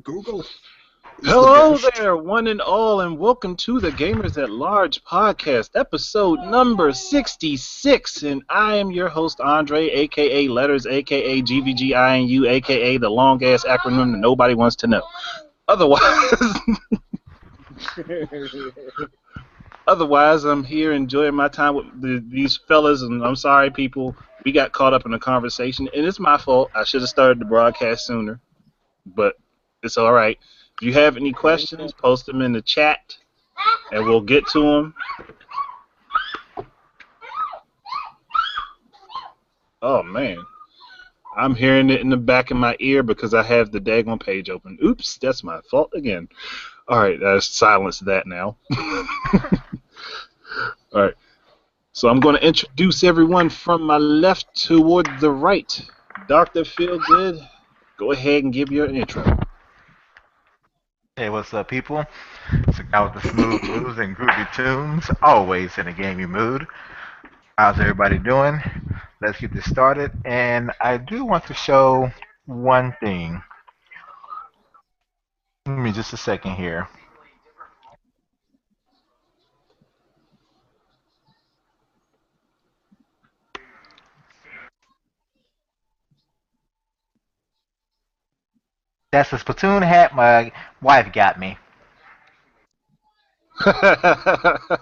Google. Hello there, one and all, and welcome to the Gamers at Large podcast, episode number 66. And I am your host, Andre, aka Letters, aka GVGINU, aka the long ass acronym that nobody wants to know. Otherwise, I'm here enjoying my time with these fellas, and I'm sorry, people, we got caught up in a conversation, and it's my fault. I should have started the broadcast sooner, but it's all right. If you have any questions, post them in the chat, and we'll get to them. Oh, man. I'm hearing it in the back of my ear because I have the daggone page open. Oops, that's my fault again. All right, silence that now. All right. So I'm going to introduce everyone from my left toward the right. Dr. Feelgood, go ahead and give your intro. Hey, what's up, people? It's a guy with the smooth moves and groovy tunes, always in a gaming mood. How's everybody doing? Let's get this started. And I do want to show one thing. Give me just a second here. That's the Splatoon hat my wife got me.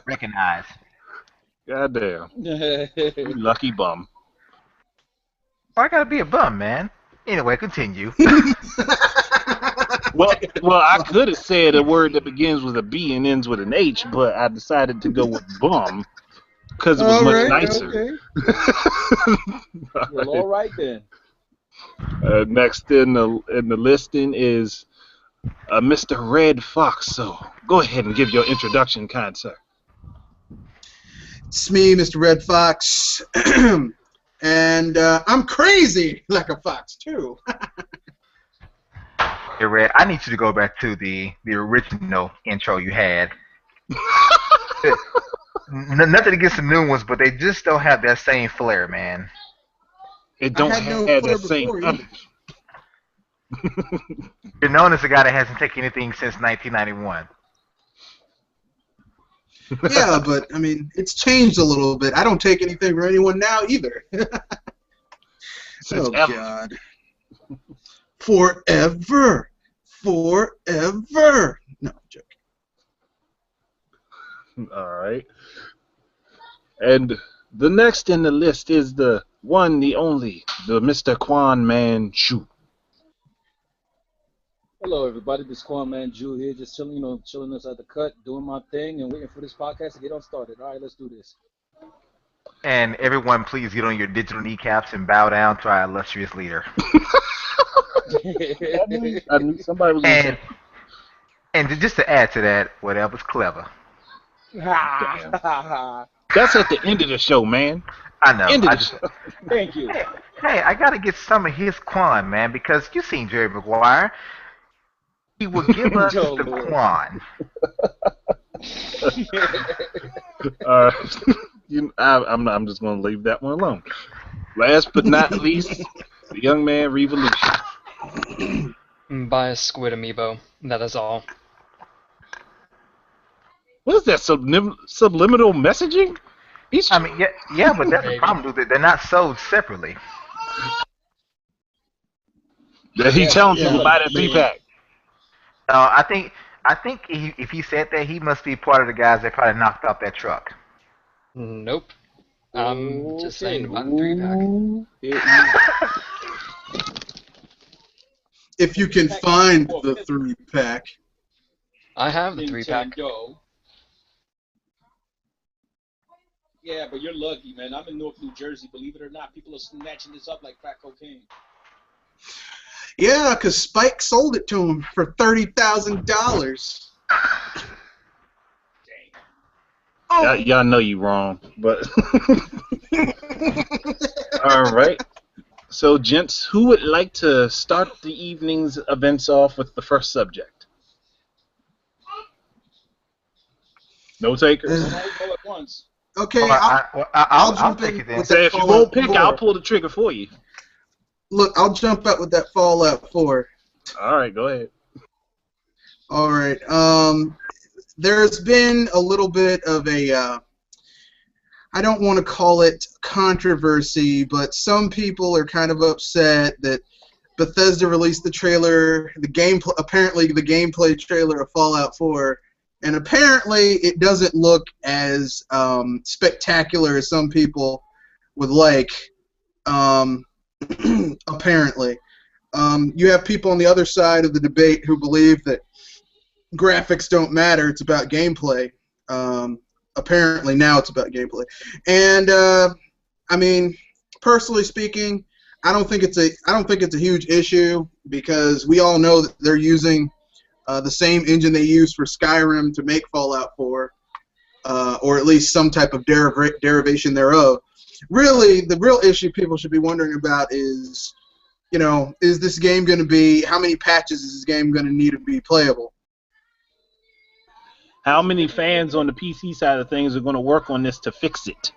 Recognize. Goddamn. You lucky bum. Oh, I gotta be a bum, man. Anyway, continue. Well, I could have said a word that begins with a B and ends with an H, but I decided to go with bum because it was much nicer. Okay. Well, all right then. Next in the listing is Mr. Red Fox. So go ahead and give your introduction, kind sir. It's me, Mr. Red Fox, and I'm crazy like a fox too. Hey, Red, I need you to go back to the original intro you had. Nothing against the new ones, but they just don't have that same flair, man. It don't have that same. You're known as a guy that hasn't taken anything since 1991. Yeah, but I mean, it's changed a little bit. I don't take anything from anyone now either. Oh God! Forever. No, I'm joking. All right. And the next in the list is the one, the only, the Mr. Quan Manchu. Hello, everybody. This is Quan Manju here, just chilling us at the cut, doing my thing, and waiting for this podcast to get on started. All right, let's do this. And everyone, please get on your digital kneecaps and bow down to our illustrious leader. I knew somebody was going to say. And just to add to that, that was clever. Damn. That's at the end of the show, man. I know. Thank you. Hey, I got to get some of his Quan, man, because you seen Jerry Maguire. He will give us the Quan. I'm just going to leave that one alone. Last but not least, the young man Revolution. Buy a squid amiibo. That is all. What is that, subliminal messaging? I mean, yeah, but that's the problem, dude. They're not sold separately. He's telling people to buy that 3-pack. I think if he said that, he must be part of the guys that probably knocked off that truck. Nope. I'm just saying to buy the 3-pack. If you can find the 3-pack. I have the 3-pack. Yeah, but you're lucky, man. I'm in North New Jersey. Believe it or not, people are snatching this up like crack cocaine. Yeah, because Spike sold it to him for $30,000. Oh. Y'all know you wrong, but all right. So, gents, who would like to start the evening's events off with the first subject? No takers. All at once. Okay, I'll take it then. Say if you won't pick, I'll pull the trigger for you. Look, I'll jump out with that Fallout 4. All right, go ahead. All right. There's been a little bit of a I don't want to call it controversy, but some people are kind of upset that Bethesda released the trailer, apparently the gameplay trailer of Fallout 4, and apparently it doesn't look as spectacular as some people would like. Apparently, you have people on the other side of the debate who believe that graphics don't matter; it's about gameplay. Apparently now it's about gameplay, and I mean, personally speaking, I don't think it's a huge issue because we all know that they're using the same engine they used for Skyrim to make Fallout 4, or at least some type of derivation thereof. Really, the real issue people should be wondering about is, is this game going to be? How many patches is this game going to need to be playable? How many fans on the PC side of things are going to work on this to fix it?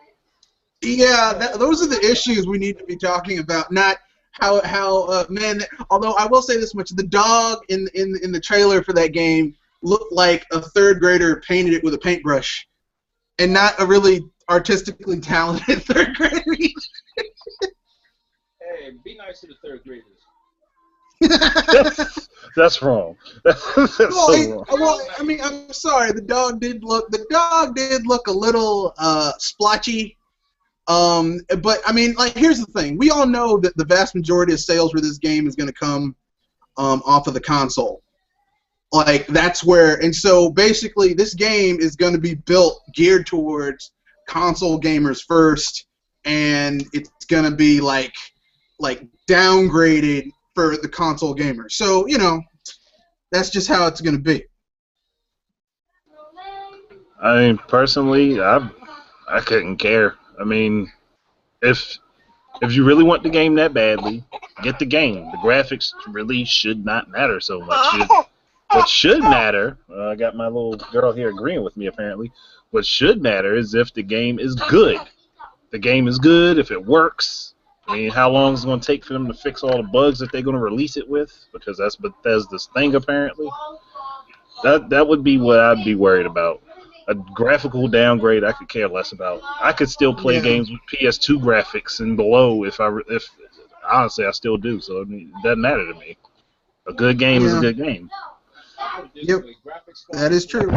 Yeah, those are the issues we need to be talking about, not how man. Although I will say this much: the dog in the trailer for that game looked like a third grader painted it with a paintbrush, and not a really artistically talented third grader. Hey, be nice to the third graders. That's wrong. That's so wrong. Well, I mean, I'm sorry. The dog did look a little splotchy. But I mean, like, here's the thing: we all know that the vast majority of sales for this game is going to come off of the console. Like, that's where, and so basically, this game is going to be geared towards console gamers first, and it's going to be like downgraded for the console gamers. So that's just how it's going to be. I mean, personally, I couldn't care. I mean, if you really want the game that badly, get the game. The graphics really should not matter so much. What should matter, I got my little girl here agreeing with me apparently, what should matter is if the game is good. The game is good, if it works. I mean, how long is it going to take for them to fix all the bugs that they're going to release it with? Because that's Bethesda's thing apparently. That would be what I'd be worried about. A graphical downgrade I could care less about. I could still play games with PS2 graphics and below if honestly I still do. So I mean, it doesn't matter to me. A good game is a good game. Yep, that is true.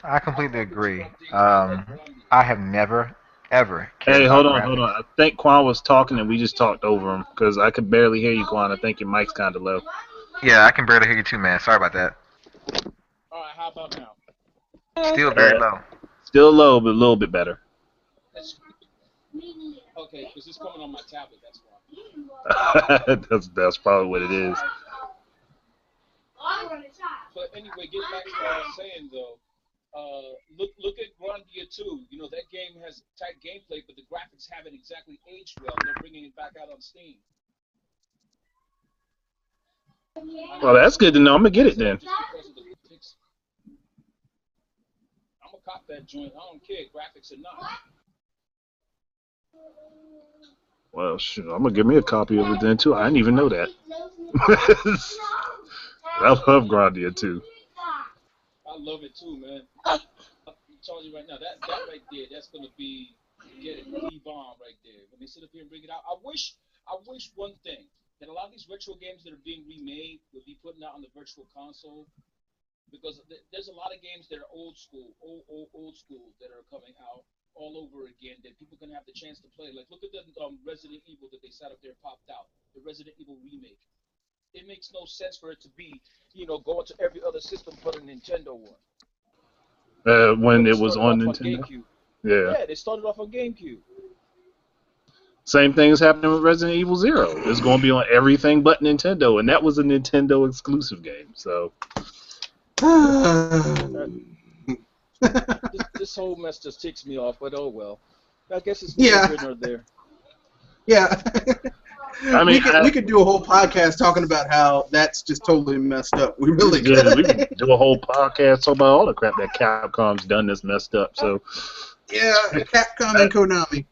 I completely agree. I have never, ever cared Hey, about hold on. graphics. I think Quan was talking and we just talked over him because I could barely hear you, Quan. I think your mic's kind of low. Yeah, I can barely hear you too, man. Sorry about that. All right, how about now? Still very low. Still low, but a little bit better. Okay, because it's coming on my tablet, that's why. That's probably what it is. But anyway, get back to what I was saying though. Look at Grandia 2. That game has tight gameplay, but the graphics haven't exactly aged well. They're bringing it back out on Steam. Well, that's good to know. I'm gonna get it then. I'm gonna cop that joint. I don't care, graphics or not. Well, shoot, I'm gonna give me a copy of it then too. I didn't even know that. I love Grandia too. I love it too, man. I'm telling you right now, that right there, that's gonna be the bomb right there. When they sit up here and bring it out, I wish one thing, that a lot of these retro games that are being remade would be putting out on the virtual console, because there's a lot of games that are old school that are coming out all over again that people can have the chance to play. Like, look at the Resident Evil that they sat up there and popped out, the Resident Evil remake. It makes no sense for it to be, going to every other system but a Nintendo one. When it was on Nintendo. GameCube. Yeah. Yeah, they started off on GameCube. Same thing is happening with Resident Evil 0. It's going to be on everything but Nintendo, and that was a Nintendo exclusive game. So this whole mess just ticks me off, but oh well. I guess it's Yeah. neither there. Yeah. I mean, we could do a whole podcast talking about how that's just totally messed up. We really could. we can do a whole podcast talking about all the crap that Capcom's done that's messed up. So Yeah, Capcom and Konami.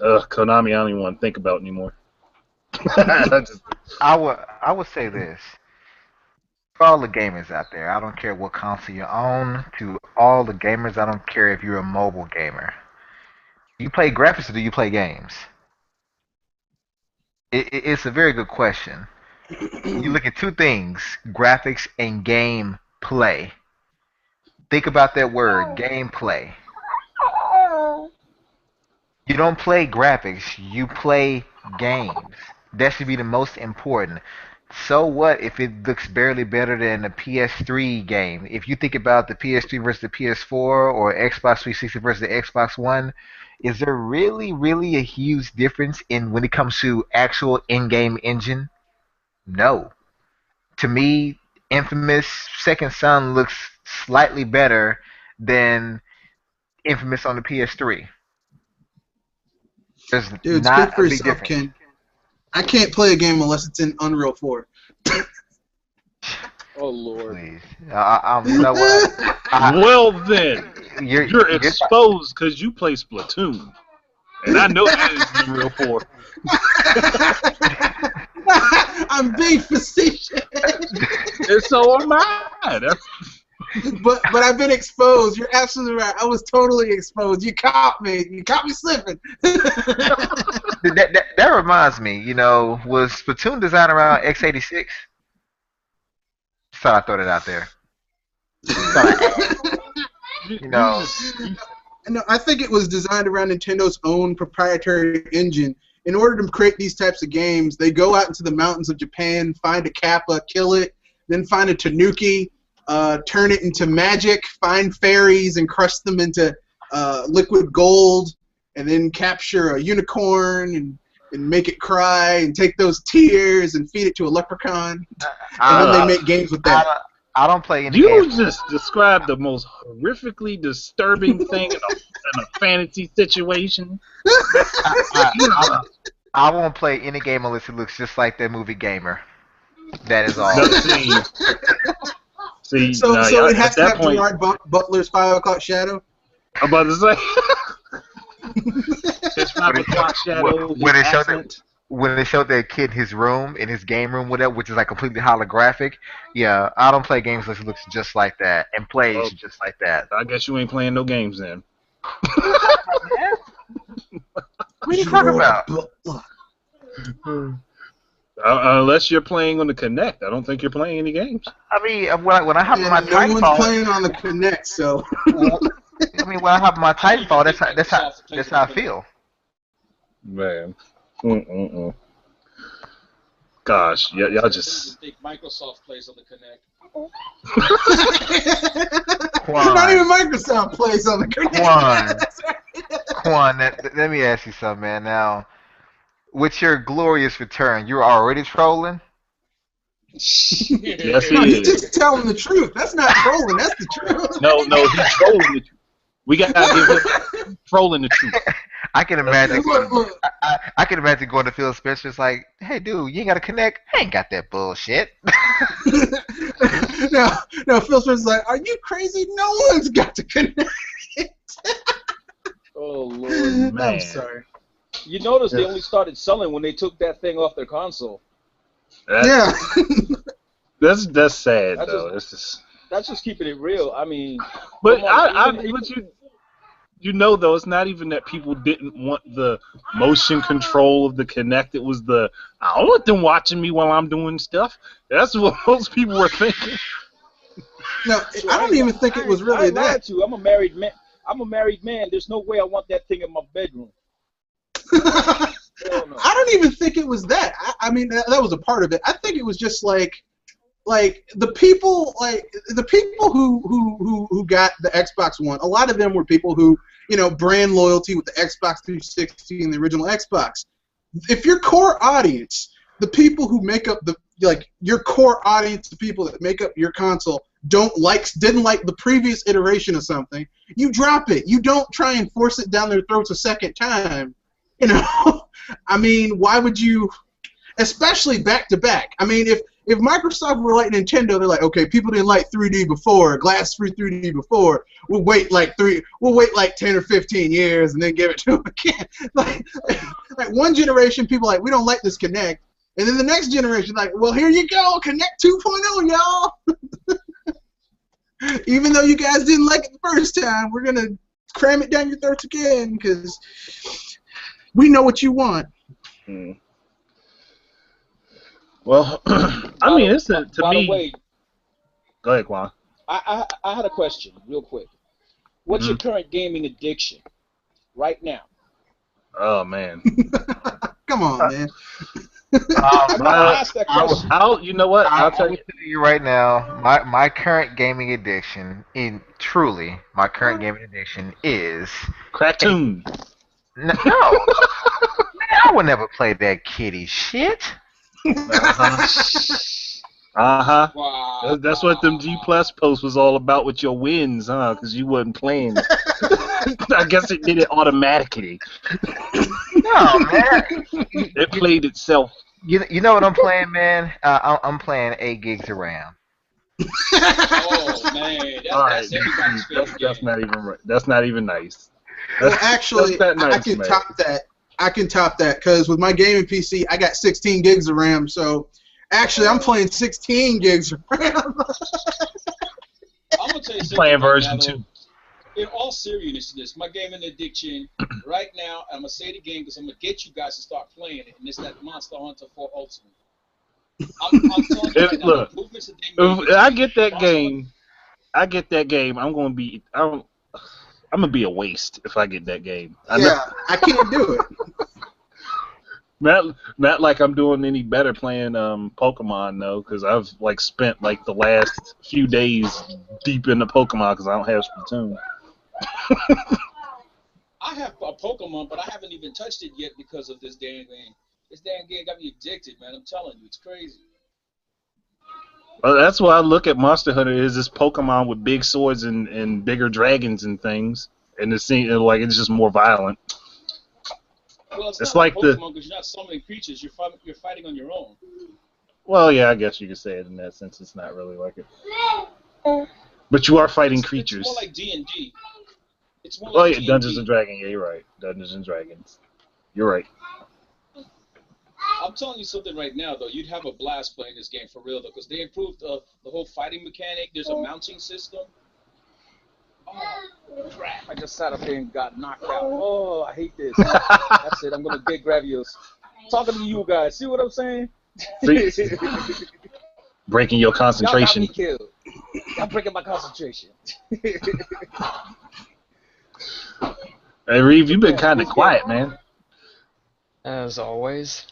Konami, I don't even want to think about anymore. I would say this. For all the gamers out there, I don't care what console you own. To all the gamers, I don't care if you're a mobile gamer. Do you play graphics or do you play games? It's a very good question. You look at two things: graphics and game play. Think about that word, gameplay. You don't play graphics, you play games. That should be the most important. So what if it looks barely better than a PS3 game? If you think about the PS3 versus the PS4 or Xbox 360 versus the Xbox One, is there really a huge difference in when it comes to actual in-game engine? No. To me, Infamous Second Son looks slightly better than Infamous on the PS3. There's Dude, not speak a for big yourself, difference. Ken. I can't play a game unless it's in Unreal 4. Oh Lord. Please, you know what? Well then, You're, you're you're exposed because you play Splatoon, and I know that is Unreal 4. I'm being facetious. And so am I. But I've been exposed. You're absolutely right. I was totally exposed. You caught me. You caught me slipping. that reminds me. You know, was Splatoon designed around x86? Just thought I'd throw that out there. You know, No, I think it was designed around Nintendo's own proprietary engine. In order to create these types of games, they go out into the mountains of Japan, find a kappa, kill it, then find a tanuki, turn it into magic, find fairies and crush them into liquid gold, and then capture a unicorn and make it cry and take those tears and feed it to a leprechaun. And then they make games with that. I don't play any You games. just described the most horrifically disturbing thing in a fantasy situation. I won't play any game unless it looks just like that movie Gamer. That is all. No, see, So now, it has at to that have point, Gerard Butler's 5 o'clock shadow? I'm about to say. His 5 o'clock shadow, When his they showed accent. when they showed that kid his room, in his game room, whatever, which is like completely holographic, yeah, I don't play games unless it looks just like that and plays Oh. just like that. I guess you ain't playing no games then. What are you talking about? Unless you're playing on the Kinect, I don't think you're playing any games. I mean, when I hop on my And no one's Titanfall, playing on the Kinect, so. I mean, when I hop on my Titanfall, that's how I feel. Man. Gosh, y'all just. I think Microsoft plays on the Kinect. Not even Microsoft plays on the Kinect. Quan, let me ask you something, man. Now, with your glorious return, you're already trolling? Yes, No, he he's is. just telling the truth. That's not trolling. That's the truth. No, he's trolling the truth. We gotta give him trolling the truth. I can imagine. Look. I can imagine going to Phil Spencer's like, "Hey, dude, you ain't got to connect. I ain't got that bullshit." No, Phil Spencer's like, are you crazy? No one's got to connect. Oh Lord. Man. I'm sorry. You notice they only started selling when they took that thing off their console. Yeah. That's sad That's though. It's just. That's just keeping it real. I mean, But come on, but you know though, it's not even that people didn't want the motion control of the Kinect. It was I don't want them watching me while I'm doing stuff. That's what most people were thinking. No, I don't even think it was really that. I'm a married man. There's no way I want that thing in my bedroom. I don't even think it was that. I mean, that was a part of it. I think it was just like the people who got the Xbox One. A lot of them were people who, brand loyalty with the Xbox 360 and the original Xbox. If your core audience, the people who make up your core audience, the people that make up your console, didn't like the previous iteration of something, you drop it. You don't try and force it down their throats a second time. I mean, why would you? Especially back to back. I mean, if Microsoft were like Nintendo, they're like, okay, people didn't like 3D before, glass-free 3D before. We'll wait like 10 or 15 years and then give it to them again. like one generation, people are like, we don't like this Kinect, and then the next generation, like, well, here you go, Kinect 2.0, y'all. Even though you guys didn't like it the first time, we're gonna cram it down your throats again because we know what you want. Well, I mean, it's to by me. the way, Go ahead, Quan. I had a question real quick. What's your current gaming addiction right now? Oh man. Come on, man. I asked that question. You know what? I'll tell you. You right now, my current gaming addiction, my current gaming addiction is Cartoon. no. Man, I would never play that kitty shit. Uh-huh. Wow. That's what them G Plus posts was all about with your wins, huh? Because you wasn't playing. I guess it did it automatically. No, man. It played itself. You know what I'm playing, man? I'm playing 8 gigs of RAM. Oh man, that's everybody's favorite That's game. not even right. That's not even nice. Well, actually, that's not I nice, can man. top that. I can top that because with my gaming PC, I got 16 gigs of RAM. So actually, I'm playing 16 gigs of RAM. I'm gonna tell you something. Playing right version now, though. 2. In all seriousness, my gaming addiction right now, I'm gonna say it again because I'm gonna get you guys to start playing it, and it's that Monster Hunter 4 Ultimate. I'm telling you right now, Look, the improvements that they made. if I get that game. I'm gonna be a waste if I get that game. I can't do it. Not like I'm doing any better playing Pokemon though, because I've like spent like the last few days deep into Pokemon because I don't have Splatoon. I have a Pokemon, but I haven't even touched it yet because of this damn game. This damn game got me addicted, man. I'm telling you, it's crazy. Well, that's why I look at Monster Hunter is this Pokemon with big swords and bigger dragons and things, and it seems like it's just more violent. Well, it's It's not like Pokemon because you're not summoning creatures. You're fighting on your own. Well, yeah, I guess you could say it in that sense. It's not really like it, but you are fighting creatures. It's more like D&D. It's more Oh like yeah, D&D. Dungeons and Dragons. Yeah, you're right. Dungeons and Dragons. You're right. I'm telling you something right now, though. You'd have a blast playing this game for real, though, because they improved the whole fighting mechanic. There's a mounting system. Oh, crap. I just sat up here and got knocked out. Oh, I hate this. That's it. I'm going to get Gravios. Talking to you guys. See what I'm saying? See? Breaking your concentration. Y'all got me killed. Y'all breaking my concentration. Hey, Reeve, you've been kind of quiet, man. As always.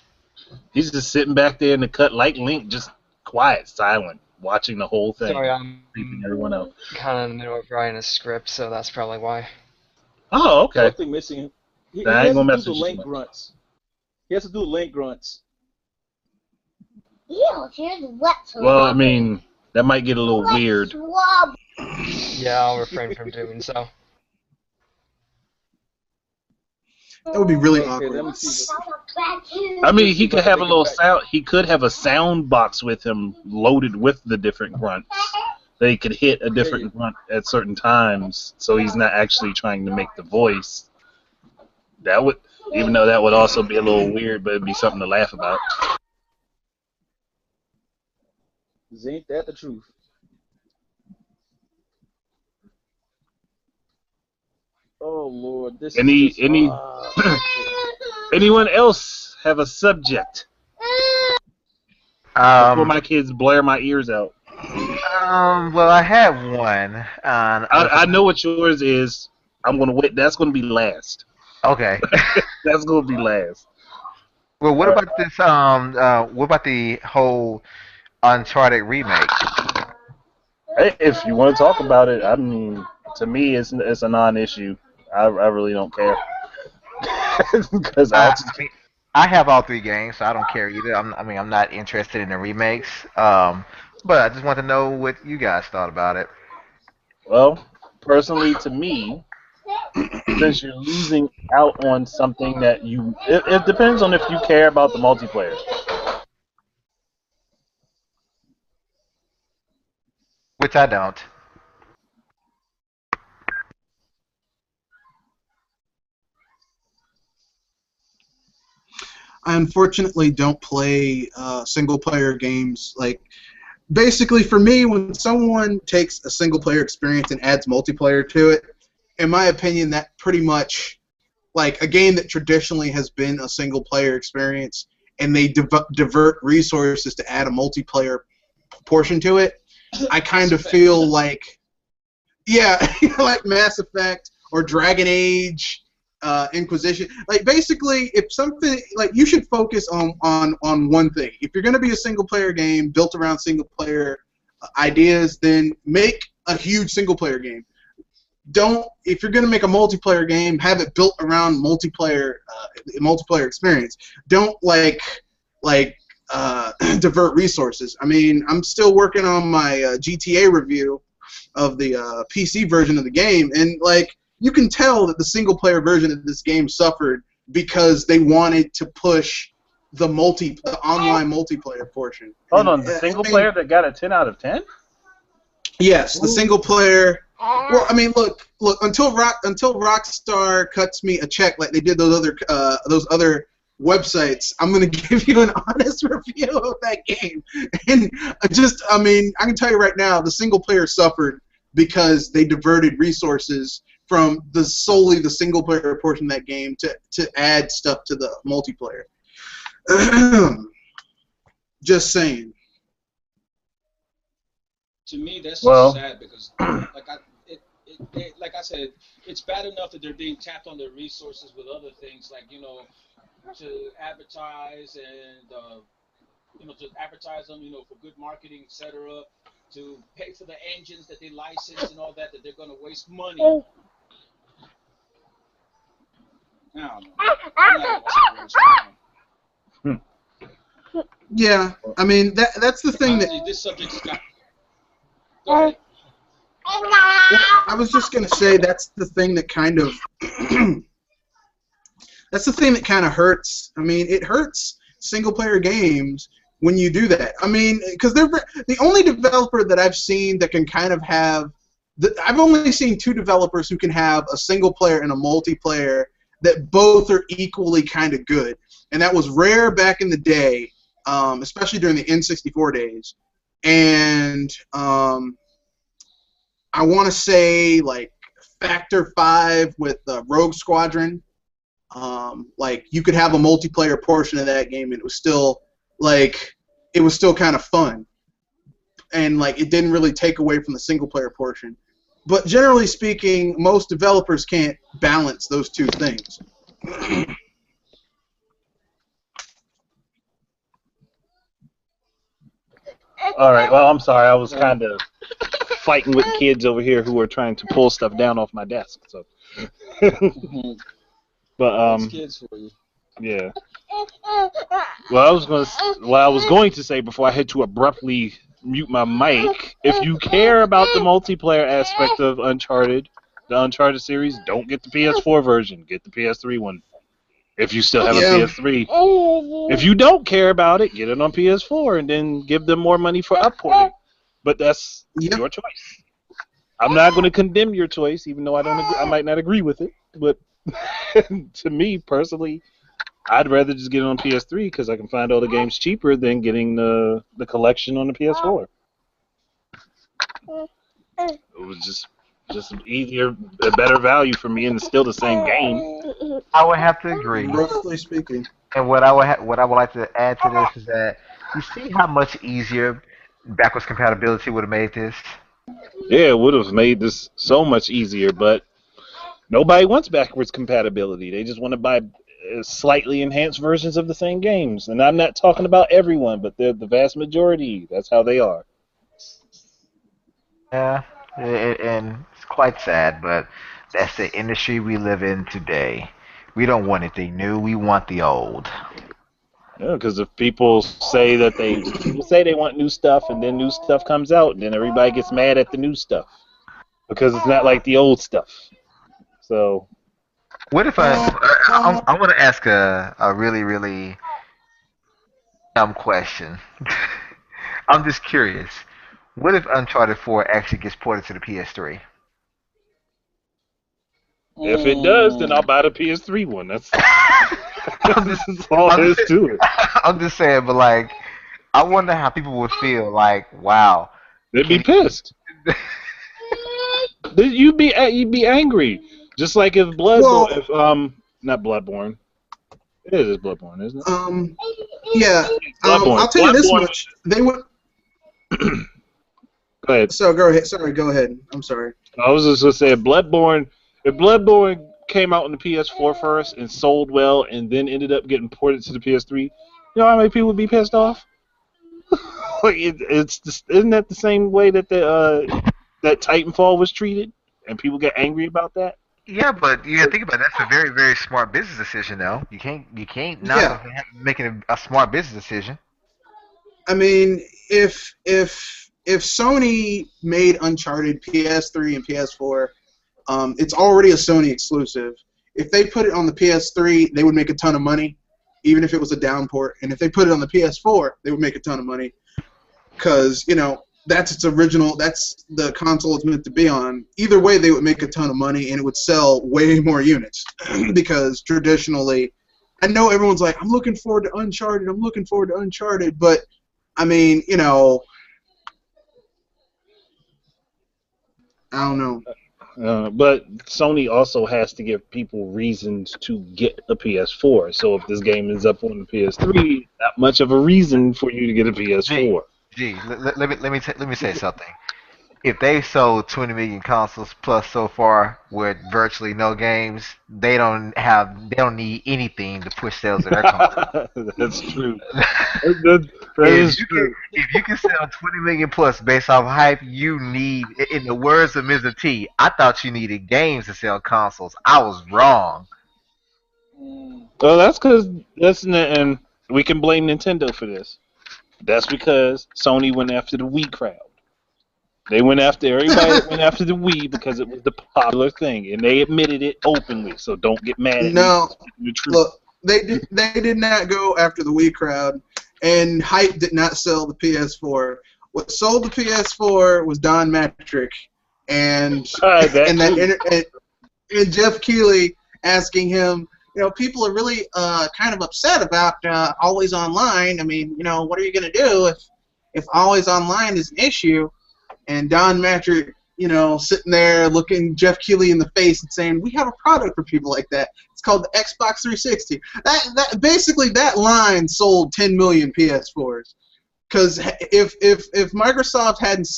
He's just sitting back there in the cut like Link, just quiet, silent, watching the whole thing. Sorry, I'm Creeping everyone out. kind of in the middle of writing a script, so that's probably why. Oh, okay. Something missing. He I ain't has gonna to mess do the with you link too much. grunts. He has to do link grunts. Well, I mean, that might get a little weird. Yeah, I'll refrain from doing so. That would be really Okay, awkward. let me see. I mean, he could have a little sound. He could have a sound box with him loaded with the different grunts. They could hit a different grunt at certain times, so he's not actually trying to make the voice. That would, even though that would also be a little weird, but it'd be something to laugh about. Ain't that the truth? Oh Lord, this is just, anyone else have a subject before my kids blare my ears out? Well, I have one. I know what yours is. I'm gonna wait. That's gonna be last. Okay. That's gonna be last. Well, what about this? What about the whole Uncharted remake? Hey, if you want to talk about it, I mean, to me, it's a non-issue. I really don't care. Because I have all 3 games, so I don't care either. I'm not interested in the remakes. But I just want to know what you guys thought about it. Well, personally, to me, since you're losing out on something that it depends on if you care about the multiplayer. Which I don't. I unfortunately don't play single-player games. Like basically, for me, when someone takes a single-player experience and adds multiplayer to it, in my opinion, that pretty much, like, a game that traditionally has been a single-player experience, and they divert resources to add a multiplayer portion to it, I kind of feel like, yeah, like Mass Effect or Dragon Age, Inquisition. Like, basically, if something, like, you should focus on one thing. If you're going to be a single-player game built around single-player ideas, then make a huge single-player game. Don't, if you're going to make a multiplayer game, have it built around multiplayer experience. Don't divert resources. I mean, I'm still working on my GTA review of the PC version of the game, and like, you can tell that the single player version of this game suffered because they wanted to push the online multiplayer portion. Hold on, the single player that got a 10 out of 10? Yes, the single player. Well, I mean, look. Until Rockstar cuts me a check like they did those other websites, I'm gonna give you an honest review of that game. And I mean, I can tell you right now, the single player suffered because they diverted resources from solely the single player portion of that game to add stuff to the multiplayer. Just saying. To me, that's just sad because, like I said, it's bad enough that they're being tapped on their resources with other things, like, you know, to advertise and to advertise them, for good marketing, etc. To pay for the engines that they license and all that they're going to waste money. I don't know. Yeah, I mean that's the thing that this subject's got. Go ahead. I was just gonna say that's the thing that kind of hurts. I mean, it hurts single-player games when you do that. I mean, because they're the only developer that I've seen that can kind of have. I've only seen two developers who can have a single-player and a multiplayer that both are equally kind of good, and that was Rare back in the day, especially during the N64 days, and I want to say like Factor 5 with Rogue Squadron. Like, you could have a multiplayer portion of that game, and it was still kind of fun, and like it didn't really take away from the single player portion. But generally speaking, most developers can't balance those two things. All right. Well, I'm sorry. I was kind of fighting with kids over here who were trying to pull stuff down off my desk. So. But That's kids for you. Yeah. Well, I was going to say before I had to abruptly mute my mic, if you care about the multiplayer aspect of Uncharted, the Uncharted series, don't get the PS4 version. Get the PS3 one. If you still have a PS3. If you don't care about it, get it on PS4 and then give them more money for upporting. But that's your choice. I'm not going to condemn your choice, even though I might not agree with it. But to me personally, I'd rather just get it on PS3 because I can find all the games cheaper than getting the collection on the PS4. It was just easier, a better value for me, and it's still the same game. I would have to agree. Roughly speaking. And what I would like to add to this is that you see how much easier backwards compatibility would have made this. Yeah, it would have made this so much easier, but nobody wants backwards compatibility. They just want to buy slightly enhanced versions of the same games. And I'm not talking about everyone, but the vast majority. That's how they are. Yeah, and it's quite sad, but that's the industry we live in today. We don't want anything new. We want the old. Yeah, because if people say they want new stuff, and then new stuff comes out, then everybody gets mad at the new stuff because it's not like the old stuff. So, what if I want to ask a really, really dumb question. I'm just curious. What if Uncharted 4 actually gets ported to the PS3? If it does, then I'll buy the PS3 one. That's all there is to it. I'm just saying, but like, I wonder how people would feel like, wow, They'd be can pissed. You'd be angry. Just like if Well, Bloodborne, if not Bloodborne, it is Bloodborne, isn't it? yeah. Bloodborne. I'll tell you this much: they would. Go ahead. So go ahead. Sorry, go ahead. I'm sorry. I was just gonna say if Bloodborne came out on the PS4 first and sold well, and then ended up getting ported to the PS3, you know how many people would be pissed off? Like isn't that the same way that that Titanfall was treated, and people get angry about that? Yeah, but you gotta think about it. That's a very, very smart business decision, though. You can't knock Yeah. them for making a smart business decision. I mean, if Sony made Uncharted PS3 and PS4, it's already a Sony exclusive. If they put it on the PS3, they would make a ton of money, even if it was a downport. And if they put it on the PS4, they would make a ton of money, because that's its original. That's the console it's meant to be on. Either way, they would make a ton of money, and it would sell way more units, because traditionally, I know everyone's like, I'm looking forward to Uncharted. I'm looking forward to Uncharted, but I mean, I don't know. But Sony also has to give people reasons to get a PS4. So if this game is up on the PS3, not much of a reason for you to get a PS4. Let me say something. If they sold 20 million consoles plus so far with virtually no games, they don't need anything to push sales of their console. That's true. That is true. If you can sell 20 million plus based off hype, you need, in the words of Mr. T, I thought you needed games to sell consoles. I was wrong. Well, that's because and we can blame Nintendo for this. That's because Sony went after the Wii crowd. Everybody went after the Wii because it was the popular thing, and they admitted it openly. So don't get mad at No, me. The truth. look, they did not go after the Wii crowd, and hype did not sell the PS4. What sold the PS4 was Don Matrick, and and Jeff Keighley asking him, people are really kind of upset about always online. I mean, what are you going to do if always online is an issue? And Don Matrick, sitting there looking Jeff Keighley in the face and saying, "We have a product for people like that. It's called the Xbox 360." Basically that line sold 10 million PS4s. Because if Microsoft hadn't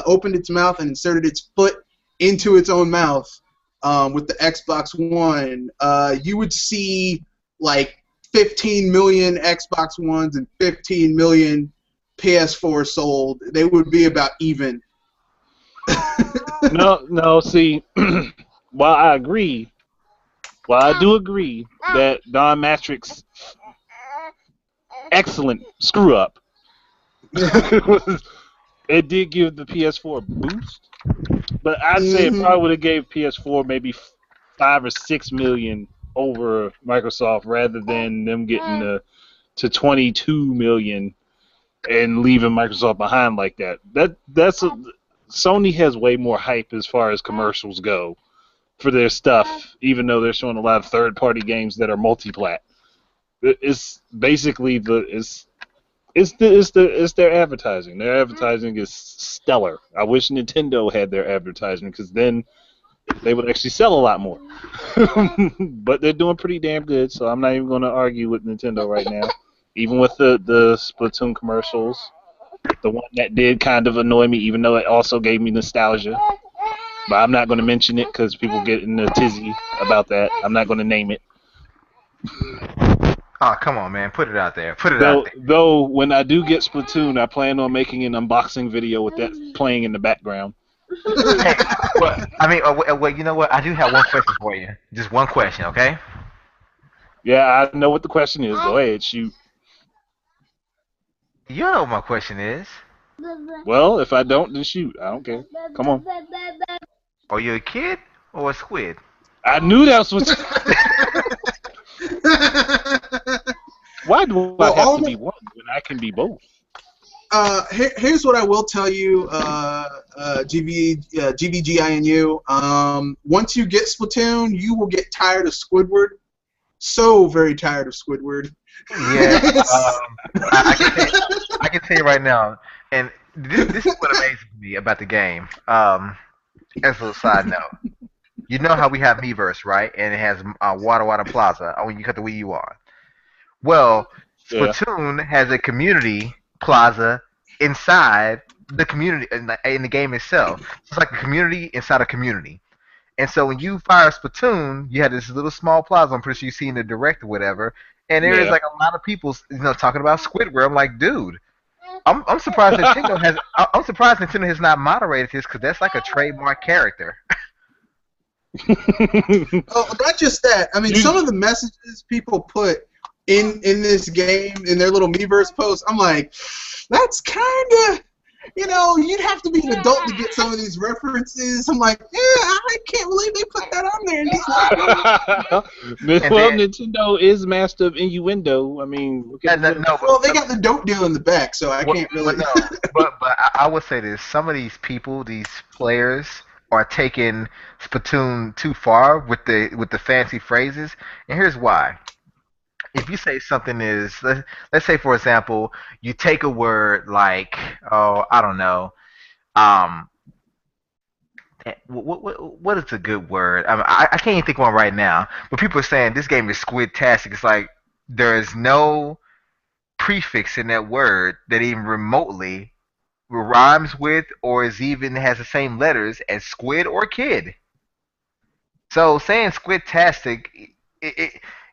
opened its mouth and inserted its foot into its own mouth with the Xbox One, you would see like 15 million Xbox Ones and 15 million PS4 sold. They would be about even. No. See, while I do agree that Don Matrick's excellent screw up, it did give the PS4 a boost. But I'd say it probably would have gave PS4 maybe 5 or 6 million over Microsoft, rather than them getting to 22 million and leaving Microsoft behind like that. Sony has way more hype as far as commercials go for their stuff, even though they're showing a lot of third-party games that are multi-plat. It's basically it's their advertising. Their advertising is stellar. I wish Nintendo had their advertising, because then they would actually sell a lot more. But they're doing pretty damn good, so I'm not even going to argue with Nintendo right now. Even with the Splatoon commercials, the one that did kind of annoy me, even though it also gave me nostalgia. But I'm not going to mention it because people get in a tizzy about that. I'm not going to name it. Oh, come on, man. Put it out there. Put it out there. Though, when I do get Splatoon, I plan on making an unboxing video with that playing in the background. Hey, well, you know what? I do have one question for you. Just one question, okay? Yeah, I know what the question is. Go ahead, shoot. You know what my question is. Well, if I don't, then shoot. I don't care. Come on. Are you a kid or a squid? I knew that was Why do I have to be one when I can be both? Here's what I will tell you, GVGINU. Once you get Splatoon, you will get tired of Squidward. So very tired of Squidward. Yeah, I can tell you right now, and this is what amazes me about the game. As a little side note, you know how we have Miiverse, right? And it has Water Plaza when you cut the Wii U on. Well, Yeah. Splatoon has a community plaza inside the community in the game itself. So it's like a community inside a community. And so when you fire Splatoon, you have this little small plaza. I'm pretty sure you see in the direct or whatever. And there is Yeah. like a lot of people, talking about Squidward. I'm like, dude, I'm surprised Nintendo has. I'm surprised Nintendo has not moderated this because that's like a trademark character. Oh, not just that. I mean, some of the messages people put in this game in their little Miiverse posts, I'm like, that's kind of, you'd have to be an adult to get some of these references. I'm like, yeah, I can't believe they put that on there. And these And Well, then, Nintendo is master of innuendo. I mean, look at no, well, they got the dope deal in the back, so I can't really. but no, but I would say this: some of these people, these players, are taking Splatoon too far with the fancy phrases, and here's why. If you say something is, let's say for example, you take a word like, oh, I don't know, um, what is a good word? I can't even think of one right now. But people are saying this game is squid-tastic. It's like there is no prefix in that word that even remotely rhymes with or is even has the same letters as squid or kid. So saying squid-tastic,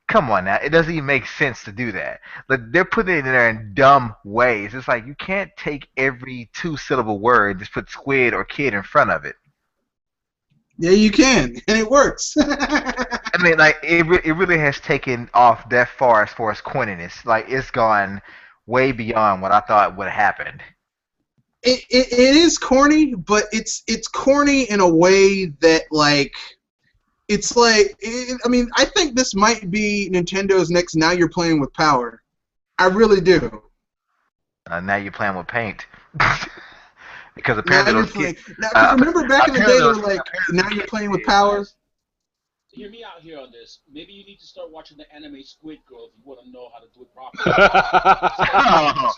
come on now, it doesn't even make sense to do that. But they're putting it in there in dumb ways. It's like you can't take every two-syllable word and just put squid or kid in front of it. Yeah, you can, and it works. I mean, like it really has taken off that far as corniness. Like it's gone way beyond what I thought would have happened. It is corny, but it's corny in a way that I mean, I think this might be Nintendo's next Now You're Playing with Power. I really do. Now you're playing with paint because Now apparently you're those playing. kids. Now, because remember back in the day, Apparently they were those. like, "Now you're playing with Hey, Power." guys, hear me out here on this. Maybe you need to start watching the anime Squid Girl if you want to know how to do it properly.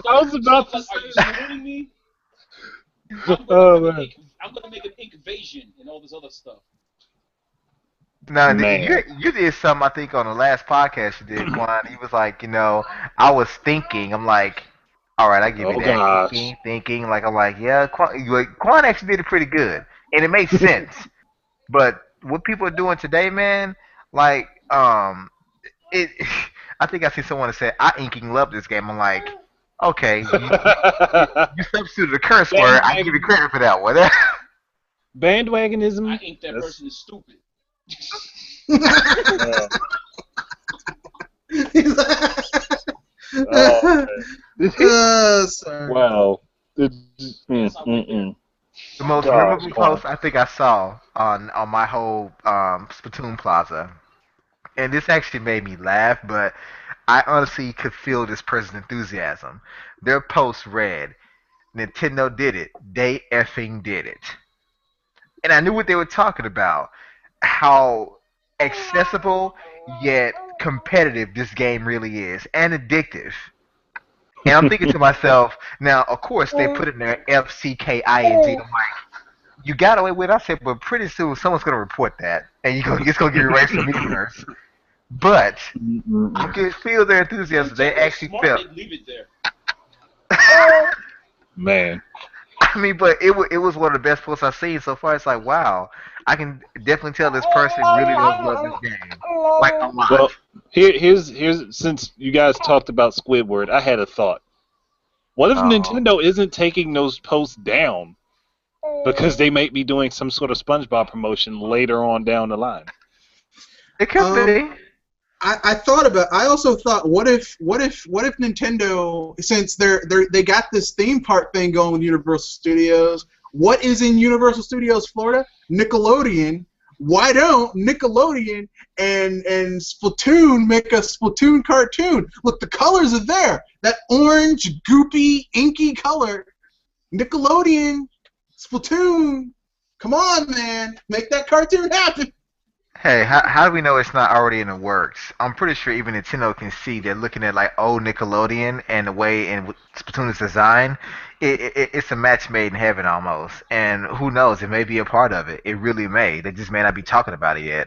I was about to Are you say. supporting me? Oh man. I'm gonna make an invasion and all this other stuff. No, Man. you did something I think on the last podcast you did, Quan. He was like, I was thinking. I'm like, all right, I give you Oh that. gosh. Thinking. Like I'm like, yeah, Quan actually did it pretty good, and it makes sense. But what people are doing today, man, like, it. I think I see someone that said I inking love this game. I'm like, okay, you substituted a curse word. I give you Bandwagon. credit for that one. Bandwagonism. I think that That's, person is stupid. uh, oh man. Sorry. Wow. It's, That's how right there. The most gosh, memorable Quan. post I think I saw on my whole Splatoon Plaza, and this actually made me laugh, but I honestly could feel this person's enthusiasm. Their post read, "Nintendo did it. They effing did it," and I knew what they were talking about. How accessible yet competitive this game really is, and addictive. And I'm thinking to myself, now of course they put in there FCKING. I'm like, you got away with it. I said, but pretty soon someone's gonna report that, and it's gonna get erased from Miiverse. But I could feel their If enthusiasm. They Nintendo was actually smart, felt. they'd leave it there. Man. I mean, but it was one of the best posts I've seen so far. It's like, wow, I can definitely tell this person really does love this game, like a lot. Well, here's since you guys talked about Squidward, I had a thought. What if Oh, Nintendo isn't taking those posts down because they might be doing some sort of SpongeBob promotion later on down the line? it could Um, be. I thought about. I also thought, what if Nintendo, since they got this theme park thing going with Universal Studios, what is in Universal Studios Florida? Nickelodeon. Why don't Nickelodeon and Splatoon make a Splatoon cartoon? Look, the colors are there. That orange, goopy, inky color. Nickelodeon, Splatoon. Come on, man, make that cartoon happen. Hey, how do we know it's not already in the works? I'm pretty sure even Nintendo can see they're looking at like old Nickelodeon and the way in which Splatoon is designed. It's a match made in heaven almost. And who knows? It may be a part of it. It really may. They just may not be talking about it yet.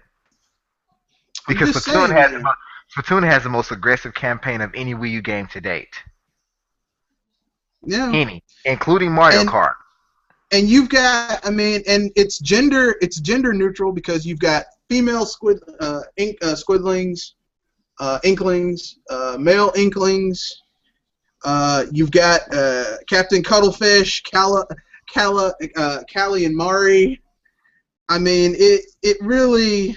I'm Because just saying, man. Splatoon has the most aggressive campaign of any Wii U game to date. Yeah. Any, including Mario And Kart. and you've got, I mean, and it's gender neutral because you've got female squidlings, inklings, male inklings. You've got Captain Cuttlefish, Callie, and Mari. I mean, it really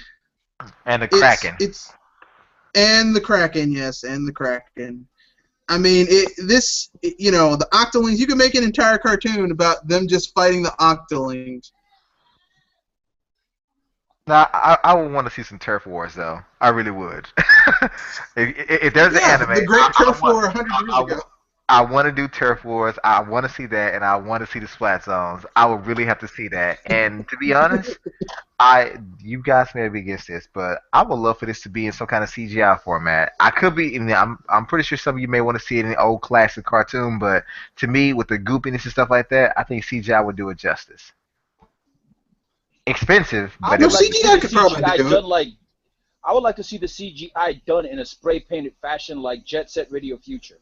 And the Kraken. it's and the Kraken, yes, and the Kraken. I mean, the Octolings. You can make an entire cartoon about them just fighting the Octolings. Now, I would want to see some Turf Wars, though. I really would. If there's an Yeah, anime, the Great Turf War 100 years ago. I want to do Turf Wars. I want to see that, and I want to see the Splat Zones. I would really have to see that. And to be honest, you guys may be against this, but I would love for this to be in some kind of CGI format. I could be, I'm pretty sure some of you may want to see it in an old classic cartoon, but to me, with the goopiness and stuff like that, I think CGI would do it justice. Expensive, I but No, would it like to see CGI the could probably CGI do it. done like. I would like to see the CGI done in a spray painted fashion like Jet Set Radio Future.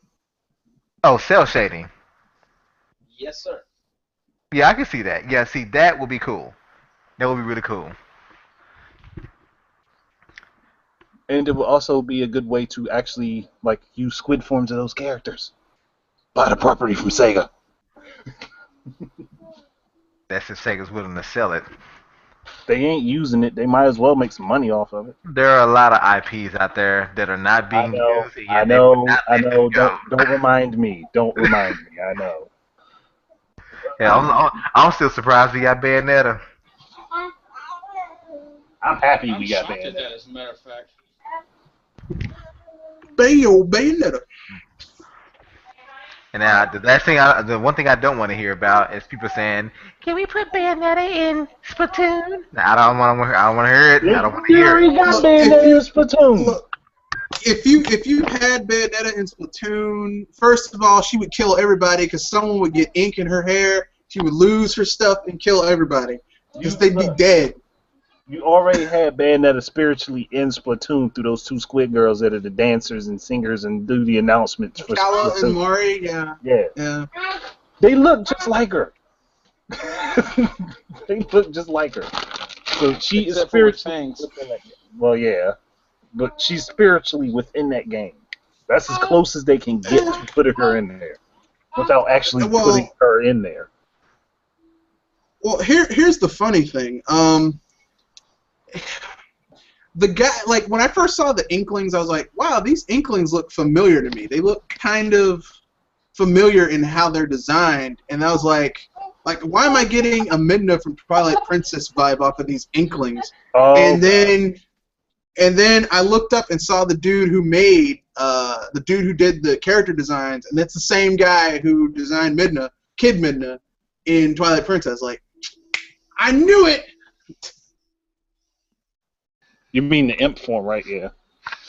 oh, cell shading. Yes, sir. Yeah, I can see that. Yeah, see, that would be cool. That would be really cool. And it will also be a good way to actually like use squid forms of those characters. Buy the property from Sega. That's if Sega's willing to sell it. They ain't using it. They might as well make some money off of it. There are a lot of IPs out there that are not being used, and I yet they would know, not I let them know. go. Don't remind me. Don't remind me. I know. Yeah, I'm still surprised we got Bayonetta. I'm happy I'm we got shocked at Bayonetta. that, as a matter of fact. Bayonetta. And the one thing I don't want to hear about is people saying, "Can we put Bayonetta in Splatoon?" I don't want to hear it. I don't want to You hear it. already got Look, Bayonetta in Splatoon. Look, if you had Bayonetta in Splatoon, first of all, she would kill everybody because someone would get ink in her hair. She would lose her stuff and kill everybody because they'd be dead. You already had Bayonetta spiritually in Splatoon through those two squid girls that are the dancers and singers and do the announcements for Kala Splatoon. and Mari, yeah. Yeah. They look just like her. They look just like her. So she is Except for with spiritually fangs. within that game. Well, yeah. But she's spiritually within that game. That's as close as they can get to putting her in there without actually putting her in there. Well, here's the funny thing. The guy, like, when I first saw the Inklings, I was like, wow, these Inklings look familiar to me. They look kind of familiar in how they're designed, and I was like, why am I getting a Midna from Twilight Princess vibe off of these Inklings? Oh, And then I looked up and saw the dude who did the character designs, and that's the same guy who designed Midna, Kid Midna, in Twilight Princess. Like, I knew it. you mean the imp form, right? Yeah.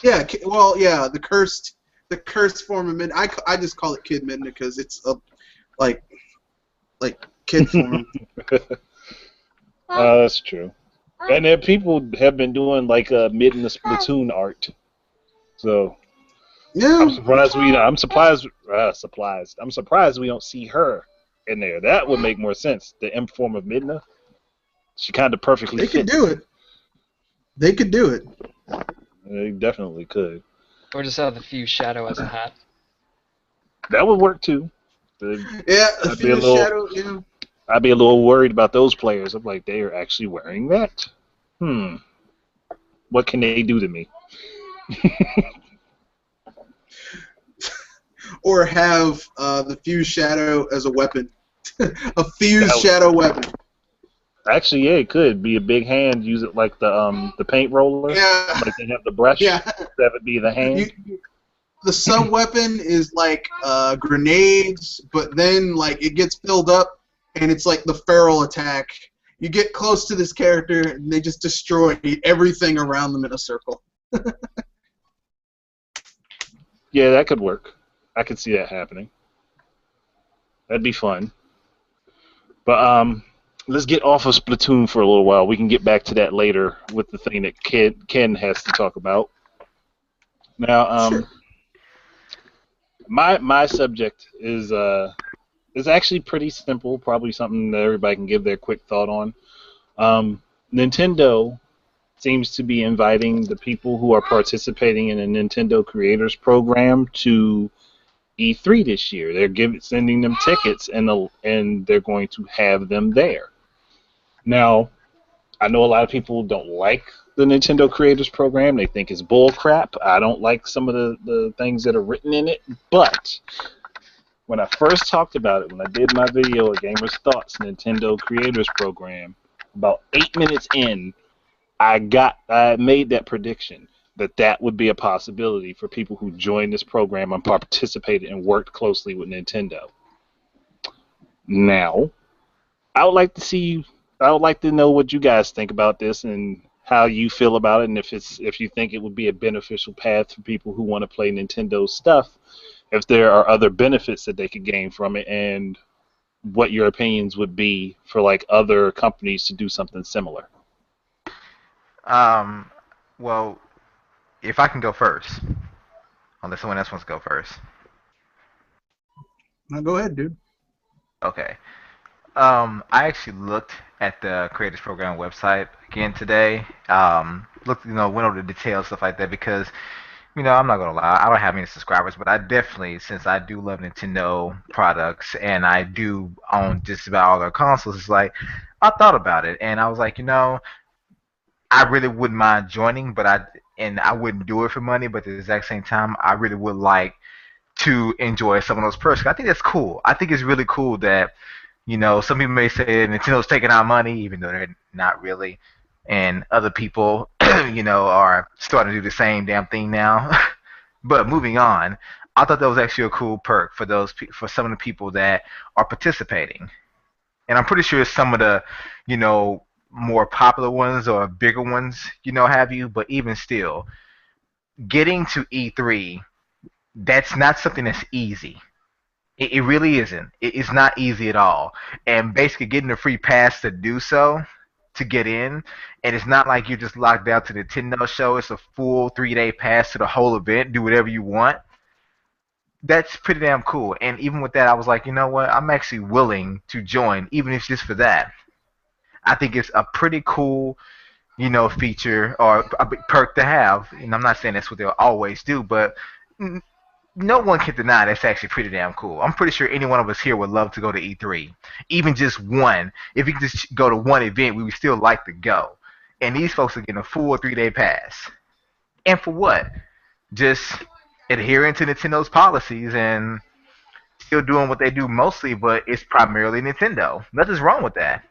Yeah, well, yeah, the cursed form of Midna. I just call it Kid Midna because it's a like kid form. That's true. And then people have been doing like mid in the Splatoon art. So Yeah. I'm surprised I'm surprised we don't see her in there. That would make more sense. The imp form of Midna. She kind of perfectly They could fits. do it. They could do it. They definitely could. Or just have the Fuse Shadow as a hat. That would work too. Yeah, I'd be a Fuse little- Shadow. Yeah. I'd be a little worried about those players. I'm like, they are actually wearing that? What can they do to me? Or have the Fuse Shadow as a weapon. A Fuse That would- Shadow weapon. Actually, yeah, it could be a big hand. Use it like the paint roller. Yeah. Like they have the brush. Yeah. That would be the hand. The sub weapon is like grenades, but then like it gets filled up, and it's like the feral attack, you get close to this character, and they just destroy everything around them in a circle. Yeah, that could work. I could see that happening. That'd be fun. But let's get off of Splatoon for a little while. We can get back to that later with the thing that Ken has to talk about. Now, Sure. my subject is actually pretty simple. Probably something that everybody can give their quick thought on. Nintendo seems to be inviting the people who are participating in a Nintendo Creators Program to E3 this year. They're sending them tickets, and they're going to have them there. Now, I know a lot of people don't like the Nintendo Creators Program. They think it's bull crap. I don't like some of the things that are written in it. But when I first talked about it, when I did my video, A Gamer's Thoughts Nintendo Creators Program, about 8 minutes in, I made that prediction that would be a possibility for people who joined this program and participated and worked closely with Nintendo. Now, I would like to know what you guys think about this and how you feel about it, and if you think it would be a beneficial path for people who want to play Nintendo stuff, if there are other benefits that they could gain from it, and what your opinions would be for like other companies to do something similar. Well, if I can go first, unless someone else wants to go first. Now go ahead, dude. Okay. I actually looked at the Creators Program website again today. Went over the details, stuff like that, because, I'm not gonna lie, I don't have any subscribers, but I definitely, since I do love Nintendo products and I do own just about all their consoles, it's like I thought about it and I was like, I really wouldn't mind joining, but I wouldn't do it for money, but at the exact same time, I really would like to enjoy some of those perks. I think that's cool. I think it's really cool that, some people may say Nintendo's taking our money, even though they're not really, and other people, are starting to do the same damn thing now. But moving on, I thought that was actually a cool perk for some of the people that are participating, and I'm pretty sure some of the, more popular ones or bigger ones, have you. But even still, getting to E3, that's not something that's easy. It really isn't. It's not easy at all. And basically getting a free pass to do so, to get in, and it's not like you're just locked down to the Nintendo show. It's a full 3-day pass to the whole event. Do whatever you want. That's pretty damn cool. And even with that, I was like, you know what? I'm actually willing to join, even if it's just for that. I think it's a pretty cool, feature or a big perk to have. And I'm not saying that's what they'll always do, but no one can deny that's actually pretty damn cool. I'm pretty sure any one of us here would love to go to E3. Even just one. If we could just go to one event, we would still like to go. And these folks are getting a full 3-day pass. And for what? Just adhering to Nintendo's policies and still doing what they do mostly, but it's primarily Nintendo. Nothing's wrong with that.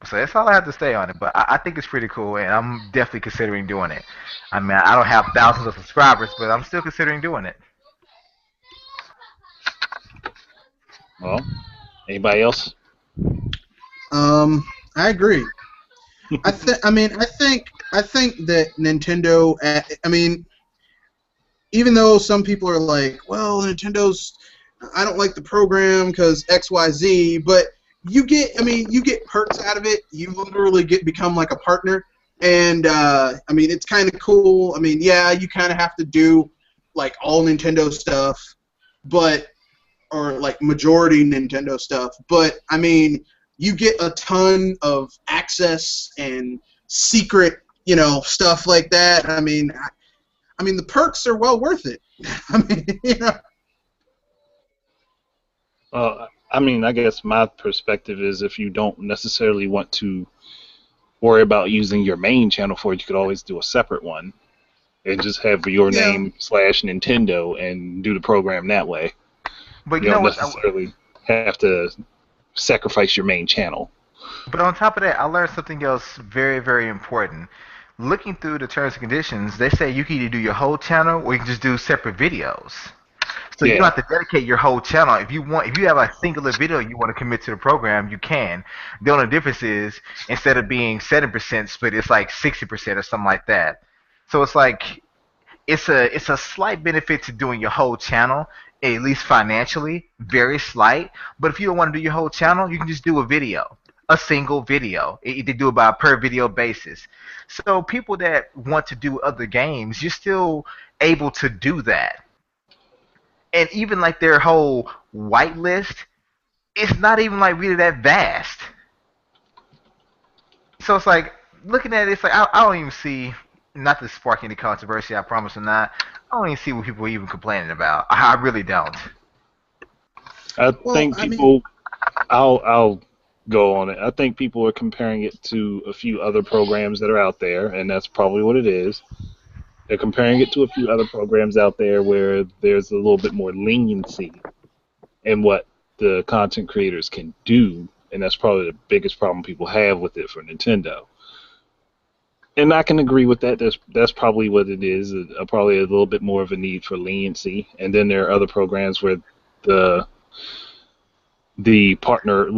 So that's all I have to say on it. But I think it's pretty cool, and I'm definitely considering doing it. I mean, I don't have thousands of subscribers, but I'm still considering doing it. Well, anybody else? I agree. I think that Nintendo. I mean, even though some people are like, well, I don't like the program because X, Y, Z, but you get perks out of it. You literally become like a partner, and it's kind of cool. I mean, yeah, you kind of have to do like all Nintendo stuff, or like majority Nintendo stuff, but I mean, you get a ton of access and secret, stuff like that. I mean, the perks are well worth it. I mean, I guess my perspective is if you don't necessarily want to worry about using your main channel for it, you could always do a separate one and just have your name / Nintendo and do the program that way. But you don't necessarily have to sacrifice your main channel. But on top of that, I learned something else very, very important. Looking through the terms and conditions, they say you can either do your whole channel or you can just do separate videos. So you don't Yeah. have to dedicate your whole channel. If you have a singular video you want to commit to the program, you can. The only difference is instead of being 7% split, it's like 60% or something like that. So it's like it's a slight benefit to doing your whole channel, at least financially, very slight. But if you don't want to do your whole channel, you can just do a video, a single video. They do it by a per video basis. So people that want to do other games, you're still able to do that. And even like their whole whitelist, it's not even like really that vast. So it's like looking at it, it's like I don't even see, not to spark any controversy, I promise I'm not. I don't even see what people are even complaining about. I really don't. I Well, think I mean, people. I'll go on it. I think people are comparing it to a few other programs that are out there, and that's probably what it is. They're comparing it to a few other programs out there where there's a little bit more leniency in what the content creators can do, and that's probably the biggest problem people have with it for Nintendo. And I can agree with that. That's probably what it is. Probably a little bit more of a need for leniency. And then there are other programs where the they partner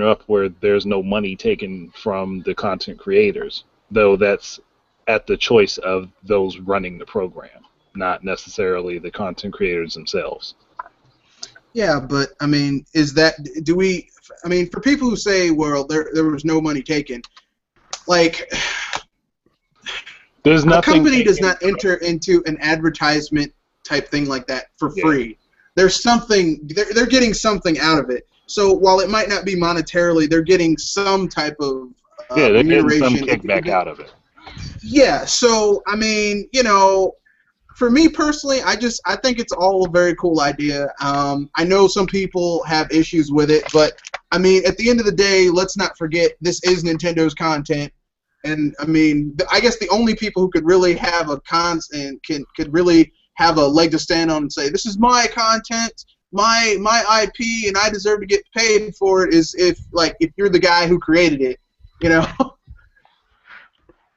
up where there's no money taken from the content creators, though that's at the choice of those running the program, not necessarily the content creators themselves. yeah, but I mean, do we? I mean, for people who say, well, there was no money taken, like There's a nothing company does taken not enter into an advertisement type thing like that for Yeah. free. There's something they're getting something out of it. So while it might not be monetarily, they're getting some type of Yeah, they're getting some remuneration. kickback out of it. Yeah. So I mean, for me personally, I think it's all a very cool idea. I know some people have issues with it, but I mean, at the end of the day, let's not forget this is Nintendo's content. And I mean, I guess the only people who could really have a could really have a leg to stand on and say this is my content, my IP, and I deserve to get paid for it is if you're the guy who created it, you know.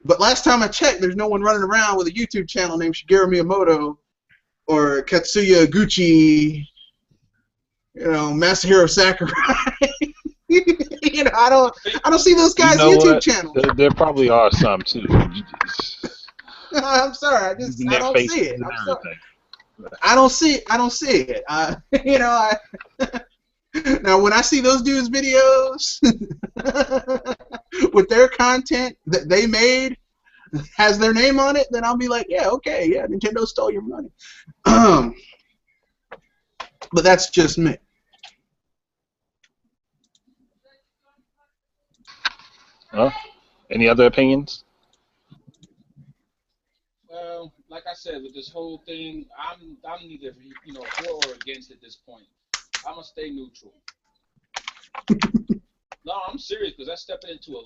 But last time I checked, there's no one running around with a YouTube channel named Shigeru Miyamoto or Katsuya Gucci, Masahiro Sakurai. I don't see those guys' YouTube channels. There probably are some too. I'm sorry, I Using don't their see it. faces and I'm sorry. everything. I don't see it. Now when I see those dudes' videos with their content that they made has their name on it, then I'll be like, yeah, okay, yeah, Nintendo stole your money. But that's just me. Well, any other opinions? Well, like I said, with this whole thing, I'm neither for or against at this point. I'm gonna stay neutral. No, I'm serious because that's stepping into a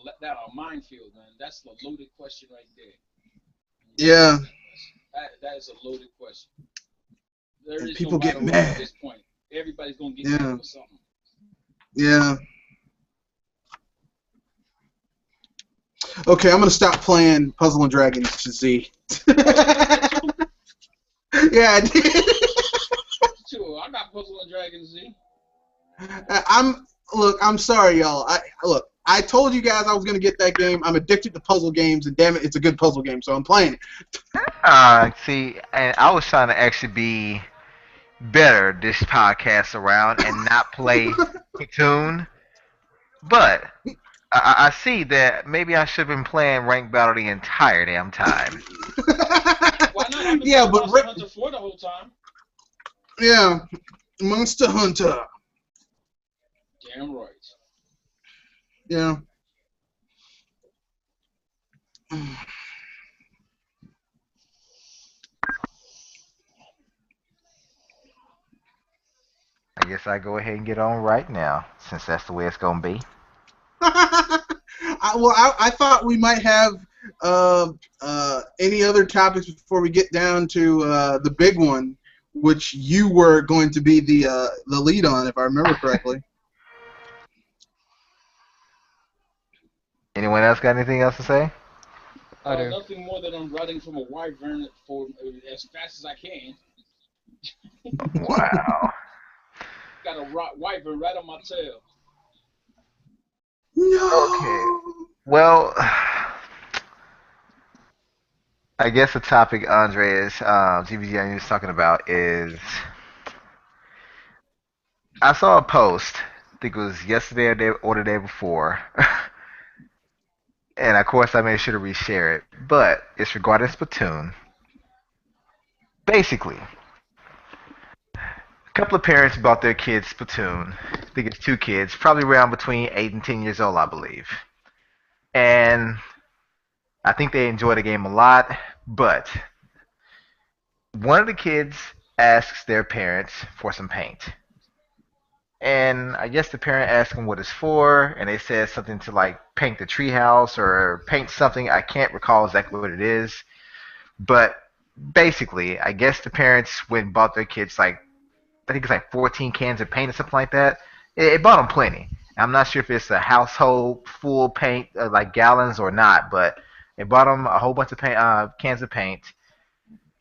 minefield, man. That's a loaded question right there. Yeah. That is a loaded question. There And is people no get right or wrong mad. at this point. Everybody's gonna get mad for something. Yeah. Okay, I'm gonna stop playing Puzzle and Dragons Z. Yeah, I did. Sure, I got Puzzle and Dragons Z. I'm sorry, y'all. I told you guys I was gonna get that game. I'm addicted to puzzle games, and damn it, it's a good puzzle game, so I'm playing it. See, and I was trying to actually be better this podcast around and not play Splatoon, but I see that maybe I should have been playing Ranked Battle the entire damn time. Why not? I've been Yeah, playing but Monster Hunter 4 the whole time. Yeah, Monster Hunter. Damn right. Yeah. I guess I go ahead and get on right now, since that's the way it's gonna be. I thought we might have any other topics before we get down to the big one, which you were going to be the lead on, if I remember correctly. Anyone else got anything else to say? I do. Nothing more than I'm running from a wyvern for as fast as I can. Wow. Got a wiper right on my tail. Okay. No. Well, I guess the topic Andre is GBG is talking about is I saw a post. I think it was yesterday or the day before, and of course I made sure to reshare it. But it's regarding Splatoon. Basically, a couple of parents bought their kids Splatoon. I think it's two kids, probably around between 8 and 10 years old, I believe. And I think they enjoy the game a lot. But one of the kids asks their parents for some paint. And I guess the parent asked them what it's for, and they said something to like paint the treehouse or paint something. I can't recall exactly what it is, but basically, I guess the parents went and bought their kids like I think it's like 14 cans of paint or something like that. It bought them plenty. I'm not sure if it's a household full paint like gallons or not, but it bought them a whole bunch of paint, cans of paint.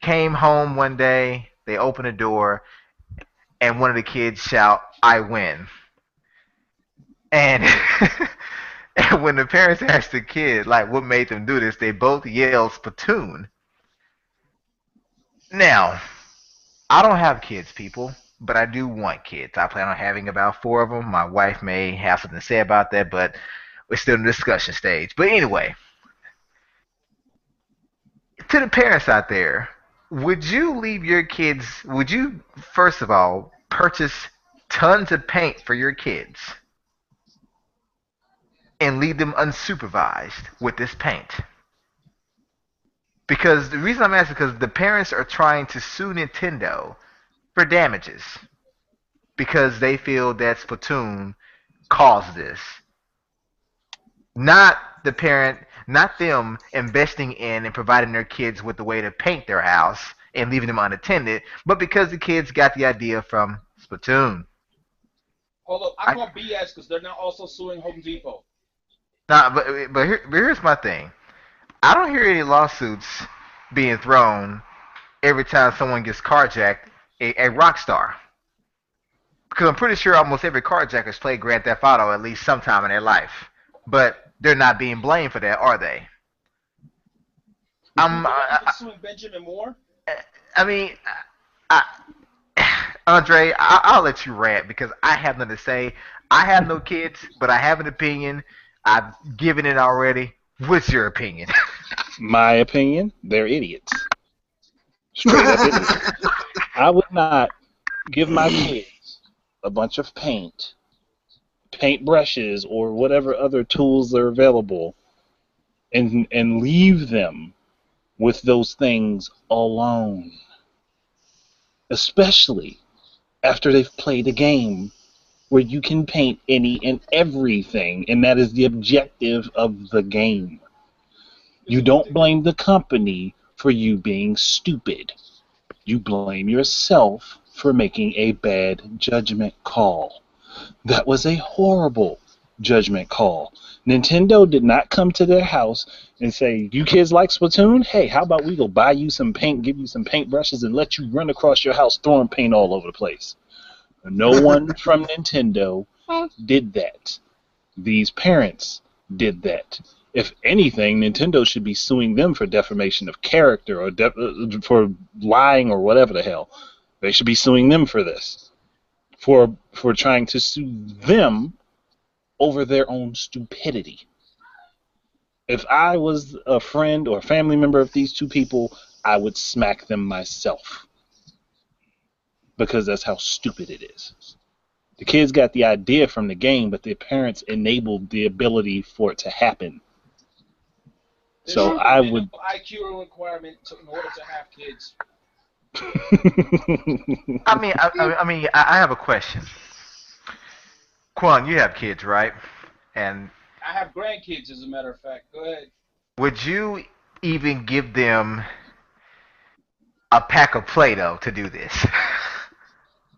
Came home one day, they opened the door, and one of the kids shout, "I win!" And and when the parents asked the kid like what made them do this, they both yelled Splatoon. Now, I don't have kids, people, but I do want kids. I plan on having about four of them. My wife may have something to say about that, but we're still in the discussion stage. But anyway, to the parents out there, would you leave your kids, would you, first of all, purchase tons of paint for your kids and leave them unsupervised with this paint? Because the reason I'm asking is because the parents are trying to sue Nintendo for damages because they feel that Splatoon caused this. Not the parent, not them investing in and providing their kids with a way to paint their house and leaving them unattended, but because the kids got the idea from Splatoon. Hold up, I I, call BS because they're now also suing Home Depot. nah, but here's my thing. I don't hear any lawsuits being thrown every time someone gets carjacked a Rockstar. Because I'm pretty sure almost every carjacker has played Grand Theft Auto at least sometime in their life. But they're not being blamed for that, are they? Who I'm, the one even suing Benjamin Moore? I mean, I, Andre, I'll let you rant because I have nothing to say. I have no kids, but I have an opinion. I've given it already. What's your opinion? My opinion, they're idiots. Straight up idiots. I would not give my kids a bunch of paint brushes, or whatever other tools are available, and leave them with those things alone. Especially after they've played a game where you can paint any and everything, and that is the objective of the game. You don't blame the company for you being stupid. You blame yourself for making a bad judgment call. That was a horrible judgment call. Nintendo did not come to their house and say, "You kids like Splatoon? Hey, how about we go buy you some paint, give you some paint brushes, and let you run across your house throwing paint all over the place." No one from Nintendo did that. These parents did that. If anything, Nintendo should be suing them for defamation of character or for lying or whatever the hell. They should be suing them for this, for trying to sue them over their own stupidity. If I was a friend or a family member of these two people, I would smack them myself because that's how stupid it is. The kids got the idea from the game, but their parents enabled the ability for it to happen. So I would. IQ requirement in order to have kids. I have a question. Quan, you have kids, right? And I have grandkids, as a matter of fact. Go ahead. would you even give them a pack of Play-Doh to do this?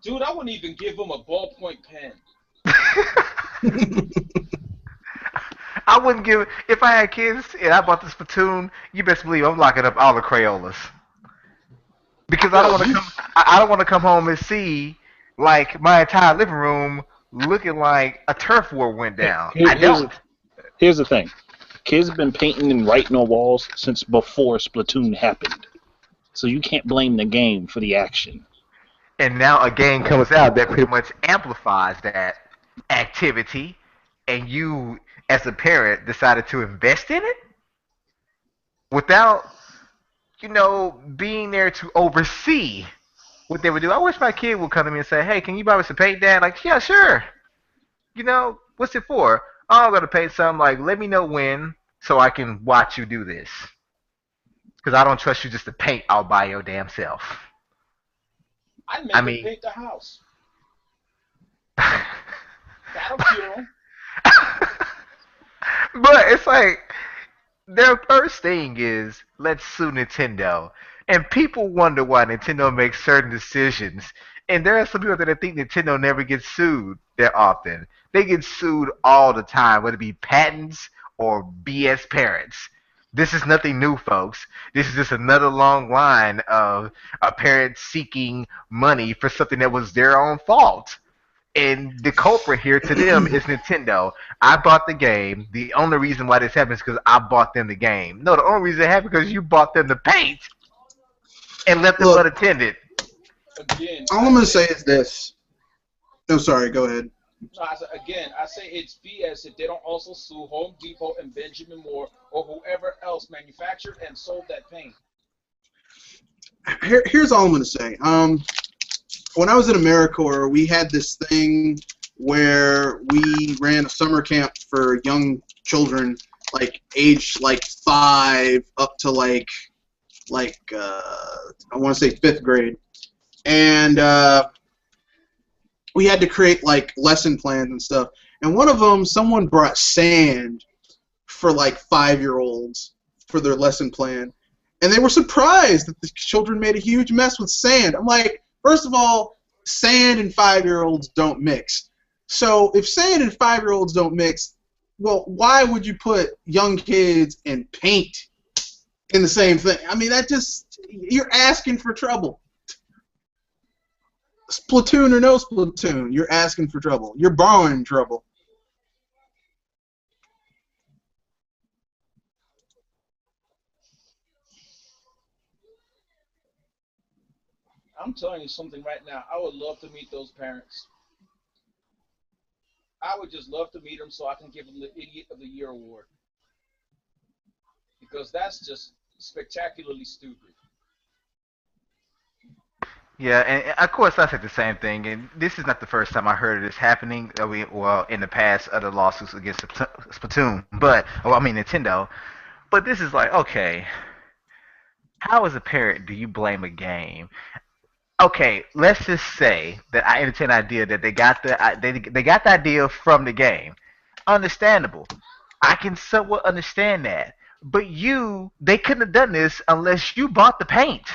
Dude, I wouldn't even give them a ballpoint pen. I wouldn't give if I had kids and I bought this Splatoon. You best believe I'm locking up all the Crayolas. because I don't want to come. I don't want to come home and see like my entire living room looking like a turf war went down. I don't. Here's the thing. Kids have been painting and writing on walls since before Splatoon happened. So you can't blame the game for the action. And now a game comes out that pretty much amplifies that activity, and you, as a parent, decided to invest in it without, being there to oversee what they would do. I wish my kid would come to me and say, "Hey, can you buy me some paint, Dad?" Like, yeah, sure. What's it for? Oh, I'm gonna paint something. Like, let me know when so I can watch you do this. Because I don't trust you just to paint all by your damn self. I make him paint the house. That'll cure him. But it's like their first thing is let's sue Nintendo, and people wonder why Nintendo makes certain decisions. And there are some people that think Nintendo never gets sued that often. They get sued all the time, whether it be patents or BS parents. This is nothing new, folks. This is just another long line of a parent seeking money for something that was their own fault. And the culprit here to them is Nintendo. I bought the game. The only reason why this happened is because I bought them the game. No, the only reason it happened is because you bought them the paint and left them unattended. Again, all I'm going to say is this. No, sorry, go ahead. No, I say it's BS if they don't also sue Home Depot and Benjamin Moore or whoever else manufactured and sold that paint. Here's all I'm going to say. When I was in AmeriCorps, we had this thing where we ran a summer camp for young children, like aged like 5 up to I want to say 5th grade, and we had to create like lesson plans and stuff. And one of them, someone brought sand for like 5-year-olds for their lesson plan, and they were surprised that the children made a huge mess with sand. I'm like, first of all, sand and 5-year-olds don't mix. So if sand and 5-year-olds don't mix, well, why would you put young kids and paint in the same thing? I mean, you're asking for trouble. Splatoon or no Splatoon, you're asking for trouble. You're borrowing trouble. I'm telling you something right now. I would love to meet those parents. I would just love to meet them so I can give them the Idiot of the Year award. Because that's just spectacularly stupid. Yeah, and of course I said the same thing, and this is not the first time I heard of this happening. In the past, other lawsuits against Splatoon, Nintendo. But this is like, okay, how as a parent do you blame a game? Okay, let's just say that I entertain the idea that they got the idea from the game. Understandable. I can somewhat understand that. But they couldn't have done this unless you bought the paint.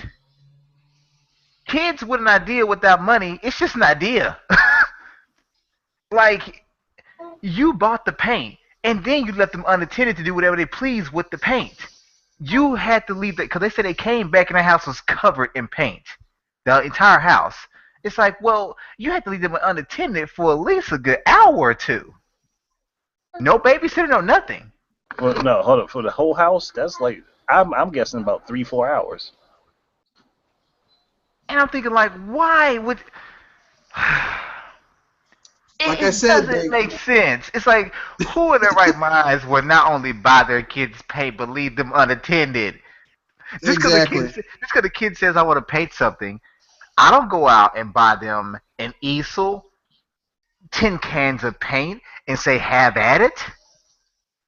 Kids with an idea without money, it's just an idea. Like, you bought the paint, and then you left them unattended to do whatever they please with the paint. You had to leave that, because they said they came back and the house was covered in paint. The entire house. It's like, well, you had to leave them unattended for at least a good hour or two. No babysitter, no nothing. Well, no, hold up. For the whole house, that's like, I'm guessing about 3-4 hours. And I'm thinking, like, why would... Like I said, it doesn't make sense. It's like, who in their right minds would not only buy their kids paint, but leave them unattended? Just because the kid says, I want to paint something, I don't go out and buy them an easel, 10 cans of paint, and say, have at it.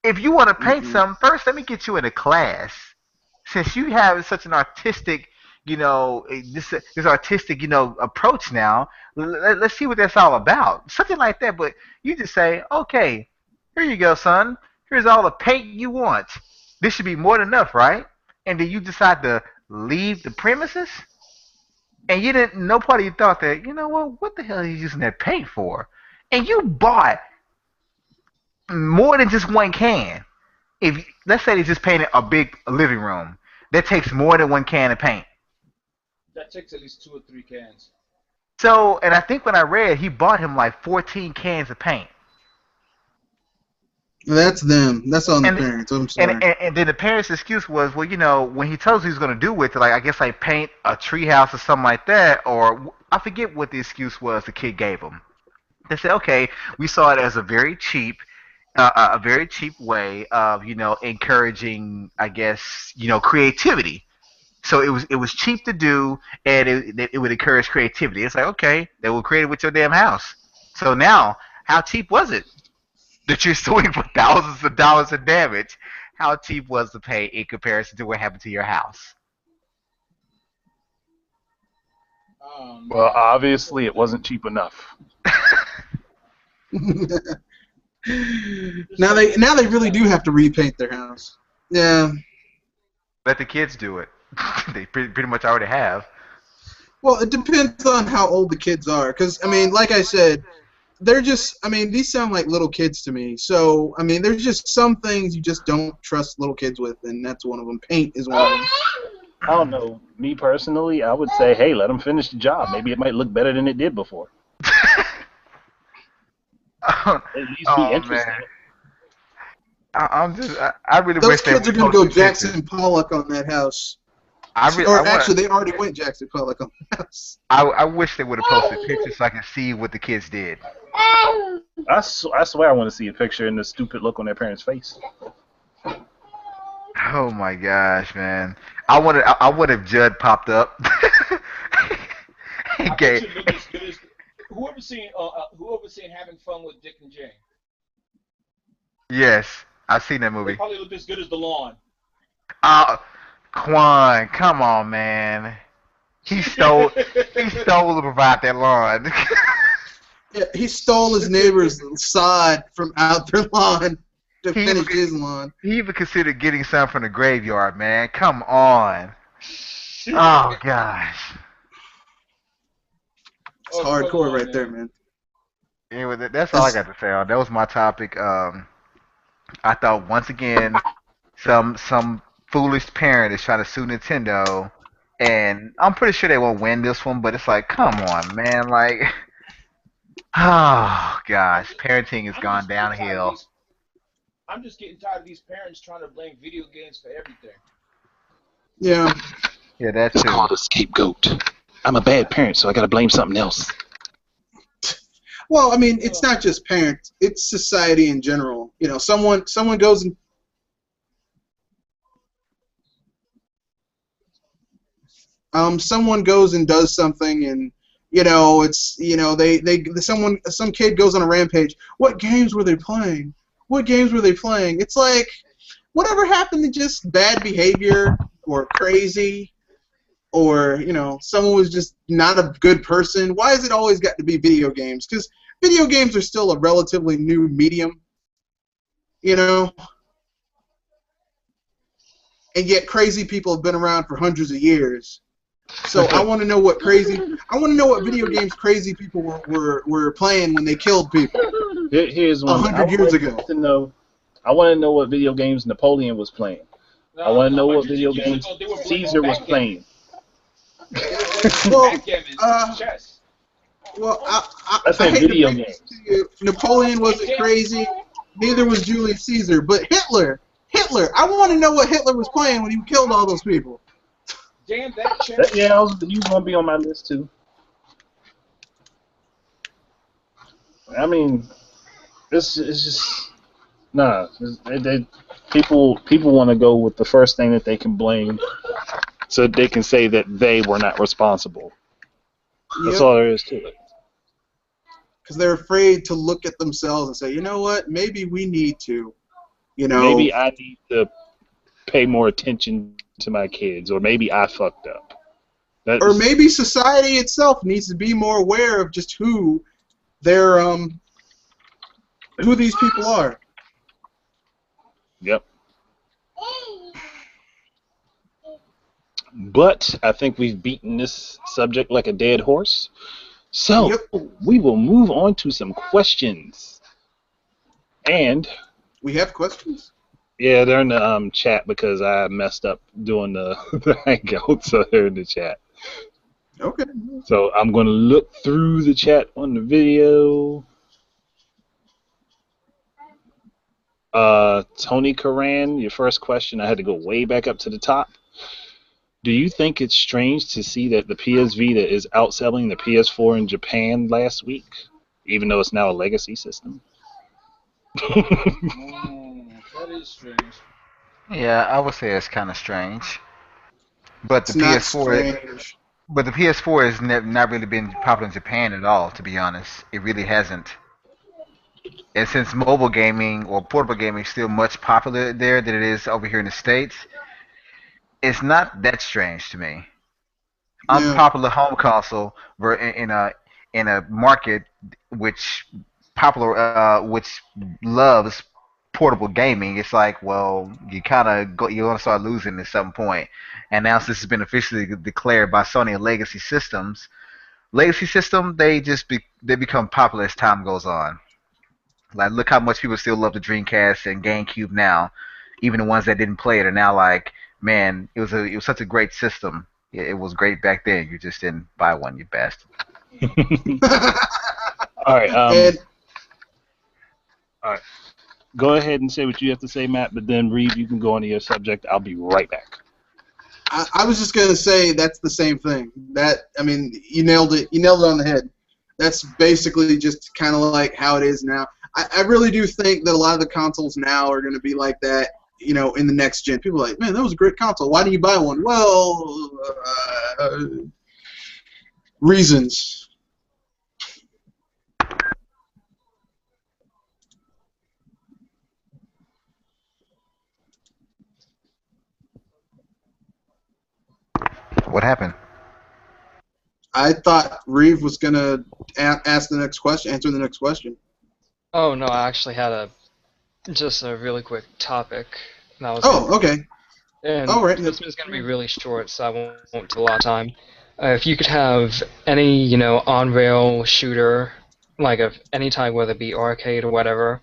If you want to paint something, first let me get you in a class. Since you have such an artistic, this artistic, approach now, let's see what that's all about. Something like that, but you just say, okay, here you go, son. Here's all the paint you want. This should be more than enough, right? And then you decide to leave the premises? And no part of you thought that, what the hell are you using that paint for? And you bought more than just one can. Let's say they just painted a big living room, that takes more than one can of paint. That takes at least 2 or 3 cans. So, and I think when I read, he bought him like 14 cans of paint. That's them. That's on the And parents. I'm and, sorry. and then the parents' excuse was, well, when he tells us he's going to do with it, like I guess like paint a treehouse or something like that, or I forget what the excuse was the kid gave him. They said, okay, we saw it as a very cheap way of encouraging, I guess, creativity. So it was cheap to do, and it would encourage creativity. It's like, okay, they will create it with your damn house. So now, how cheap was it that you're suing for thousands of dollars in damage? How cheap was the pay in comparison to what happened to your house? Oh Well, man. obviously, it wasn't cheap enough. now they really do have to repaint their house. Yeah. Let the kids do it. They pretty much already have. Well, it depends on how old the kids are, because I mean, like I said, they're just. I mean, these sound like little kids to me. So I mean, there's just some things you just don't trust little kids with, and that's one of them. Paint is one of them. I don't know. Me personally, I would say, hey, let them finish the job. Maybe it might look better than it did before. At least be Oh interesting. man, I really Those wish they kids are would gonna post go the pictures. Jackson Pollock on that house. I Or want actually, they already went Jackson Pollock on the house. I wish they would have posted pictures so I could see what the kids did. I swear I want to see a picture and the stupid look on their parents' face. Oh my gosh, man! I would have Judd popped up. I Okay. bet you look as good as whoever seen Having Fun with Dick and Jane. Yes, I've seen that They movie. probably look as good as the lawn. Uh, Quan, come on, man. He stole he stole to provide that lawn. Yeah, he stole his neighbor's sod from out their lawn to he finish even his lawn. he even considered getting some from the graveyard, man. Come on. Oh gosh. It's Oh, come hardcore on, right there, man. man. Anyway, that's all I That's, got to say on. That was my topic. I thought once again some foolish parent is trying to sue Nintendo, and I'm pretty sure they won't win this one. But it's like, come on, man. Like, oh I'm gosh, just, parenting has I'm gone just getting tired of downhill. these. I'm just getting tired of these parents trying to blame video games for everything. yeah. Yeah, that It's too. called a scapegoat. I'm a bad parent, so I got to blame something else. Well, I mean, it's Uh, not just parents; it's society in general. You know, someone goes and someone goes and does something, and some kid goes on a rampage. What games were they playing? What games were they playing? It's like whatever happened to just bad behavior or crazy, or someone was just not a good person. Why has it always got to be video games? Because video games are still a relatively new medium, you know, and yet crazy people have been around for hundreds of years. So I want to know what video games crazy people were playing when they killed people Here's a one. hundred years ago. I want to know what video games Napoleon was playing. I no, want to no, know what 100 video years games ago they were playing Caesar was backgammon. playing. They were playing Well, backgammon, uh, chess. Well, I I said hate to video break games. this to you. Napoleon wasn't crazy. Neither was Julius Caesar. But Hitler. I want to know what Hitler was playing when he killed all those people. Damn that chess. Yeah, he was gonna be on my list too. I mean, it's just nah. People want to go with the first thing that they can blame, so they can say that they were not responsible. That's Yep. all there is to it. Because they're afraid to look at themselves and say, you know what? Maybe we need to. Maybe I need to pay more attention to my kids, or maybe I fucked up. Or maybe society itself needs to be more aware of just who these people are. Yep. But I think we've beaten this subject like a dead horse. So Yep. we will move on to some questions. And We have questions? yeah, they're in the chat because I messed up doing the hangout, so they're in the chat. Okay. So I'm going to look through the chat on the video. Tony Karan, your first question, I had to go way back up to the top. Do you think it's strange to see that the PS Vita is outselling the PS4 in Japan last week, even though it's now a legacy system? That is strange. Yeah, I would say it's kind of strange. But the It's not PS4, strange. but the PS4 has not really been popular in Japan at all. To be honest, it really hasn't. And since mobile gaming or portable gaming is still much popular there than it is over here in the States, it's not that strange to me. Yeah. Unpopular home console in a market which which loves portable gaming. It's like, well, you're gonna start losing at some point. And now since it's been officially declared by Sony a legacy system, they become popular as time goes on. Like, look how much people still love the Dreamcast and GameCube now. Even the ones that didn't play it are now like, man, it was such a great system. It was great back then. You just didn't buy one, you bastard. All right. And All right. Go ahead and say what you have to say, Matt. But then, Reed, you can go on to your subject. I'll be right back. I was just gonna say that's the same thing. I mean, you nailed it. You nailed it on the head. That's basically just kind of like how it is now. I really do think that a lot of the consoles now are going to be like that. In the next gen, people are like, man, that was a great console. Why didn't you buy one? Well, reasons. What happened? I thought Reeve was gonna ask the next question, answer the next question. Oh no, I actually had just a really quick topic. And I was Oh, gonna, okay. and All right. this one's gonna be really short, so I won't take a lot of time. If you could have any, on-rail shooter, like of any type, whether it be arcade or whatever,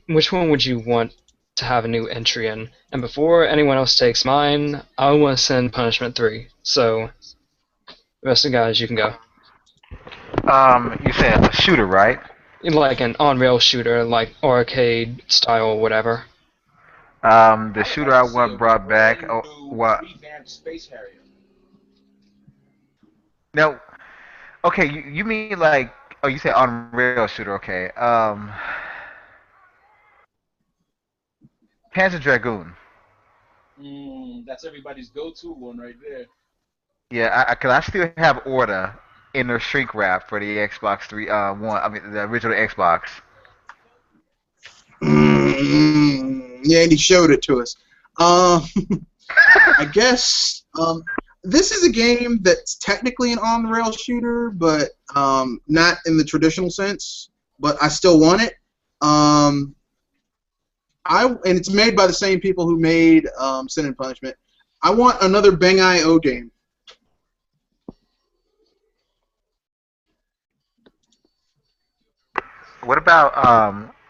which one would you want to have a new entry in? And before anyone else takes mine, I want to send Punishment 3. So, the rest of the guys, you can go. You said a shooter, right? Like an on-rail shooter, like arcade style or whatever. The I would shooter like I to see want a brought back. brand Oh, new what? revamped Space Harrier. No. Okay, you mean like? Oh, you said on rail shooter. Okay. Panzer Dragoon. That's everybody's go-to one right there. Yeah, cause I still have order in the shrink wrap for the Xbox 3 one. I mean the original Xbox. Yeah, and he showed it to us. Um, I guess this is a game that's technically an on-the-rail shooter, but not in the traditional sense. But I still want it. Um, and it's made by the same people who made Sin and Punishment. I want another Bang IO game. What about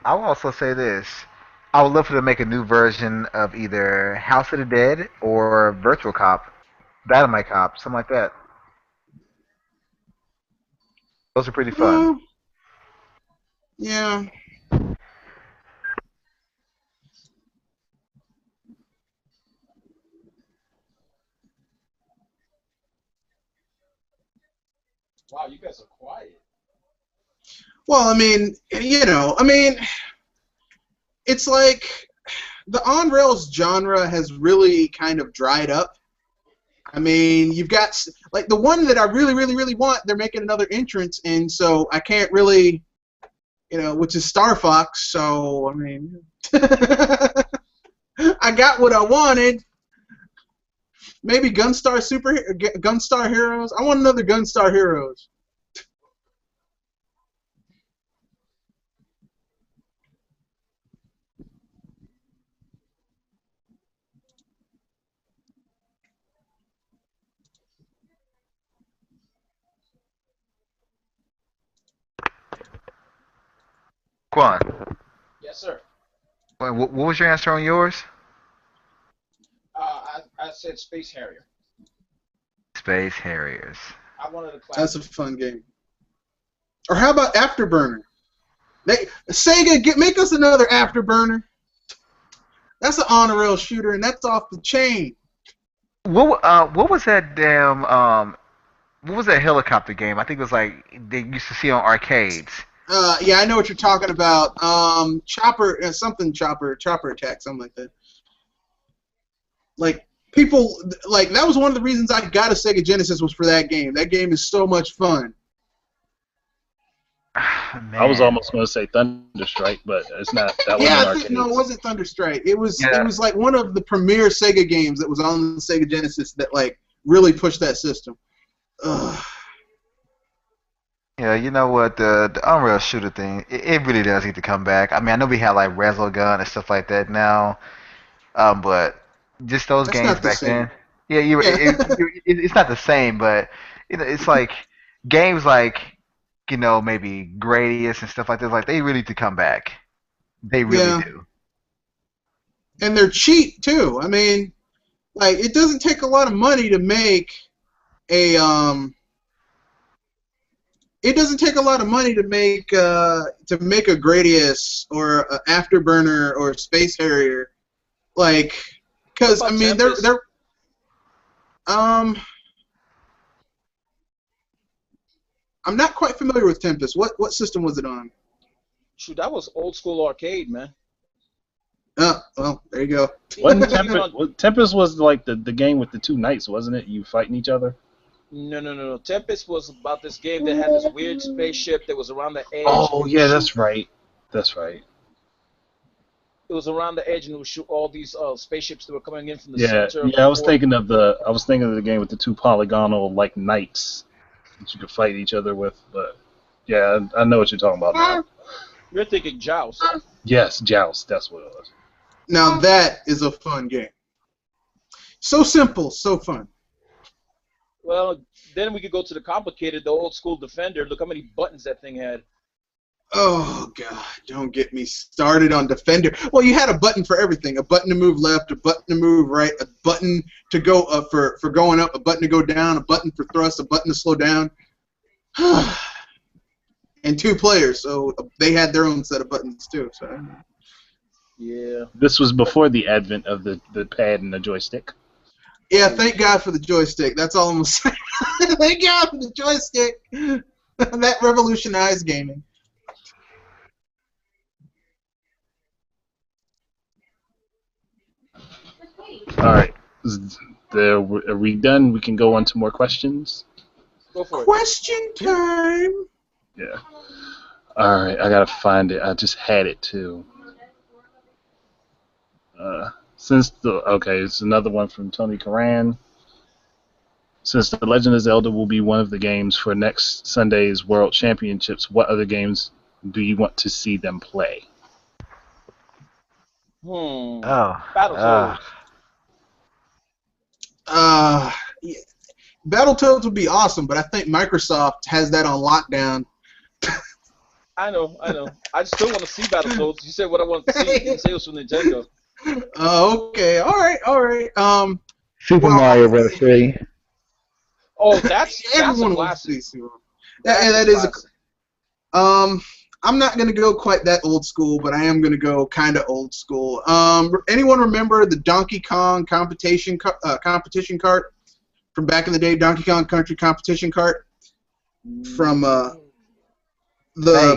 I'll also say this. I would love for them to make a new version of either House of the Dead or Virtual Cop, Dynamite Cop, something like that. Those are pretty fun. Oh, yeah. Wow, you guys are quiet. Well, it's like the on-rails genre has really kind of dried up. I mean, you've got like the one that I really, really, really want. They're making another entrance, and so I can't really, which is Star Fox. So I mean, I got what I wanted. Maybe Gunstar Heroes. I want another Gunstar Heroes. Quan, Yes, sir. what was your answer on yours? I said Space Harrier. Space Harriers. I wanted a That's classic. a fun game. Or how about Afterburner? Sega, make us another Afterburner. That's an on-rail shooter, and that's off the chain. What was that damn what was that helicopter game? I think it was like they used to see on arcades. Yeah, I know what you're talking about. Chopper, Chopper Attack, something like that. Like people, like that was one of the reasons I got a Sega Genesis was for that game. That game is so much fun. Man. I was almost going to say Thunderstrike, but it's not. That Yeah, wasn't arcade. no, it wasn't Thunderstrike. It was Yeah. like one of the premier Sega games that was on the Sega Genesis that like really pushed that system. Ugh. Yeah, you know what? The Unreal Shooter thing, it really does need to come back. I mean, I know we have like Resogun and stuff like that now, but just those That's games not the back same. then. Yeah, Yeah. it's not the same, but it's like games like maybe Gradius and stuff like that. Like they really need to come back. They really Yeah. do. And they're cheap too. I mean, like it doesn't take a lot of money to make a It doesn't take a lot of money to make a Gradius or an Afterburner or a Space Harrier, like, because I mean Tempest? they're I'm not quite familiar with Tempest. What system was it on? Shoot, that was old school arcade, man. Oh, well, there you go. Wasn't Tempest was like the game with the two knights, wasn't it? You fighting each other. No. Tempest was about this game that had this weird spaceship that was around the edge. Oh yeah, that's right. That's right. It was around the edge, and it would shoot all these spaceships that were coming in from the Yeah, center. yeah. I was thinking of the game with the two polygonal like knights that you could fight each other with. But yeah, I know what you're talking about now. You're thinking Joust. Yes, Joust. That's what it was. Now that is a fun game. So simple, so fun. Well, then we could go to the complicated, the old school Defender. Look how many buttons that thing had. Oh God, don't get me started on Defender. Well, you had a button for everything: a button to move left, a button to move right, a button to go for going up, a button to go down, a button for thrust, a button to slow down. And 2 players, so they had their own set of buttons too. So. Yeah. This was before the advent of the pad and the joystick. Yeah, thank God for the joystick. That's all I'm gonna say. Thank God for the joystick. That revolutionized gaming. All right, are we done? We can go on to more questions. Go for it. Question time. Yeah. All right, I gotta find it. I just had it too. It's another one from Tony Karan. Since The Legend of Zelda will be one of the games for next Sunday's World Championships, what other games do you want to see them play? Oh. Battletoads. Yeah. Battletoads would be awesome, but I think Microsoft has that on lockdown. I know. I still want to see Battletoads. You said what I want to see. You didn't say it was from Nintendo. Okay, all right. Super Well, Mario Bros. 3. Oh, that's a everyone wants to classic. see Super. That's That is classic. I'm not gonna go quite that old school, but I am gonna go kind of old school. Anyone remember the Donkey Kong competition cart from back in the day? Donkey Kong Country competition cart from the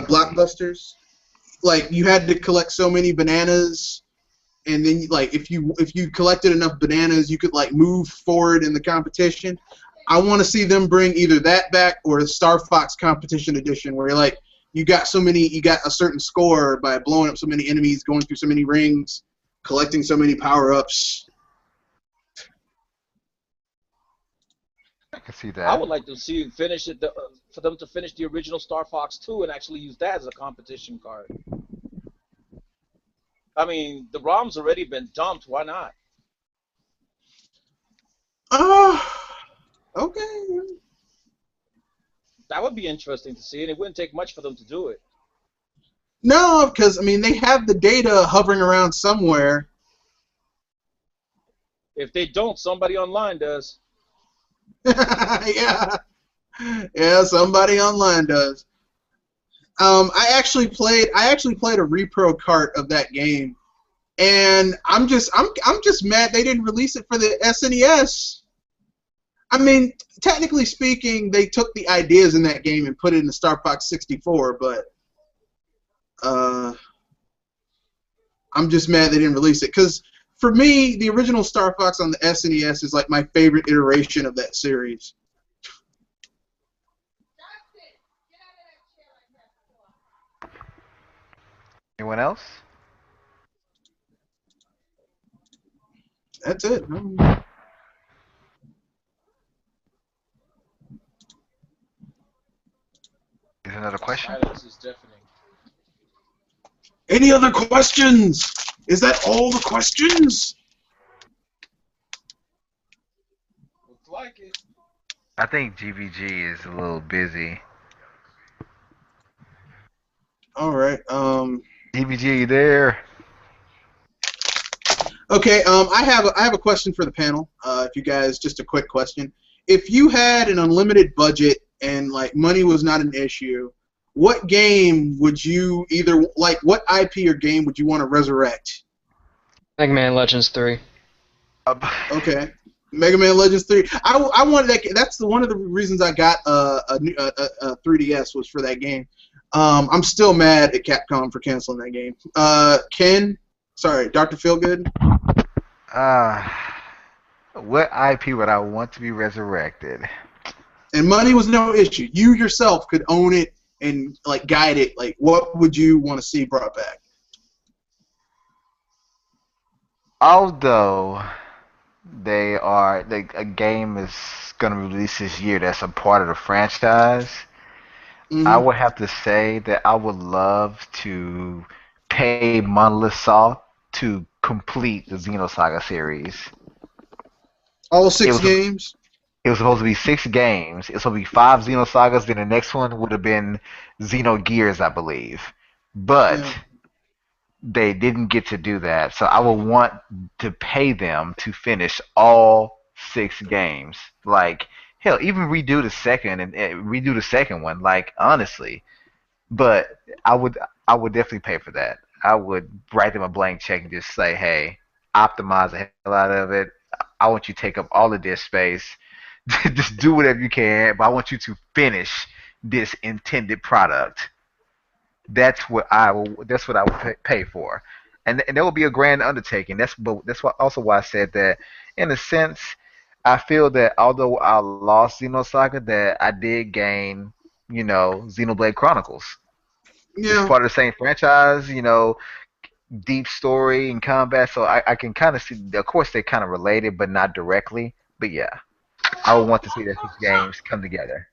Blockbusters. Like you had to collect so many bananas, and then like if you collected enough bananas, you could like move forward in the competition. I want to see them bring either that back or the Star Fox competition edition, where like you got a certain score by blowing up so many enemies, going through so many rings, collecting so many power-ups. I can see that. I would like to see finish it for them to finish the original Star Fox 2 and actually use that as a competition card. I mean, the ROM's already been dumped. Why not? Okay. That would be interesting to see, and it wouldn't take much for them to do it. No, because I mean they have the data hovering around somewhere. If they don't, somebody online does. Yeah, yeah. Somebody online does. I actually played a repro cart of that game, and I'm just mad they didn't release it for the SNES. I mean, technically speaking, they took the ideas in that game and put it in the Star Fox 64, but I'm just mad they didn't release it because for me, the original Star Fox on the SNES is like my favorite iteration of that series. Anyone else? That's it. Is another question? Silence is deafening. Any other questions? Is that all the questions? Looks like it. I think GVG is a little busy. All right. GVG, you there? Okay. I have a question for the panel. If you guys, just a quick question. If you had an unlimited budget and like money was not an issue, what game would you either like? What IP or game would you want to resurrect? Mega Man Legends 3. Okay. Mega Man Legends 3. I wanted that. That's one of the reasons I got a 3DS was for that game. I'm still mad at Capcom for canceling that game. Ken, sorry, Dr. Feelgood. What IP would I want to be resurrected? And money was no issue. You yourself could own it and like guide it. Like, what would you want to see brought back? Although they are like a game is gonna release this year that's a part of the franchise, I Mm-hmm. would have to say that I would love to pay Monolith Soft to complete the Xenosaga series. All It six was games. it was supposed to be 6 games. It was supposed to be 5 Xenosagas. Then the next one would have been Xenogears, I believe. But Yeah. they didn't get to do that. So I would want to pay them to finish all 6 games. Like hell, even redo the second and redo the second one. Like honestly, but I would definitely pay for that. I would write them a blank check and just say, hey, optimize the hell out of it. I want you to take up all the disk space. Just do whatever you can, but I want you to finish this intended product. That's what I would pay for, and that would be a grand undertaking. That's what also why I said that. In a sense, I feel that although I lost Xenosaga, that I did gain, Xenoblade Chronicles. It's Yeah. part of the same franchise, deep story and combat, so I can kind of see. Of course, they're kind of related, but not directly. But yeah, I would want to see that these games come together.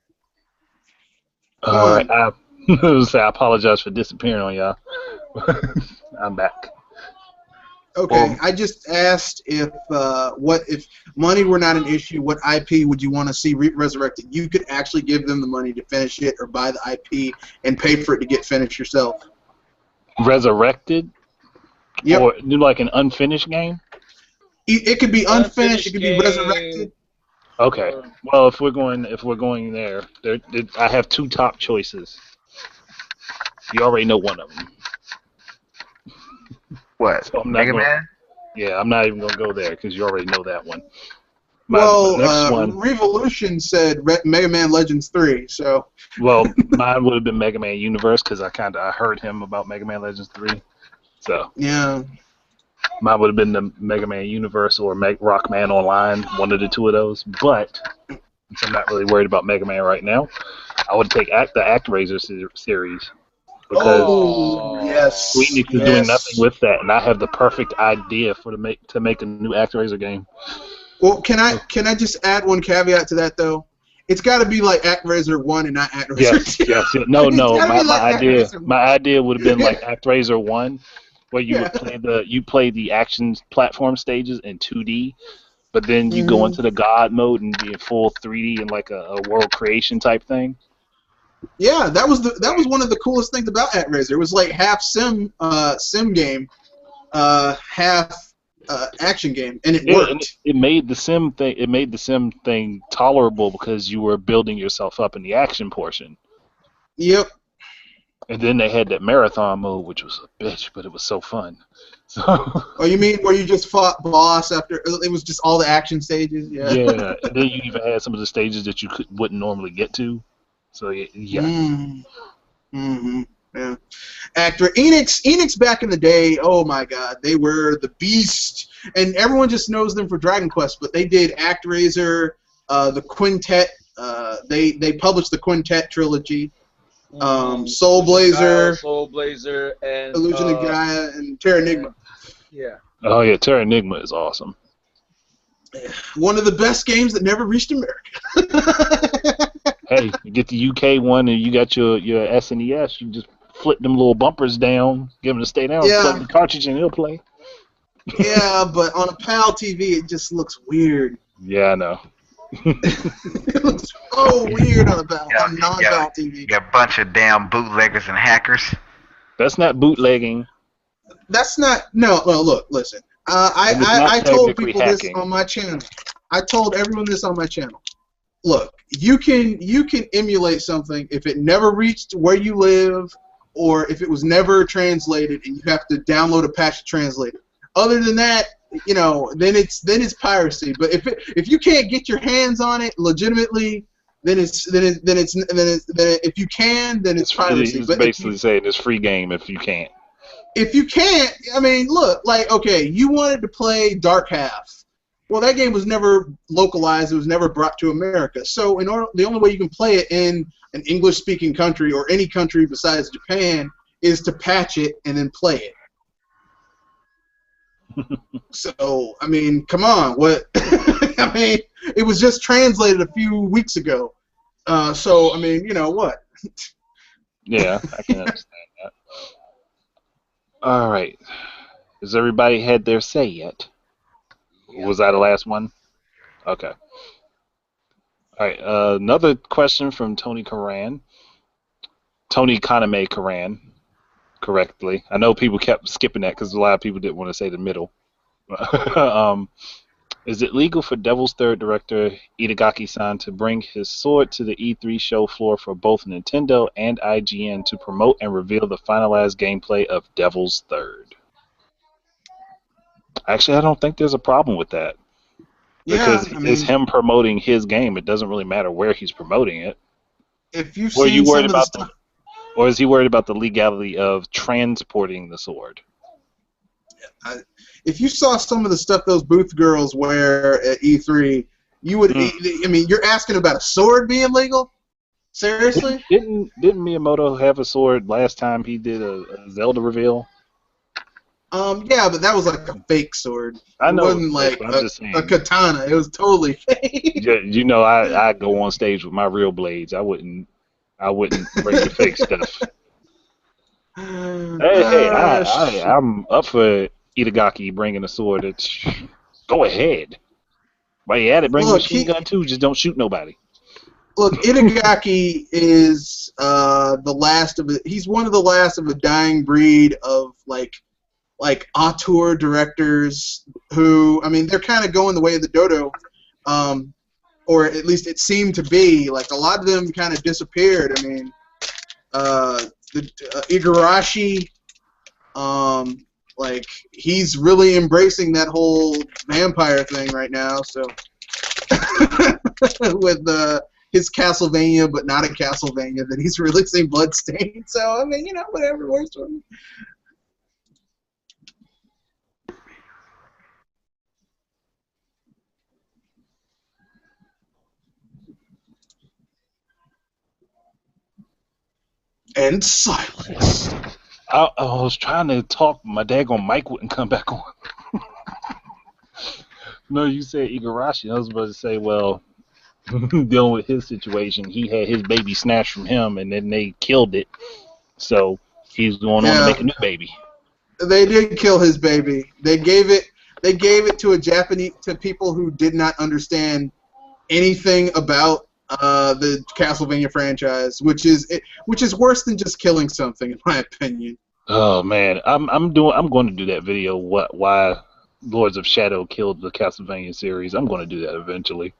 All right, One. I say I apologize for disappearing on y'all. I'm back. Okay. Well, I just asked if money were not an issue, what IP would you want to see resurrected? You could actually give them the money to finish it or buy the IP and pay for it to get finished yourself. Resurrected Yep. or do like an unfinished game? It could be unfinished. It Unfinished could be game. resurrected. Okay. Or Well, if we're going there, I have two top choices. You already know one of them, what? so I'm not Mega going. Man? Yeah, I'm not even going to go there because you already know that one. The Well, next one, Revolution said Mega Man Legends 3, so well, mine would have been Mega Man Universe because I heard him about Mega Man Legends 3. So yeah. mine would have been the Mega Man Universe or Rockman Online, one of the two of those. But since I'm not really worried about Mega Man right now, I would take the ActRaiser series because Oh, oh, yes, Squeenix is doing nothing yes. with that, and I have the perfect idea to make a new ActRaiser game. Well, can I just add one caveat to that though? It's got to be like ActRaiser 1 and not ActRaiser Yes, 2. yes, yes. No, It's no. got to My, be my like idea ActRaiser 1. my idea would have been like Yeah, ActRaiser 1, where yeah. you play the action platform stages in 2D, but then you go Hmm. into the God mode and be in full 3D and like a world creation type thing. Yeah, that was one of the coolest things about ActRaiser. It was like half sim game, half action game, and it Yeah, worked. and it made the sim thing. It made the sim thing tolerable because you were building yourself up in the action portion. Yep. And then they had that marathon mode, which was a bitch, but it was so fun. So. Oh, you mean where you just fought boss after it was just all the action stages? Yeah. Yeah, and then you even had some of the stages that you wouldn't normally get to. So yeah. Mm-hmm. Yeah. Actor Enix back in the day. Oh my God, they were the beast, and everyone just knows them for Dragon Quest. But they did ActRaiser, the Quintet. They published the Quintet trilogy. Soul Blazer, and Illusion of Gaia, and Terra Enigma. Yeah. Oh yeah, Terra Enigma is awesome. One of the best games that never reached America. Hey, you get the UK one and you got your SNES, you just flip them little bumpers down, give them to stay down, plug the cartridge and it'll play. Yeah, but on a PAL TV it just looks weird. Yeah, I know. It looks so weird on a non-PAL TV. You a bunch of damn bootleggers and hackers. That's not bootlegging. That's not. No, look, listen. I told people hacking. this on my channel. I told everyone this on my channel. Look, you can emulate something if it never reached where you live, or if it was never translated and you have to download a patch to translate it. Other than that, then it's piracy. But if you can't get your hands on it legitimately, then if you can, then it's piracy. He's basically saying it's free game if you can't. If you can't, I mean, look, like, okay, you wanted to play Dark Half. Well, that game was never localized. It was never brought to America. So the only way you can play it in an English-speaking country or any country besides Japan is to patch it and then play it. So, I mean, come on. What? I mean, it was just translated a few weeks ago. So, I mean, what? Yeah, I can understand that. All right. Has everybody had their say yet? Was that the last one? Okay. All right. Another question from Tony Karan. Tony Kaname Karan, correctly. I know people kept skipping that because a lot of people didn't want to say the middle. Is it legal for Devil's Third director Itagaki-san to bring his sword to the E3 show floor for both Nintendo and IGN to promote and reveal the finalized gameplay of Devil's Third? Actually, I don't think there's a problem with that. Because it's him promoting his game. It doesn't really matter where he's promoting it. If you've seen some of the stuff... Or is he worried about the legality of transporting the sword? If you saw some of the stuff those booth girls wear at E3, you would. I mean, you're asking about a sword being legal? Seriously? Didn't Miyamoto have a sword last time he did a Zelda reveal? Yeah, but that was like a fake sword. I know. It wasn't like a katana. It was totally fake. Yeah, I go on stage with my real blades. I wouldn't bring the fake stuff. Hey, I'm up for Itagaki bringing a sword. Go ahead. While you at it, bring a machine gun too. Just don't shoot nobody. Look, Itagaki is the last of it. He's one of the last of a dying breed of like auteur directors who, I mean, they're kind of going the way of the dodo, or at least it seemed to be. Like a lot of them kind of disappeared. I mean, Igarashi, like he's really embracing that whole vampire thing right now. So with his Castlevania, but not a Castlevania that he's releasing Bloodstained. So I mean, whatever works for me. And silence. I was trying to talk, my daggone mic wouldn't come back on. No, you said Igarashi. I was about to say, well, dealing with his situation, he had his baby snatched from him, and then they killed it. So he's going on to make a new baby. They did kill his baby. They gave it to people who did not understand anything about the Castlevania franchise, which is worse than just killing something, in my opinion. Oh man, I'm going to do that video. Why Lords of Shadow killed the Castlevania series. I'm going to do that eventually.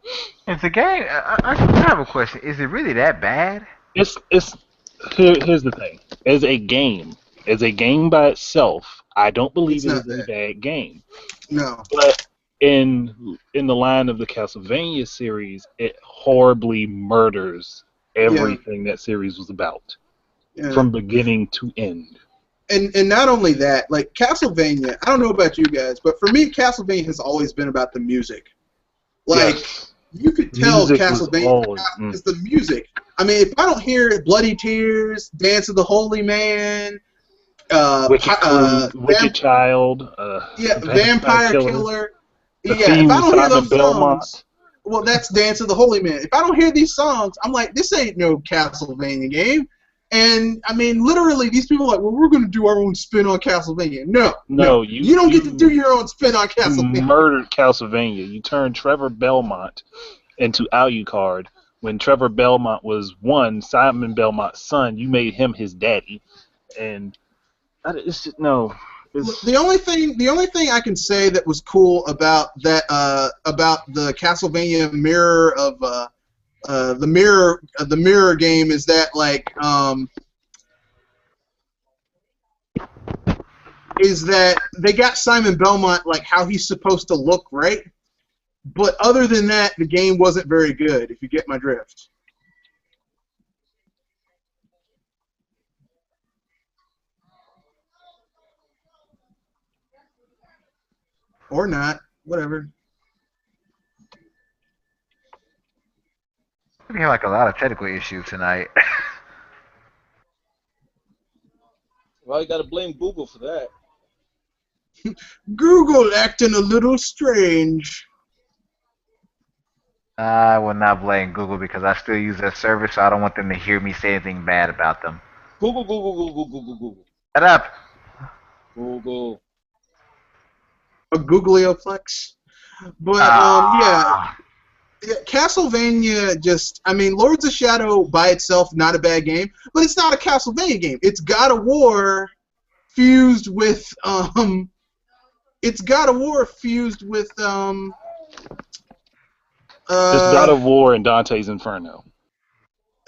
It's a game. I have a question. Is it really that bad? Here's the thing. As a game by itself, I don't believe It's it not is a bad. bad game. No. But in the line of the Castlevania series, it horribly murders everything that series was about, Yeah. from beginning to end. And not only that, like Castlevania, I don't know about you guys, but for me, Castlevania has always been about the music. Like, Yes. you could tell Music was Castlevania always is the music. I mean, if I don't hear Bloody Tears, Dance of the Holy Man, Wicked Child, Vampire Killer, the if theme I of don't hear Simon those Belmont. songs, well, that's Dance of the Holy Man. If I don't hear these songs, I'm like, this ain't no Castlevania game. And, I mean, literally, these people are like, well, we're going to do our own spin on Castlevania. No. You don't get to do your own spin on You Castlevania. murdered Castlevania. You turned Trevor Belmont into Alucard. When Trevor Belmont was Simon Belmont's son, you made him his daddy. And it's just, no. The only thing I can say that was cool about that about the Castlevania mirror of the mirror game is that is that they got Simon Belmont like how he's supposed to look, right? But other than that, the game wasn't very good, if you get my drift. Or not, whatever. We have like a lot of technical issues tonight. Well, you gotta blame Google for that. Google acting a little strange. I will not blame Google because I still use that service, so I don't want them to hear me say anything bad about them. Google. Shut up! Google. A Googleoplex. But, Castlevania just, I mean, Lords of Shadow by itself, not a bad game, but it's not a Castlevania game. It's God of War fused with, it's God of War fused with, It's God of War and Dante's Inferno.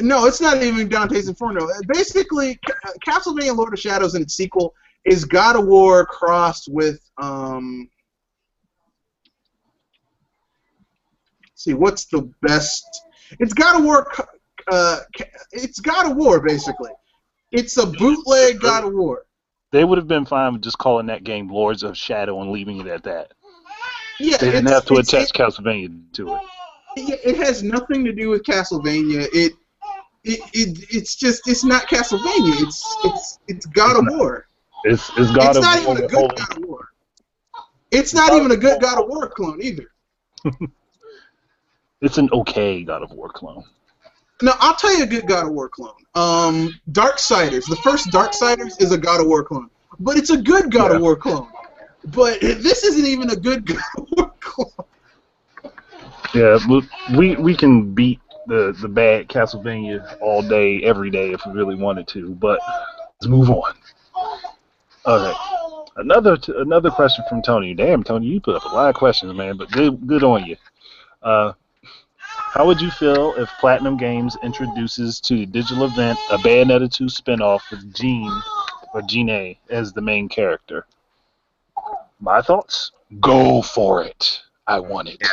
No, it's not even Dante's Inferno. Basically, Castlevania Lord of Shadows and its sequel is God of War crossed with, see, what's the best? It's God of War. It's God of War, basically. It's a bootleg God of War. They would have been fine with just calling that game Lords of Shadow and leaving it at that. Yeah, they didn't have to attach Castlevania to it. It has nothing to do with Castlevania. It's just it's not Castlevania. It's God of War. It's God of War. It's not even a good God of War. It's not even a good God of War clone either. It's an okay God of War clone. No, I'll tell you a good God of War clone. Darksiders. The first Darksiders is a God of War clone. But it's a good God of War clone. But this isn't even a good God of War clone. Yeah, we can beat the bad Castlevania all day, every day if we really wanted to, but let's move on. Okay. Another question from Tony. Damn, Tony, you put up a lot of questions, man, but good on you. How would you feel if Platinum Games introduces to the digital event a Bayonetta 2 spinoff with Jean as the main character? My thoughts? Go for it. I want it. Yeah.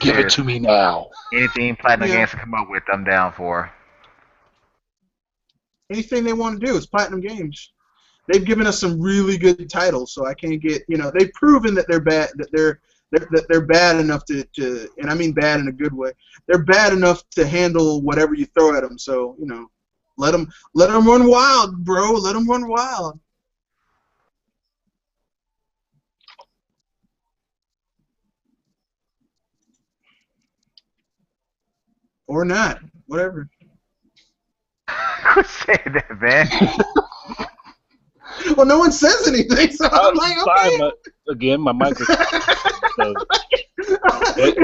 Give it to me now. Anything Platinum Games can come up with, I'm down for. Anything they want to do is Platinum Games. They've given us some really good titles, so I can't get, they've proven that they're bad, that they're bad enough to, and I mean bad in a good way. They're bad enough to handle whatever you throw at them. So let them run wild, bro. Let them run wild. Or not, whatever. Quit saying that, man. Well, no one says anything, so I'm like, okay. Sorry, again, my microphone. So,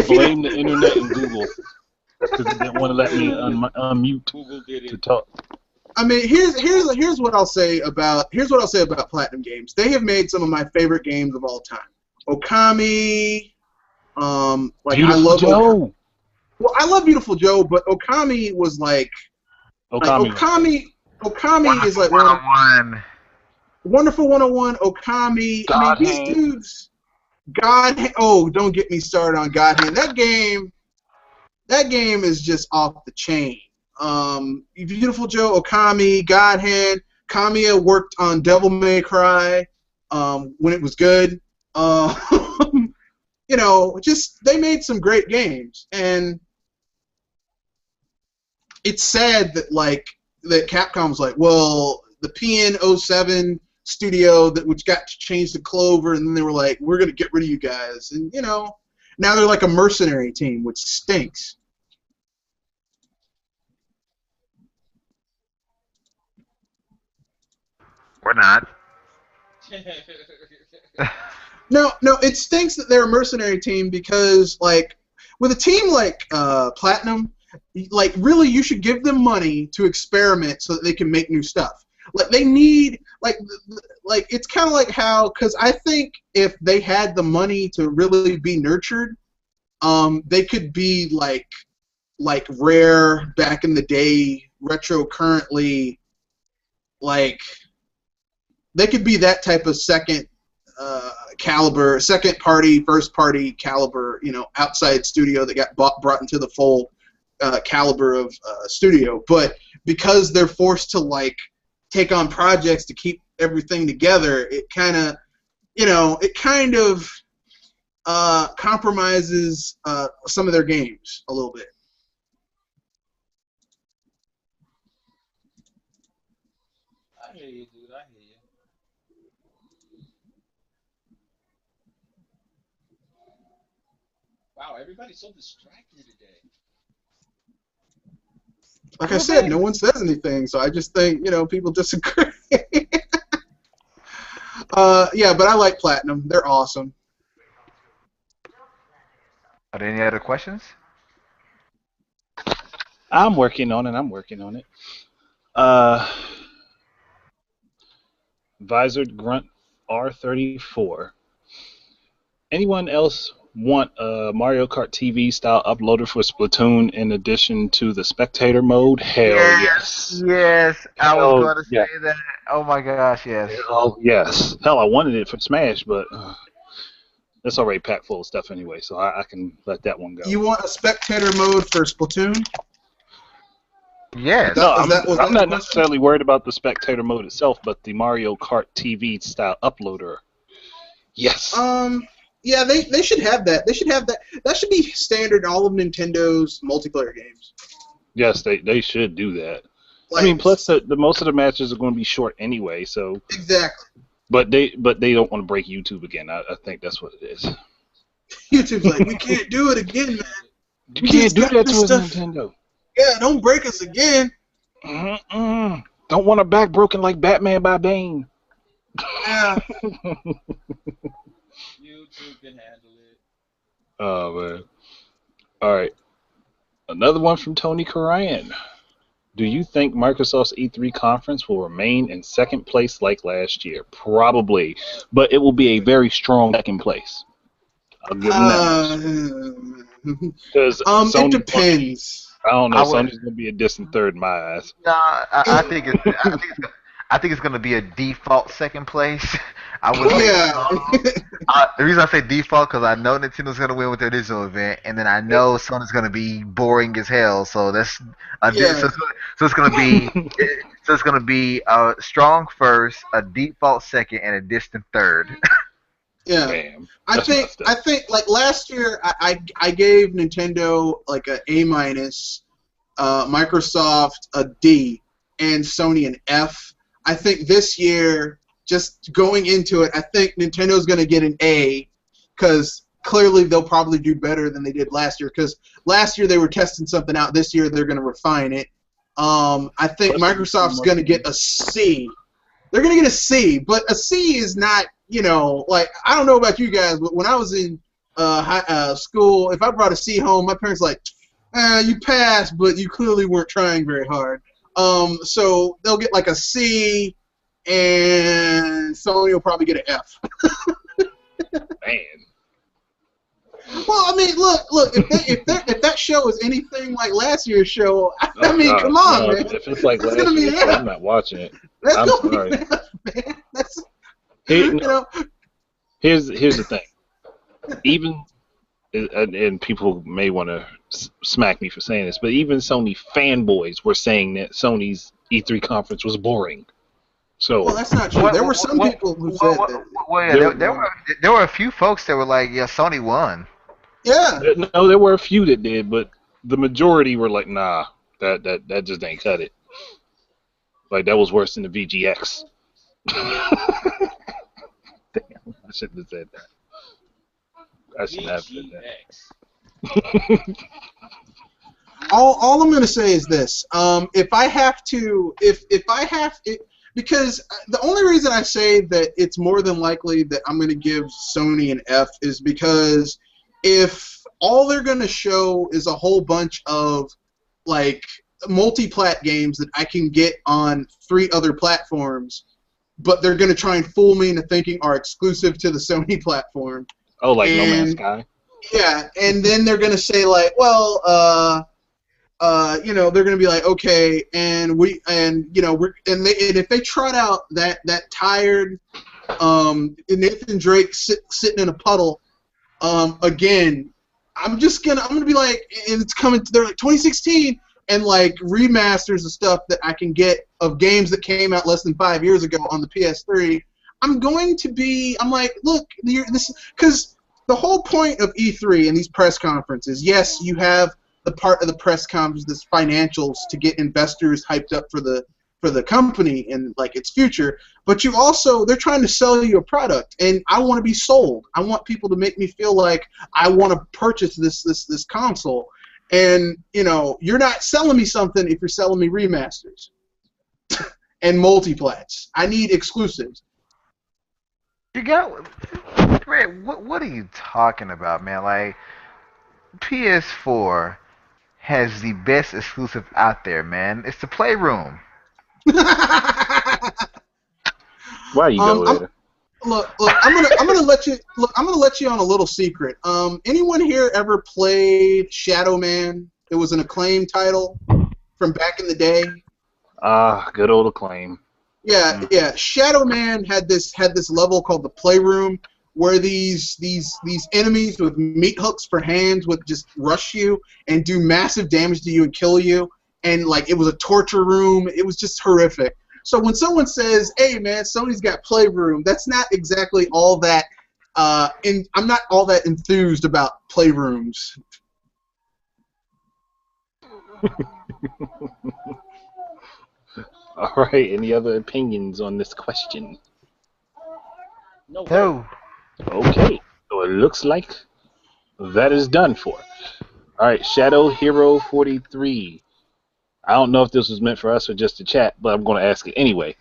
blame the internet and Google because they didn't want to let me unmute to talk. I mean, here's what I'll say about Platinum Games. They have made some of my favorite games of all time. Okami. Like I Beautiful love Joe. Well, I love Beautiful Joe, but Okami was like Okami. Okami is like Wonderful 101. Wonderful 101, Okami. I mean, God these Hand. dudes, oh, don't get me started on God Hand. That game is just off the chain. Beautiful Joe, Okami, God Hand. Kamiya worked on Devil May Cry when it was good. You know, just they made some great games, and it's sad that Capcom was like, well, the PN07 studio which got changed to Clover, and then they were like, we're gonna get rid of you guys, and you know, now they're like a mercenary team, which stinks. We're not. No, it stinks that they're a mercenary team because, like, with a team like Platinum, like, really, you should give them money to experiment so that they can make new stuff. Like, they need, like it's kind of like how, because I think if they had the money to really be nurtured, they could be like Rare back in the day, Retro currently, like, they could be that type of second caliber, second party, first party caliber, you know, outside studio that got brought into the fold caliber of studio. But because they're forced to like take on projects to keep everything together, it kind of, you know, compromises some of their games a little bit. I hear you, dude. I hear you. Wow, everybody's so distracted today. Like I said, no one says anything, so I just think, you know, people disagree. Yeah, but I like Platinum. They're awesome. Are there any other questions? I'm working on it. Visored Grunt R34. Anyone else want a Mario Kart TV style uploader for Splatoon in addition to the spectator mode? Hell yes. Yes, I was Hell going to yeah. say that. Oh my gosh, yes. Hell yes. Hell, I wanted it for Smash, but it's already packed full of stuff anyway, so I can let that one go. You want a spectator mode for Splatoon? Yes. No, Was that I'm the not question? necessarily worried about the spectator mode itself, but the Mario Kart TV style uploader. Yes. Yeah, they should have that. They should have that. That should be standard in all of Nintendo's multiplayer games. Yes, they should do that. Like, I mean, plus the most of the matches are going to be short anyway, so. Exactly. But they don't want to break YouTube again. I think that's what it is. YouTube's like, we can't do it again, man. You can't do that to us, Nintendo. Yeah, don't break us again. Mm-mm. Don't want our back broken like Batman by Bane. Yeah. YouTube can handle it. Oh man. All right. Another one from Tony Karayan. Do you think Microsoft's E3 conference will remain in second place like last year? Probably, but it will be a very strong second place. I'll give them that. Because It depends. I don't know. Sony's gonna be a distant third in my eyes. No, I think it's going to be a default second place. I would say the reason I say default because I know Nintendo's going to win with their digital event, and then I know Sony's going to be boring as hell. So that's so it's going to be a strong first, a default second, and a distant third. Yeah. Damn, I think like last year I gave Nintendo like a A minus, Microsoft a D, and Sony an F. I think this year, just going into it, I think Nintendo's going to get an A because clearly they'll probably do better than they did last year because last year they were testing something out. This year they're going to refine it. I think Microsoft's going to get a C. They're going to get a C, but a C is not, you know, like, I don't know about you guys, but when I was in school, if I brought a C home, my parents were like, you passed, but you clearly weren't trying very hard. So they'll get like a C, and Sony will probably get an F. Man. Well, I mean, look. If that show is anything like last year's show, I mean, God. come on, No, man. if it's like That's last gonna be year's show, F. I'm not watching it. That's I'm gonna sorry. be F, man. That's Here, you know. here's the thing. Even and people may want to smack me for saying this, but even Sony fanboys were saying that Sony's E3 conference was boring. So Well, that's not true. There were some people who said that. Well, yeah, there were a few folks that were like, yeah, Sony won. Yeah. no, there were a few that did, but the majority were like, nah, that just ain't cut it. Like that was worse than the VGX. Damn, I shouldn't have said that. I shouldn't have said that. VGX. All I'm gonna say is this: if I have to, because the only reason I say that it's more than likely that I'm gonna give Sony an F is because if all they're gonna show is a whole bunch of like multi-plat games that I can get on 3 other platforms, but they're gonna try and fool me into thinking are exclusive to the Sony platform. Oh, like No Man's Sky? Yeah, and then they're gonna say like, well, they're gonna be like, okay, and if they trot out that tired Nathan Drake sitting in a puddle, again, I'm gonna be like, and it's coming. They're like 2016, and like remasters of stuff that I can get of games that came out less than 5 years ago on the PS3. I'm like, look, this because the whole point of E3 and these press conferences, yes, you have the part of the press conference, this financials to get investors hyped up for the company and like its future, but they're trying to sell you a product, and I want to be sold. I want people to make me feel like I want to purchase this console, and you're not selling me something if you're selling me remasters and multiplats. I need exclusives. You got, Greg, what are you talking about, man? Like, PS4 has the best exclusive out there, man. It's the Playroom. Why you go there? Look, I'm gonna let you on a little secret. Anyone here ever played Shadow Man? It was an Acclaim title from back in the day. Good old Acclaim. Yeah. Shadow Man had this level called the Playroom, where these enemies with meat hooks for hands would just rush you and do massive damage to you and kill you, and like it was a torture room. It was just horrific. So when someone says, "Hey man, Sony's got Playroom," that's not exactly all that. I'm not all that enthused about Playrooms. All right. Any other opinions on this question? No. Okay. So it looks like that is done for. All right. Shadow Hero 43. I don't know if this was meant for us or just to chat, but I'm going to ask it anyway.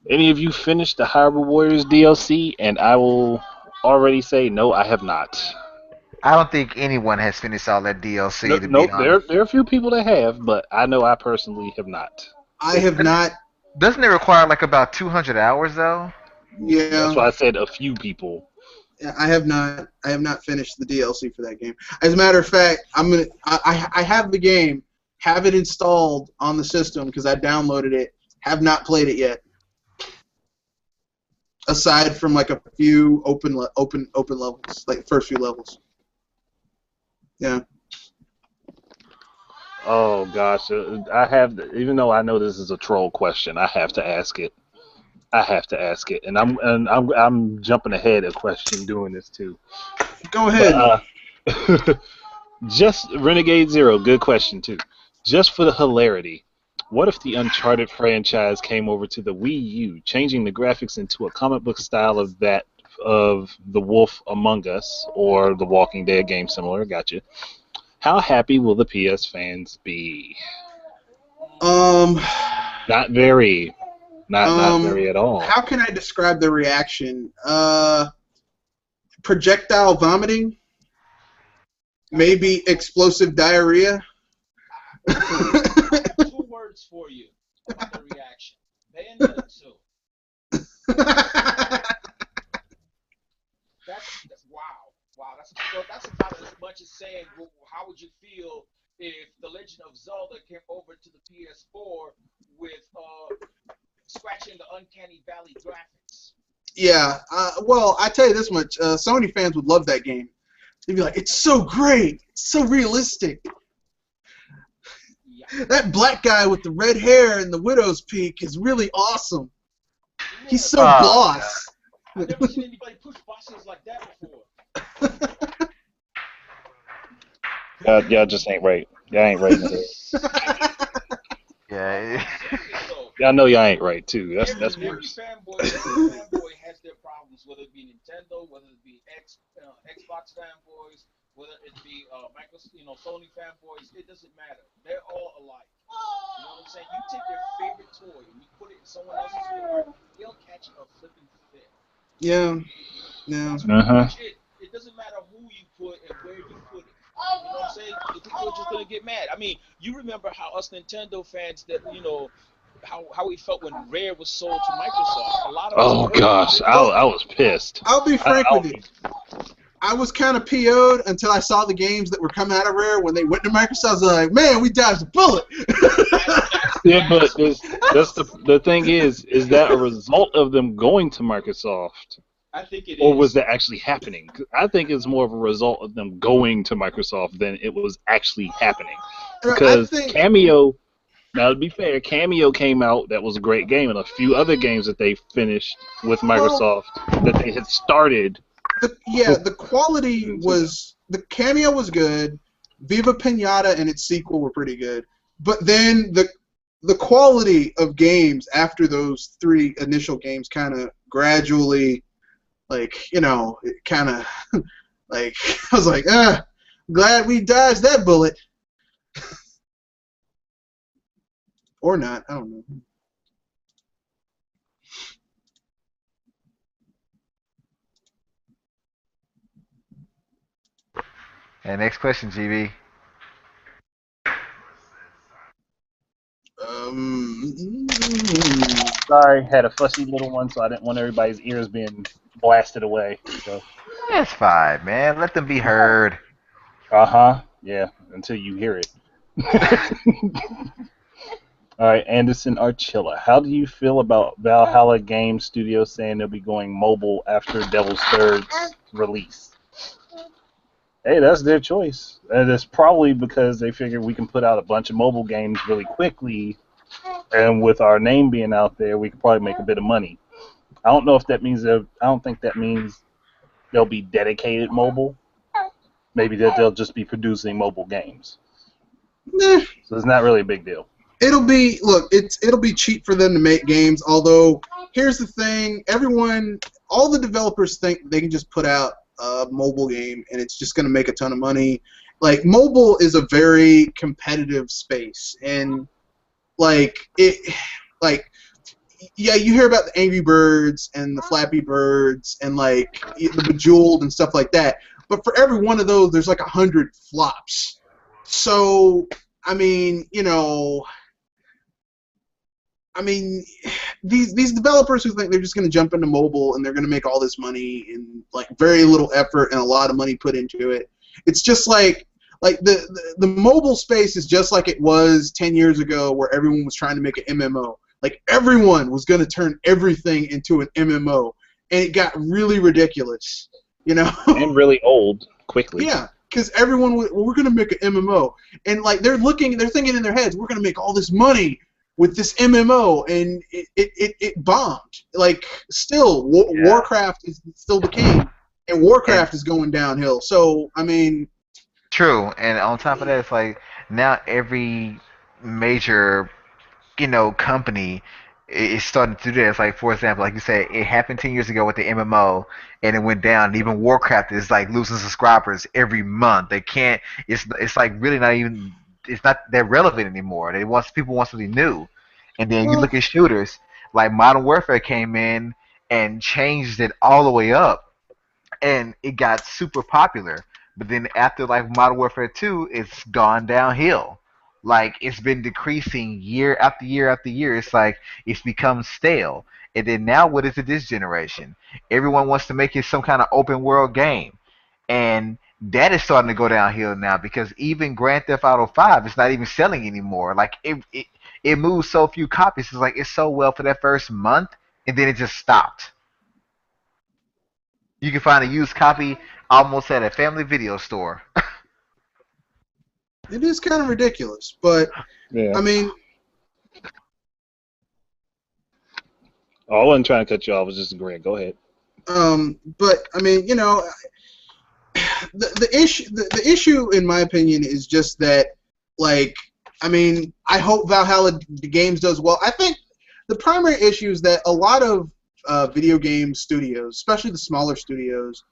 Any of you finished the Hyrule Warriors DLC? And I will already say no, I have not. I don't think anyone has finished all that DLC, to be Nope, honest. there are a few people that have, but I know I personally have not. I have not. Doesn't it require like about 200 hours, though? Yeah. That's why I said a few people. I have not finished the DLC for that game. As a matter of fact, I have the game, have it installed on the system because I downloaded it. Have not played it yet. Aside from like a few open levels, like the first few levels. Yeah. Oh gosh, I have. Even though I know this is a troll question, I have to ask it. And I'm jumping ahead a question doing this too. Go ahead. But, just Renegade Zero, good question too. Just for the hilarity, what if the Uncharted franchise came over to the Wii U, changing the graphics into a comic book style of that of The Wolf Among Us or The Walking Dead game similar? Gotcha. How happy will the PS fans be? Not very. Not very at all. How can I describe the reaction? Projectile vomiting? Maybe explosive diarrhea? 2 words for you about the reaction. Bayonetta 2. That's that's about as much as saying, well, how would you feel if The Legend of Zelda came over to the PS4 with scratching the uncanny valley graphics? Yeah. Well, I tell you this much: Sony fans would love that game. They'd be like, "It's so great, it's so realistic." Yeah. That black guy with the red hair and the widow's peak is really awesome. He's so Oh, boss. I've never seen anybody push bosses like that before. Y'all just ain't right. Y'all ain't right in the head. Yeah. Seriously though, Y'all know y'all ain't right too. That's every worse. fanboy has their problems, whether it be Nintendo, whether it be Xbox fanboys, whether it be Microsoft, Sony fanboys. It doesn't matter. They're all alike. You know what I'm saying? You take their favorite toy and you put it in someone else's yard, they'll catch a flipping fit. Yeah. Yeah. That's pretty much it. It doesn't matter who you put and where you put it. You know what I'm saying? The people are just gonna get mad. I mean, you remember how us Nintendo fans how we felt when Rare was sold to Microsoft. A lot of us Oh were hurt about gosh, it. I was pissed. I'll be frank I with you. I was kind of PO'd until I saw the games that were coming out of Rare. When they went to Microsoft, I was like, man, we dodged a bullet. Yeah, but that's the thing is that a result of them going to Microsoft, I think it or was is. that actually happening? 'Cause I think it's more of a result of them going to Microsoft than it was actually happening. I Because think, Cameo, now to be fair, Cameo came out, that was a great game, and a few other games that they finished with well, Microsoft that they had started. the quality was, the Cameo was good. Viva Pinata and its sequel were pretty good. But then the quality of games after those three initial games kind of gradually, it kind of, I was like, glad we dodged that bullet. Or not, I don't know. And next question, GB. Sorry, had a fussy little one, so I didn't want everybody's ears being blasted away. So, That's fine, man. Let them be heard. yeah, until you hear it. All right, Anderson Archilla, how do you feel about Valhalla Game Studios saying they'll be going mobile after Devil's Third's release? Hey, that's their choice. And it's probably because they figure we can put out a bunch of mobile games really quickly, and with our name being out there, we could probably make a bit of money. I don't know if that means I don't think that means they'll be dedicated mobile. Maybe that they'll just be producing mobile games. Nah, So it's not really a big deal. it'll be cheap for them to make games. Although here's the thing, all the developers think they can just put out a mobile game and it's just going to make a ton of money. Like, mobile is a very competitive space, and yeah, you hear about the Angry Birds and the Flappy Birds and the Bejeweled and stuff like that. But for every one of those, there's like 100 flops. So, I mean, these developers who think they're just going to jump into mobile and they're going to make all this money and very little effort and a lot of money put into it. It's just like the mobile space is just like it was 10 years ago, where everyone was trying to make an MMO. Like, everyone was going to turn everything into an MMO, and it got really ridiculous, And really old quickly. Yeah, because everyone we're going to make an MMO, and they're thinking in their heads, we're going to make all this money with this MMO, and it bombed. Still, Warcraft is still the king, and Warcraft is going downhill. So, I mean, True, and on top of that, it's like now every major, company is starting to do that. It's like, for example, like you said, it happened 10 years ago with the MMO, and it went down. And even Warcraft is like losing subscribers every month. They can't. It's like really not even. It's not that relevant anymore. People want something new, and then you well, look at shooters like Modern Warfare came in and changed it all the way up, and it got super popular. But then after like Modern Warfare 2, it's gone downhill. Like, it's been decreasing year after year after year. It's like it's become stale. And then now, what is it this generation? Everyone wants to make it some kind of open world game. And that is starting to go downhill now because even Grand Theft Auto 5 is not even selling anymore. Like it moves so few copies. It's like it's so well for that first month, and then it just stopped. You can find a used copy almost at a family video store. It is kind of ridiculous, but Yeah. I mean, Oh, I wasn't trying to cut you off. I was just agreeing. Go ahead. but I mean, you know, the issue in my opinion is just that, like, I mean, I hope Valhalla Games does well. I think the primary issue is that a lot of video game studios, especially the smaller studios,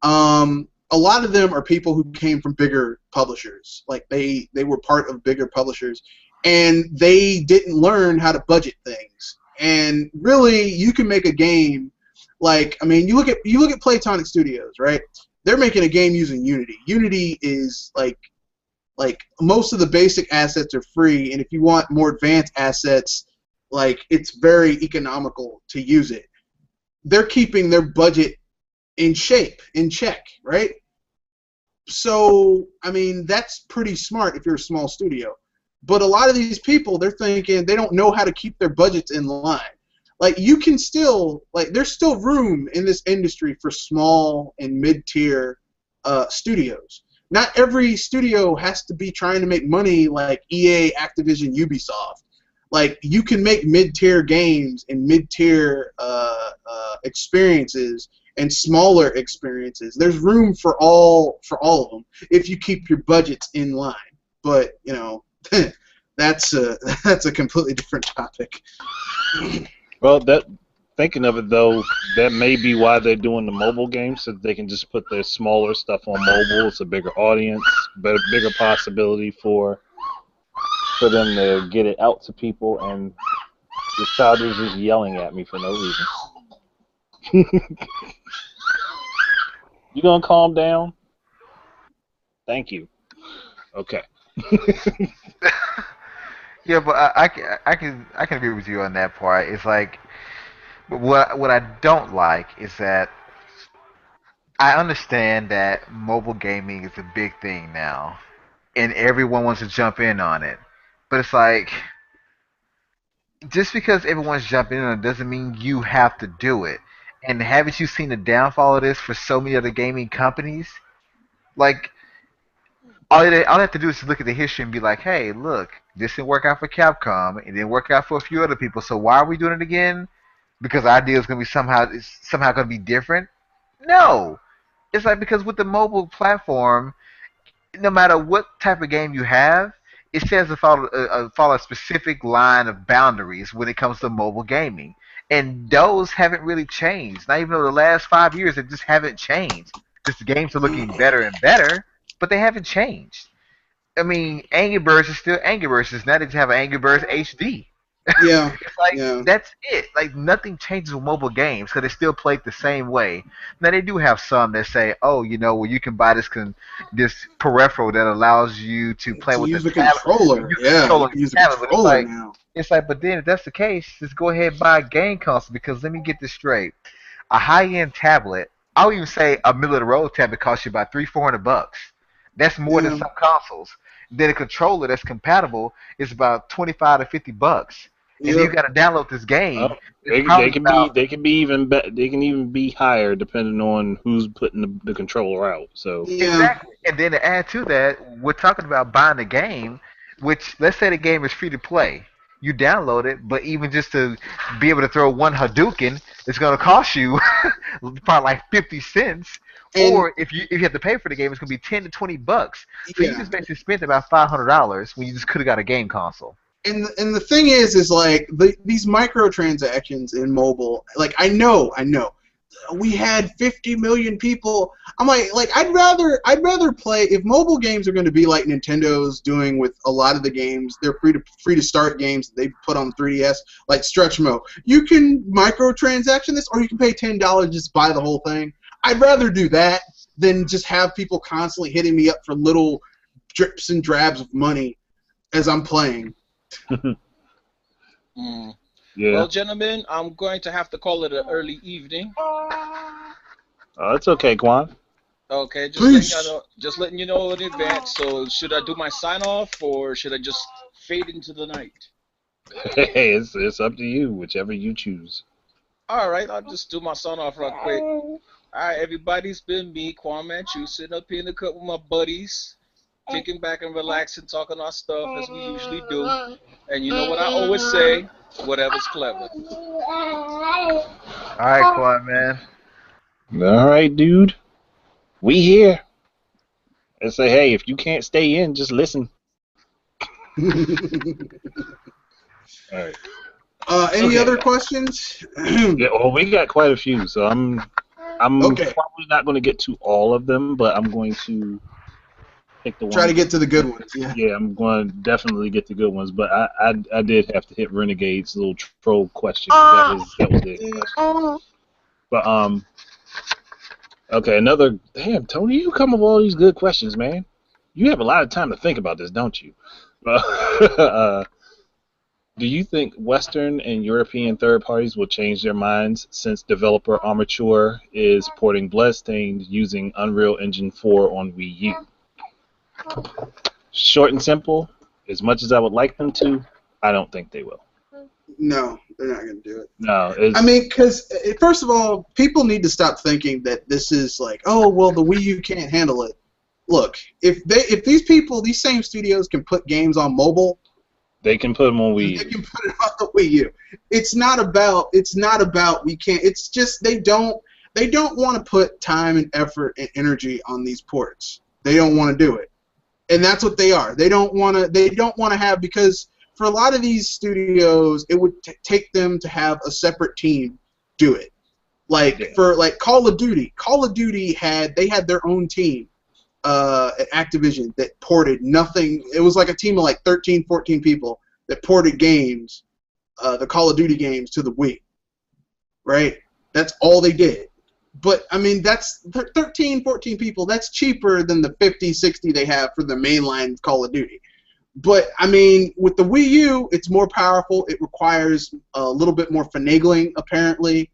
a lot of them are people who came from bigger publishers. Like they were part of bigger publishers, and they didn't learn how to budget things. And really, you can make a game. Like, I mean, you look at Playtonic Studios, right? They're making a game using Unity. Unity is like most of the basic assets are free, and if you want more advanced assets, like it's very economical to use it. They're keeping their budget in check, right? So, I mean, that's pretty smart if you're a small studio. But a lot of these people, they're thinking they don't know how to keep their budgets in line. Like, you can still, like, there's still room in this industry for small and mid-tier studios. Not every studio has to be trying to make money like EA, Activision, Ubisoft. Like, you can make mid-tier games and mid-tier experiences and smaller experiences. There's room for all of them if you keep your budgets in line. But, you know, that's a completely different topic. Well, thinking of it though, that may be why they're doing the mobile games, so they can just put their smaller stuff on mobile. It's a bigger audience, bigger possibility for them to get it out to people. And the child is just yelling at me for no reason. You gonna calm down? Thank you. Okay. Yeah, but I can agree with you on that part. It's like what I don't like is that I understand that mobile gaming is a big thing now, and everyone wants to jump in on it. But it's like just because everyone's jumping in on it doesn't mean you have to do it. And haven't you seen the downfall of this for so many other gaming companies? Like all they have to do is look at the history and be like, hey, look, this didn't work out for Capcom. It didn't work out for a few other people. So why are we doing it again? Because our idea is going to be somehow going to be different? No. It's like because with the mobile platform, no matter what type of game you have, it says to follow a specific line of boundaries when it comes to mobile gaming. And those haven't really changed. Not even over the last 5 years, they just haven't changed. Just the games are looking better and better, but they haven't changed. I mean, Angry Birds is still Angry Birds. It's not that you have an Angry Birds HD. Yeah, It's like yeah. that's it. Like nothing changes with mobile games because they still play the same way. Now they do have some that say, "Oh, well, you can buy this peripheral that allows you to play To with the use a tablet. controller. Use a Yeah, you controller can with use the a tablet." But controller now. but then if that's the case, just go ahead and buy a game console because let me get this straight: a high-end tablet, I would even say a middle-of-the-road tablet costs you about $300-400. That's more than Yeah, some consoles. Then a controller that's compatible is about $25 to $50. And then you yep. got to download this game. Oh, It's probably about they can be they can even be higher depending on who's putting the controller out. So Yeah, exactly. And then to add to that, we're talking about buying a game, which let's say the game is free to play. You download it, but even just to be able to throw one Hadouken, it's going to cost you probably like 50 cents. and Or if you have to pay for the game, it's going to be $10 to $20. So you yeah, just basically spent about $500 when you just could have got a game console. and the thing is like these microtransactions in mobile. Like I know, we had 50 million people. I'm like I'd rather play if mobile games are going to be like Nintendo's doing with a lot of the games. They're free to start games that they put on 3DS, like Stretch Mo. You can microtransaction this, or you can pay $10 just buy the whole thing. I'd rather do that than just have people constantly hitting me up for little drips and drabs of money as I'm playing. Mm. yeah, Well, gentlemen, I'm going to have to call it an early evening. it's okay, Quan. Okay, Peace. Just letting you know in advance. So should I do my sign off or should I just fade into the night? Hey, it's up to you, whichever you choose. All right, I'll just do my sign off real quick. All right, everybody, it's been me, Kwame Manchu, sitting up here in the cut with my buddies, kicking back and relaxing, talking our stuff as we usually do. And you know what I always say, whatever's clever. All right, Quad man. All right, dude. We here. And say, hey, if you can't stay in, just listen. All right. Any Okay. other questions? Yeah, well, we got quite a few, so I'm Okay. probably not going to get to all of them, but I'm going to pick the Try to ones. get to the good ones. Yeah. Yeah, I'm going to definitely get the good ones, but I did have to hit Renegade's little troll question. That was the question. But okay, another. Damn, Tony, you come up with all these good questions, man. You have a lot of time to think about this, don't you? Do you think Western and European third parties will change their minds since developer Armature is porting Bloodstained using Unreal Engine 4 on Wii U? Short and simple, as much as I would like them to, I don't think they will. No, they're not going to do it. No, I mean, because first of all, people need to stop thinking that this is like, oh, well, the Wii U can't handle it. Look, if these same studios can put games on mobile, they can put them on Wii U. They can put it on the Wii U. It's not about we can't. It's just they don't want to put time and effort and energy on these ports. They don't want to do it, and that's what they are. They don't want to have, because for a lot of these studios, it would take them to have a separate team do it. Like for Call of Duty. Call of Duty had their own team at Activision that ported nothing. It was like a team of like 13, 14 people that ported games, the Call of Duty games, to the Wii. Right? That's all they did. But, I mean, that's 13, 14 people. That's cheaper than the 50, 60 they have for the mainline Call of Duty. But, I mean, with the Wii U, it's more powerful. It requires a little bit more finagling, apparently.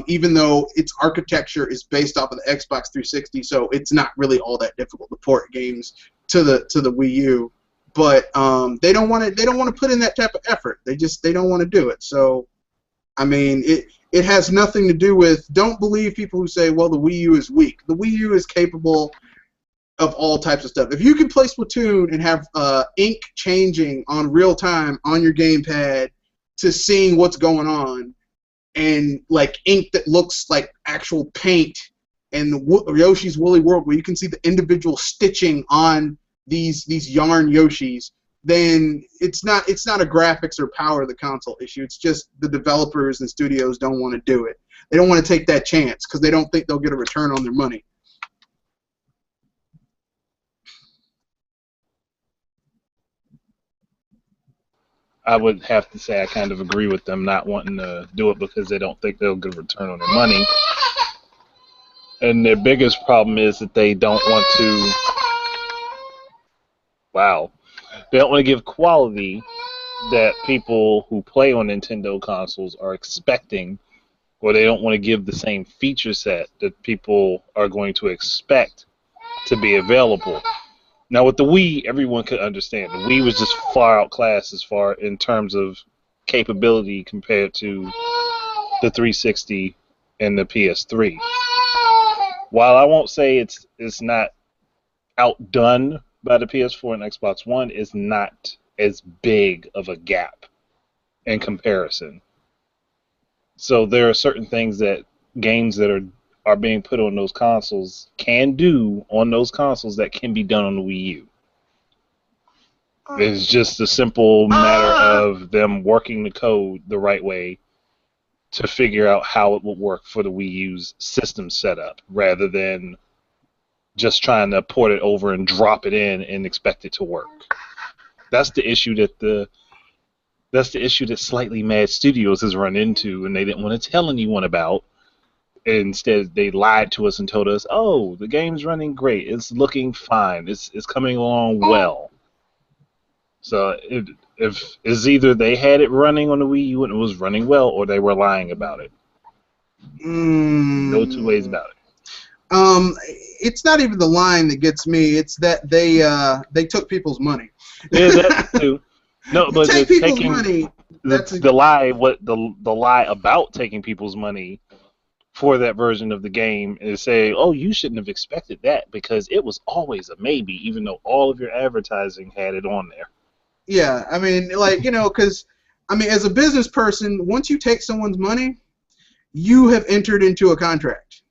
Even though its architecture is based off of the Xbox 360, so it's not really all that difficult to port games to the Wii U. But they don't want to put in that type of effort. They don't want to do it. So, I mean, it has nothing to do with. Don't believe people who say, well, the Wii U is weak. The Wii U is capable of all types of stuff. If you can play Splatoon and have ink changing on real time on your gamepad to seeing what's going on, and like ink that looks like actual paint, and Yoshi's Woolly World where you can see the individual stitching on these yarn Yoshis, then it's not a graphics or power of the console issue. It's just the developers and studios don't want to do it. They don't want to take that chance because they don't think they'll get a return on their money. I would have to say I kind of agree with them not wanting to do it because they don't think they'll get a return on their money. And their biggest problem is that they don't want to. Wow. They don't want to give quality that people who play on Nintendo consoles are expecting, or they don't want to give the same feature set that people are going to expect to be available. Now with the Wii, everyone could understand. The Wii was just far outclassed as far in terms of capability compared to the 360 and the PS3. While I won't say it's not outdone by the PS4 and Xbox One, it's not as big of a gap in comparison. So there are certain things that games that are being put on those consoles can do on those consoles that can be done on the Wii U. It's just a simple matter of them working the code the right way to figure out how it will work for the Wii U's system setup, rather than just trying to port it over and drop it in and expect it to work. That's the issue that Slightly Mad Studios has run into, and they didn't want to tell anyone about. Instead, they lied to us and told us, "Oh, the game's running great. It's looking fine. It's coming along well." So if it's either they had it running on the Wii U and it was running well, or they were lying about it. No two ways about it. it's not even the line that gets me. It's that they took people's money. Yeah, that too. No, You but take the people's taking money. the lie, the lie about taking people's money for that version of the game is say, oh, you shouldn't have expected that because it was always a maybe, even though all of your advertising had it on there. Yeah, I mean, like, because, I mean, as a business person, once you take someone's money, you have entered into a contract.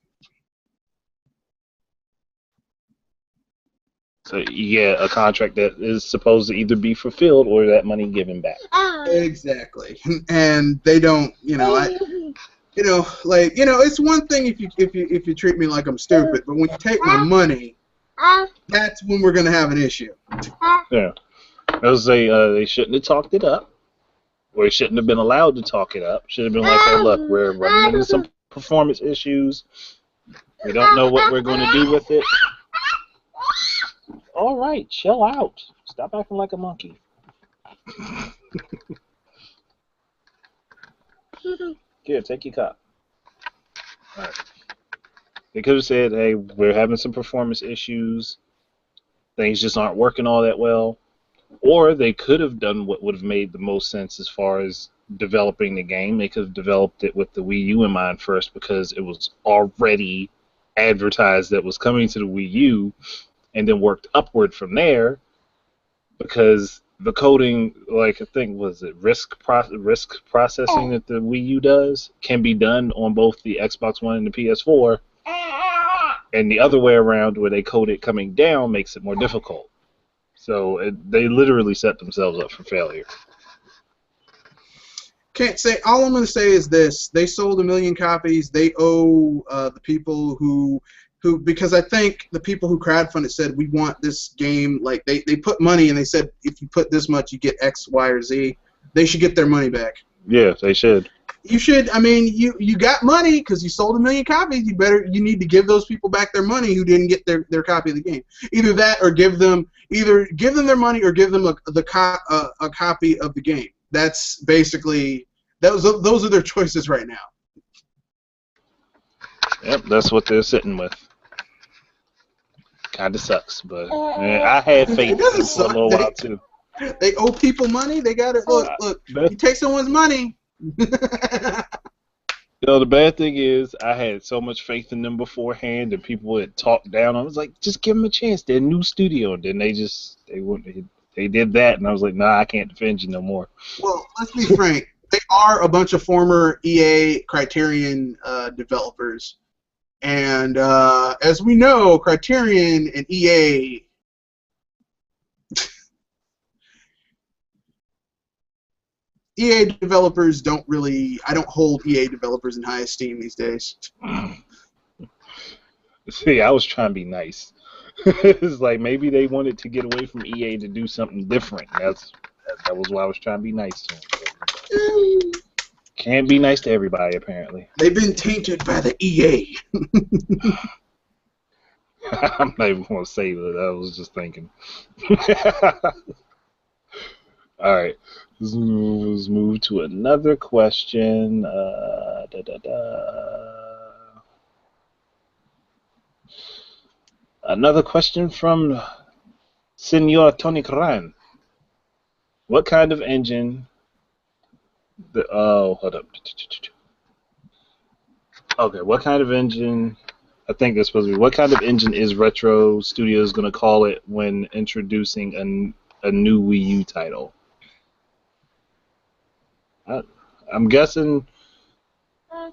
So you get a contract that is supposed to either be fulfilled or that money given back. Exactly, and they don't. It's one thing if you treat me like I'm stupid, but when you take my money, that's when we're gonna have an issue. Yeah, I was say they shouldn't have talked it up, or they shouldn't have been allowed to talk it up. Should have been like, hey, look, we're running into some performance issues. We don't know what we're going to do with it. All right, chill out. Stop acting like a monkey. Here, take your cup. All right. They could have said, hey, we're having some performance issues. Things just aren't working all that well. Or they could have done what would have made the most sense as far as developing the game. They could have developed it with the Wii U in mind first because it was already advertised that was coming to the Wii U, and then worked upward from there because the coding, like I think, was it risk processing that the Wii U does, can be done on both the Xbox One and the PS4, and the other way around where they code it coming down makes it more difficult. So they literally set themselves up for failure. Can't say. All I'm going to say is this: they sold 1 million copies. They owe the people who because I think the people who crowdfunded said we want this game. Like they put money and they said if you put this much, you get X, Y, or Z. They should get their money back. Yeah, they should. You should. I mean, you got money because you sold 1 million copies. You need to give those people back their money who didn't get their copy of the game. Either that, or give them their money, or give them a copy of the game. That's basically those are their choices right now. Yep, that's what they're sitting with. Kind of sucks, but I had faith in them for a little while too. They owe people money. They got it. Look. You take someone's money. The bad thing is I had so much faith in them beforehand, and people would talk down. I was like, just give them a chance. They're a new studio. And then they did that, and I was like, nah, I can't defend you no more. Well, let's be frank. They are a bunch of former EA Criterion developers. And as we know, Criterion and EA developers don't really. I don't hold EA developers in high esteem these days. See, I was trying to be nice. It's like maybe they wanted to get away from EA to do something different. That was why I was trying to be nice to them. Can't be nice to everybody, apparently. They've been tainted by the EA. I'm not even going to say that. I was just thinking. All right. Let's move to another question. Another question from Senor Tony Caran. What kind of engine... hold up. Okay, what kind of engine... I think that's supposed to be... What kind of engine is Retro Studios going to call it when introducing a new Wii U title? I'm guessing...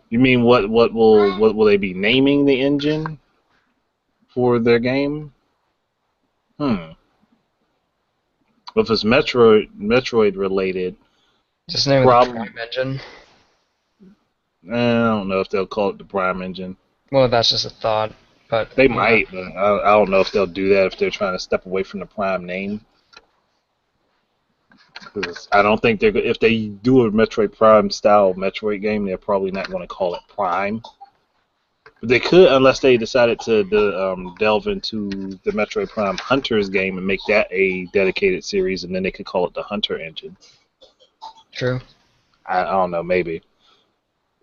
You mean what will they be naming the engine for their game? If it's Metroid related... Just name it the Prime Engine. I don't know if they'll call it the Prime Engine. Well, that's just a thought, but... They might, but I don't know if they'll do that if they're trying to step away from the Prime name. I don't think if they do a Metroid Prime style Metroid game, they're probably not going to call it Prime. But they could, unless they decided to delve into the Metroid Prime Hunters game and make that a dedicated series, and then they could call it the Hunter Engine. True. I don't know, maybe.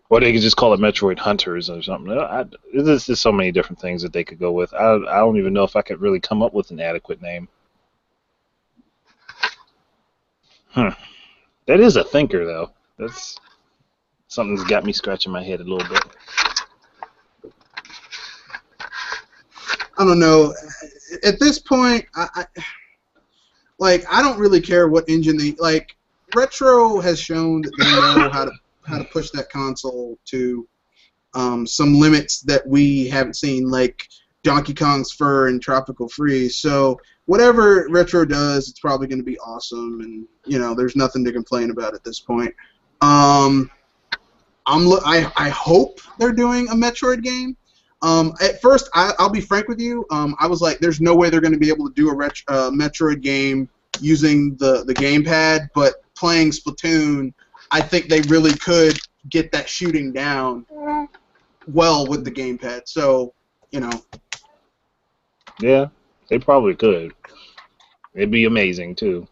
Or they could just call it Metroid Hunters or something. There's just so many different things that they could go with. I don't even know if I could really come up with an adequate name. That is a thinker, though. That's something's got me scratching my head a little bit. I don't know. At this point, I don't really care what engine they like. Retro has shown that they know how to push that console to some limits that we haven't seen, like Donkey Kong's Fur and Tropical Freeze. So whatever Retro does, it's probably going to be awesome, and there's nothing to complain about at this point. I hope they're doing a Metroid game. At first, I'll be frank with you. I was like, there's no way they're going to be able to do a Metroid game using the gamepad, but playing Splatoon, I think they really could get that shooting down well with the gamepad. So, Yeah, they probably could. It'd be amazing, too.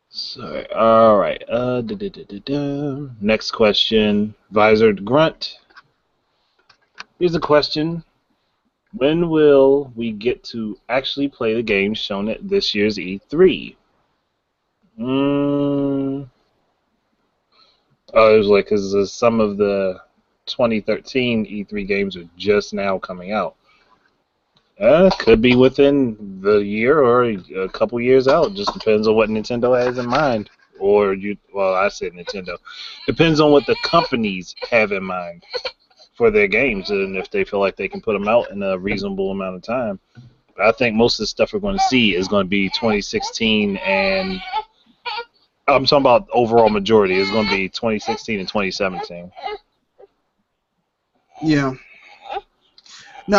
So, all right. Next question. Visored Grunt. Here's a question. When will we get to actually play the games shown at this year's E3? Oh, it was like because some of the 2013 E3 games are just now coming out. Could be within the year or a couple years out. Just depends on what Nintendo has in mind. I said Nintendo. Depends on what the companies have in mind for their games and if they feel like they can put them out in a reasonable amount of time. But I think most of the stuff we're going to see is going to be 2016 and I'm talking about overall majority. It's going to be 2016 and 2017. Yeah. No,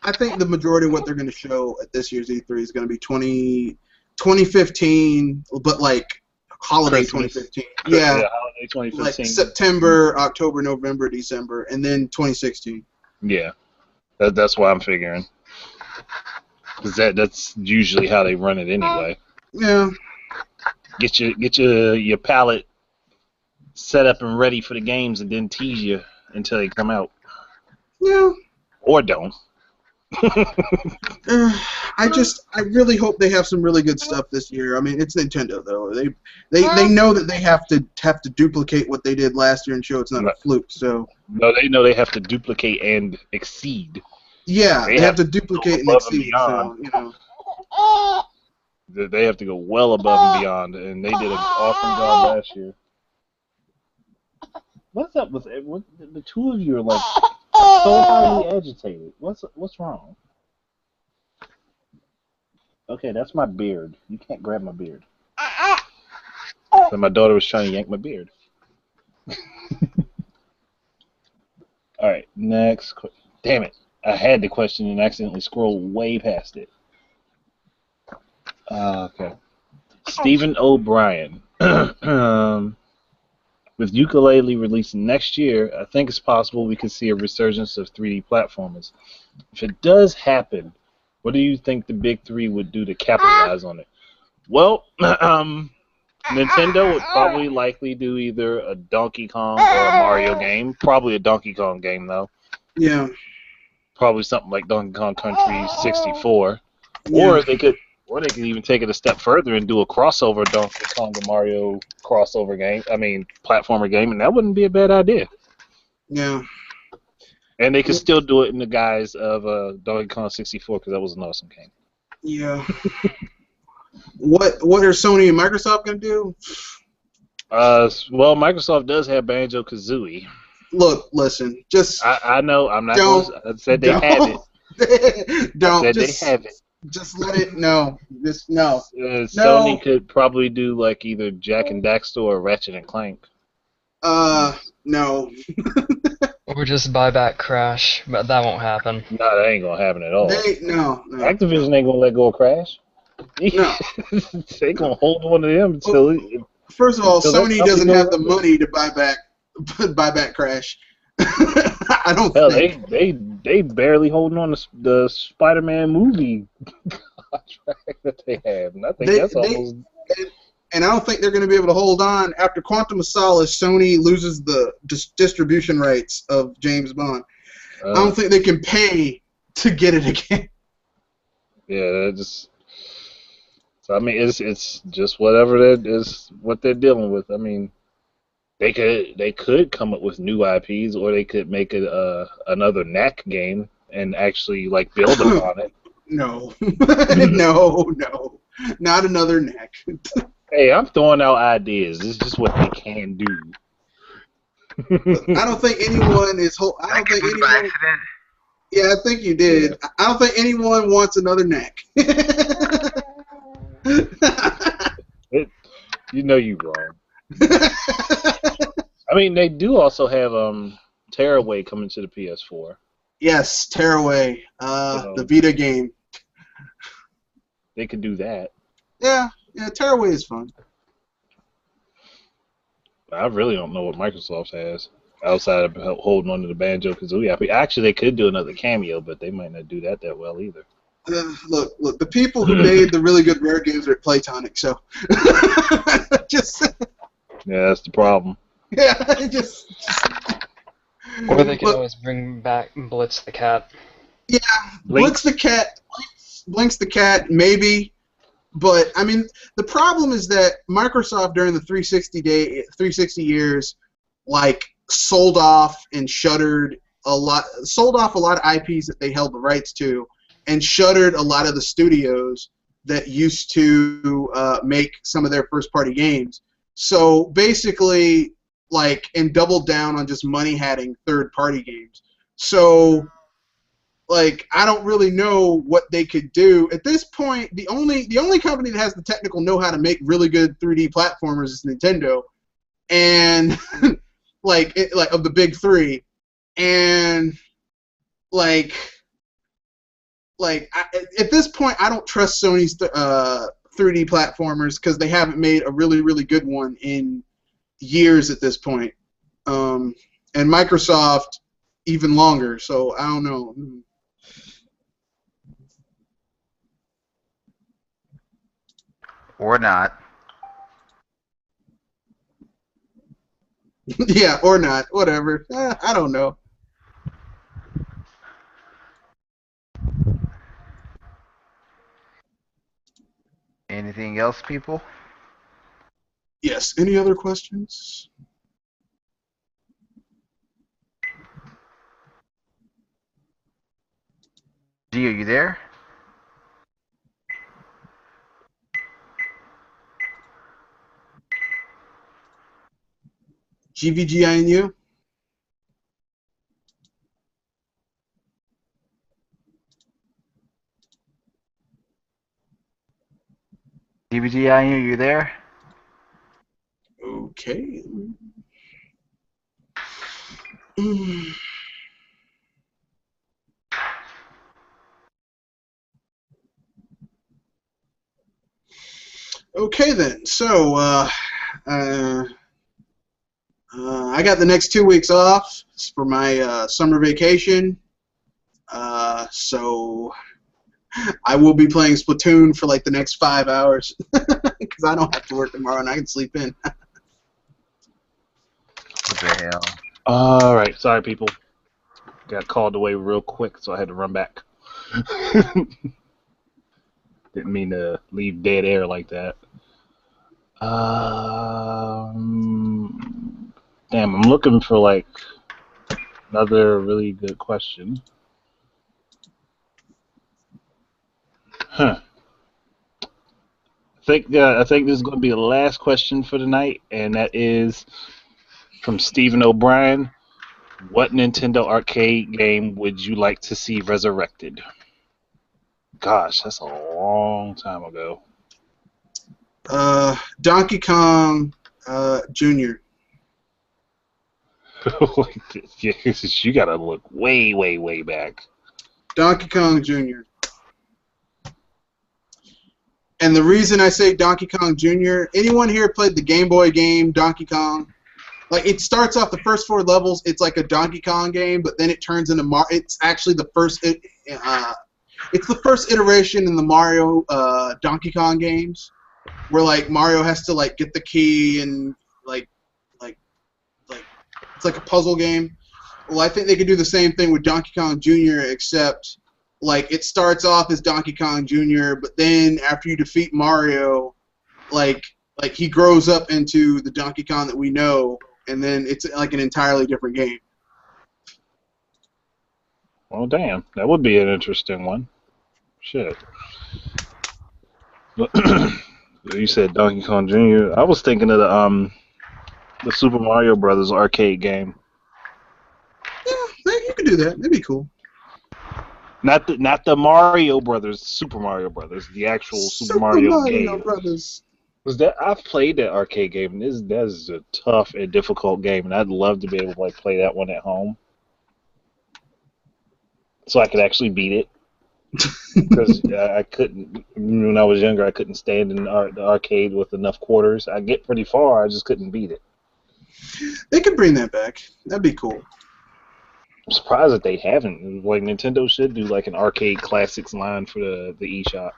I think the majority of what they're going to show at this year's E3 is going to be 2015, but like holiday Christmas. 2015. Yeah, Yeah, holiday 2015. like September, October, November, December, and then 2016. Yeah, that's what I'm figuring. Because that's usually how they run it anyway. Yeah. Get your palette set up and ready for the games, and then tease you until they come out. Yeah. Or don't. I really hope they have some really good stuff this year. I mean, it's Nintendo though. They know that they have to duplicate what they did last year and show it's not a fluke. So no, they know they have to duplicate and exceed. Yeah, they have to duplicate and exceed. So, They have to go well above and beyond, and they did an awesome job last year. What's up with the two of you are like so highly agitated? What's wrong? Okay, that's my beard. You can't grab my beard. So my daughter was trying to yank my beard. All right, next. Damn it! I had the question and accidentally scrolled way past it. Okay. Stephen O'Brien. With Ukulele releasing next year, I think it's possible we could see a resurgence of 3D platformers. If it does happen, what do you think the big three would do to capitalize on it? Well, Nintendo would probably likely do either a Donkey Kong or a Mario game. Probably a Donkey Kong game, though. Yeah. Probably something like Donkey Kong Country 64. Yeah. Or they could even take it a step further and do a crossover Donkey Kong and Mario crossover game. I mean, platformer game, and that wouldn't be a bad idea. Yeah. And they could still do it in the guise of Donkey Kong 64 because that was an awesome game. Yeah. What are Sony and Microsoft gonna do? Well, Microsoft does have Banjo-Kazooie. Look, listen, just I know I'm not. I said they have it. Don't. I said they have it. Just let it. No. Just no. Sony could probably do like either Jack and Daxter or Ratchet and Clank. No. Or just buy back Crash, but that won't happen. No, that ain't gonna happen at all. No. Activision ain't gonna let go of Crash. No. They gonna hold on to them until. First of all, Sony doesn't have the money to buy back Crash. I don't think. They barely holding on to the Spider-Man movie contract that they have, and I think that's almost. and I don't think they're going to be able to hold on after Quantum of Solace. Sony loses the distribution rights of James Bond. I don't think they can pay to get it again. Yeah, just. So I mean, it's just whatever that is what they're dealing with. I mean, they could come up with new IPs, or they could make it another knack game and actually like build upon it. No, no, not another knack. Hey, I'm throwing out ideas. It's just what they can do. I don't think anyone is. I don't think anyone. Accident. Yeah, I think you did. Yeah. I don't think anyone wants another knack. You know you're wrong. I mean, they do also have Tearaway coming to the PS4. Yes, Tearaway, the Vita game. They could do that. Yeah, Tearaway is fun. I really don't know what Microsoft has outside of holding on to the Banjo-Kazooie IP. Actually, they could do another cameo, but they might not do that well either. Look, the people who made the really good Rare games are at Playtonic, so just yeah, that's the problem. Yeah, just or they can always bring back Blitz the Cat. Yeah, Blinks the Cat, maybe. But I mean, the problem is that Microsoft during the 360 years, like sold off a lot of IPs that they held the rights to, and shuttered a lot of the studios that used to make some of their first-party games. So basically, and doubled down on just money-hatting third-party games. So, I don't really know what they could do at this point. The only company that has the technical know-how to make really good 3D platformers is Nintendo, and of the big three, and at this point, I don't trust Sony's 3D platformers because they haven't made a really, really good one in years at this point. And Microsoft even longer, so I don't know. Or not. Yeah, or not. Whatever. I don't know. Anything else, people? Yes. Any other questions? G, are you there? GVGINU? DBGIU, you there? Okay. Okay then. So I got the next 2 weeks off for my summer vacation. So I will be playing Splatoon for the next 5 hours because I don't have to work tomorrow and I can sleep in. What the hell? All right, sorry people. Got called away real quick, so I had to run back. Didn't mean to leave dead air like that. Damn, I'm looking for another really good question. Huh. I think this is going to be the last question for tonight, and that is from Stephen O'Brien. What Nintendo arcade game would you like to see resurrected? Gosh, that's a long time ago. Donkey Kong Jr. You gotta look way, way, way back. Donkey Kong Jr. And the reason I say Donkey Kong Jr., anyone here played the Game Boy game Donkey Kong? It starts off the first 4 levels, it's like a Donkey Kong game, but then it turns into it's actually the first it's the first iteration in the Mario Donkey Kong games. where like Mario has to like get the key and like it's like a puzzle game. Well, I think they could do the same thing with Donkey Kong Jr. except like it starts off as Donkey Kong Jr. but then after you defeat Mario, like he grows up into the Donkey Kong that we know, and then it's like an entirely different game. Well, damn, that would be an interesting one. Shit. You said Donkey Kong Jr. I was thinking of the Super Mario Brothers arcade game. Yeah, you could do that. That'd be cool. Not the Mario Brothers, Super Mario Brothers, the actual Super Mario game. Brothers. I've played that arcade game. That is a tough and difficult game, and I'd love to be able to like play that one at home, so I could actually beat it. Because I couldn't, when I was younger, I couldn't stand in the arcade with enough quarters. I get pretty far, I just couldn't beat it. They could bring that back. That'd be cool. I'm surprised that they haven't. Like Nintendo should do like an arcade classics line for the eShop.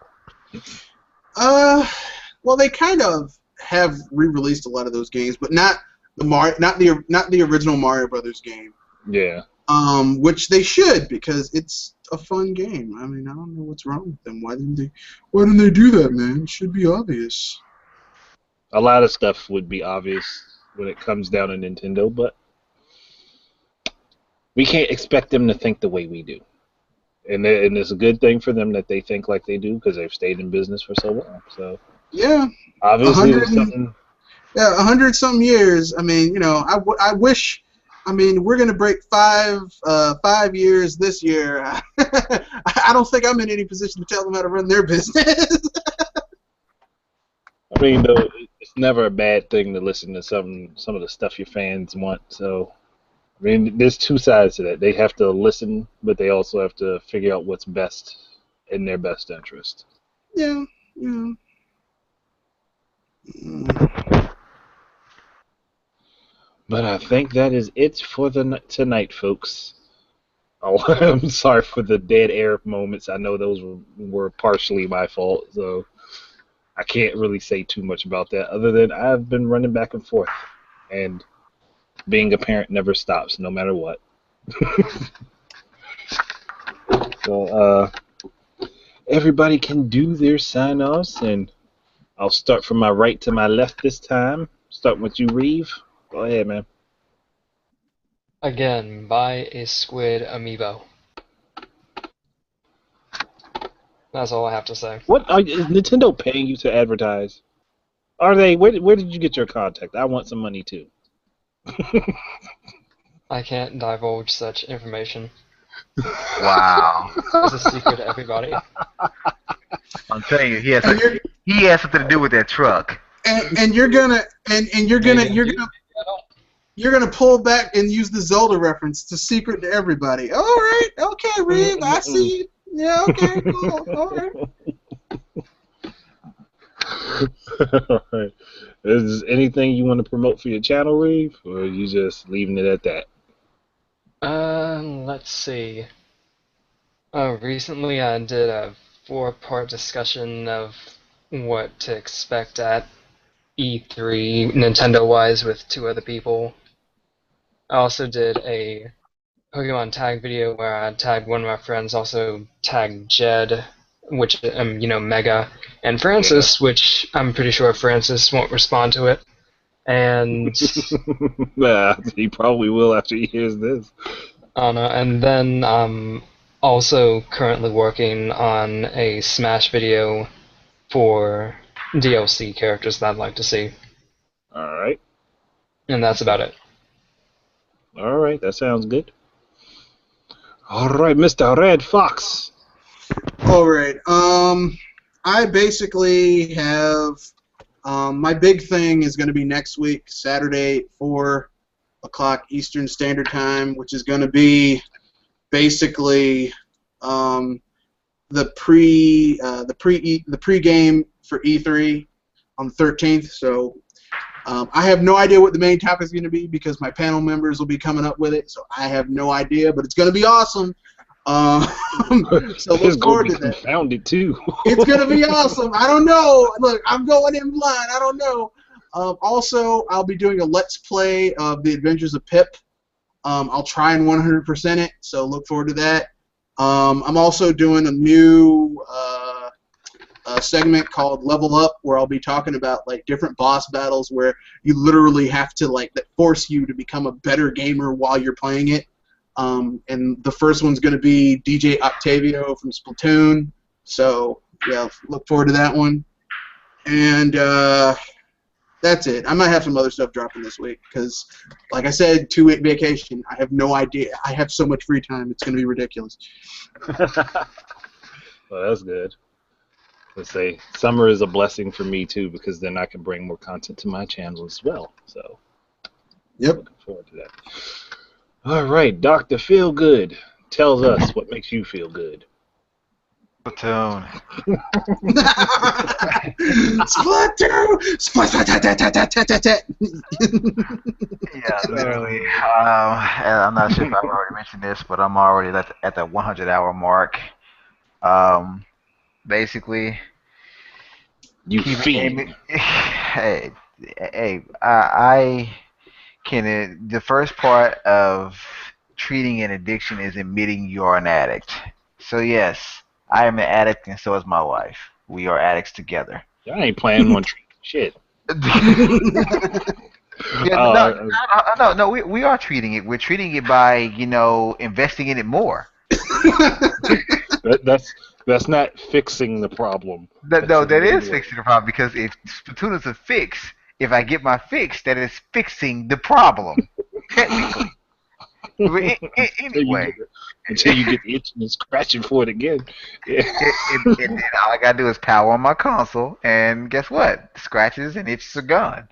Well, they kind of have re-released a lot of those games, but not the original Mario Brothers game. Yeah. Which they should, because it's a fun game. I mean, I don't know what's wrong with them. Why didn't they do that, man? It should be obvious. A lot of stuff would be obvious when it comes down to Nintendo, but we can't expect them to think the way we do. And it's a good thing for them that they think like they do, because they've stayed in business for so long. So yeah, obviously there's something. Yeah, 100-some years. I mean, you know, I wish. I mean, we're gonna break 5 years this year. I don't think I'm in any position to tell them how to run their business. I mean, though, it's never a bad thing to listen to some of the stuff your fans want. So, I mean, there's two sides to that. They have to listen, but they also have to figure out what's best in their best interest. Yeah. But I think that is it for tonight, folks. Oh, I'm sorry for the dead air moments. I know those were partially my fault, so I can't really say too much about that, other than I've been running back and forth, and being a parent never stops, no matter what. So, everybody can do their sign-offs, and I'll start from my right to my left this time. Starting with you, Reeve. Go ahead, man. Again, buy a squid amiibo. That's all I have to say. Is Nintendo paying you to advertise? Are they? Where did you get your contact? I want some money too. I can't divulge such information. Wow. It's a secret to everybody. I'm telling you, he has something to do with that truck. And you're gonna pull back and use the Zelda reference. It's a secret to everybody. All right, okay, Reeve, I see you. Yeah, okay, cool. All right. All right. Is there anything you want to promote for your channel, Reeve, or are you just leaving it at that? Let's see. Recently I did a 4-part discussion of what to expect at E3 Nintendo-wise with 2 other people. I also did a Pokemon tag video where I tagged one of my friends, also tagged Jed, which, Mega, and Francis, which I'm pretty sure Francis won't respond to it. And yeah, he probably will after he hears this. I don't know. And then I'm also currently working on a Smash video for DLC characters that I'd like to see. Alright. And that's about it. Alright, that sounds good. Alright, Mr. Red Fox. Alright, I basically have, my big thing is going to be next week, Saturday, 4 o'clock Eastern Standard Time, which is going to be basically the pre-game for E3 on the 13th. So I have no idea what the main topic is going to be because my panel members will be coming up with it. So I have no idea, but it's going to be awesome. Um, so It's look gonna forward be to that. confounded too. It's gonna be awesome. I don't know. Look, I'm going in blind. I don't know. Also, I'll be doing a Let's Play of The Adventures of Pip. I'll try and 100% it, so look forward to that. I'm also doing a new segment called Level Up, where I'll be talking about like different boss battles where you literally have to that force you to become a better gamer while you're playing it. And the first one's going to be DJ Octavio from Splatoon. So yeah, look forward to that one. And that's it. I might have some other stuff dropping this week because, like I said, 2-week vacation. I have no idea. I have so much free time. It's going to be ridiculous. Well, that's good. Let's say summer is a blessing for me too, because then I can bring more content to my channel as well. So, Yep. looking forward to that. All right, Dr. Feelgood tells us what makes you feel good. Splatoon. Splatoon! Splat! Yeah, literally. And I'm not sure if I've already mentioned this, but I'm already at the 100-hour mark. Basically, You keep it fiend. aiming. I can. The first part of treating an addiction is admitting you're an addict. So yes, I am an addict, and so is my wife. We are addicts together. I ain't playing one treat. Shit. Yeah, Uh, no. We are treating it. We're treating it by investing in it more. that's not fixing the problem. No, that is Anyway. fixing the problem because if Splatoon is a fix, if I get my fix, that is fixing the problem. Technically. Anyway. Until you get the itching and scratching for it again. Yeah. And then all I gotta do is power on my console, and guess what? Scratches and itches are gone.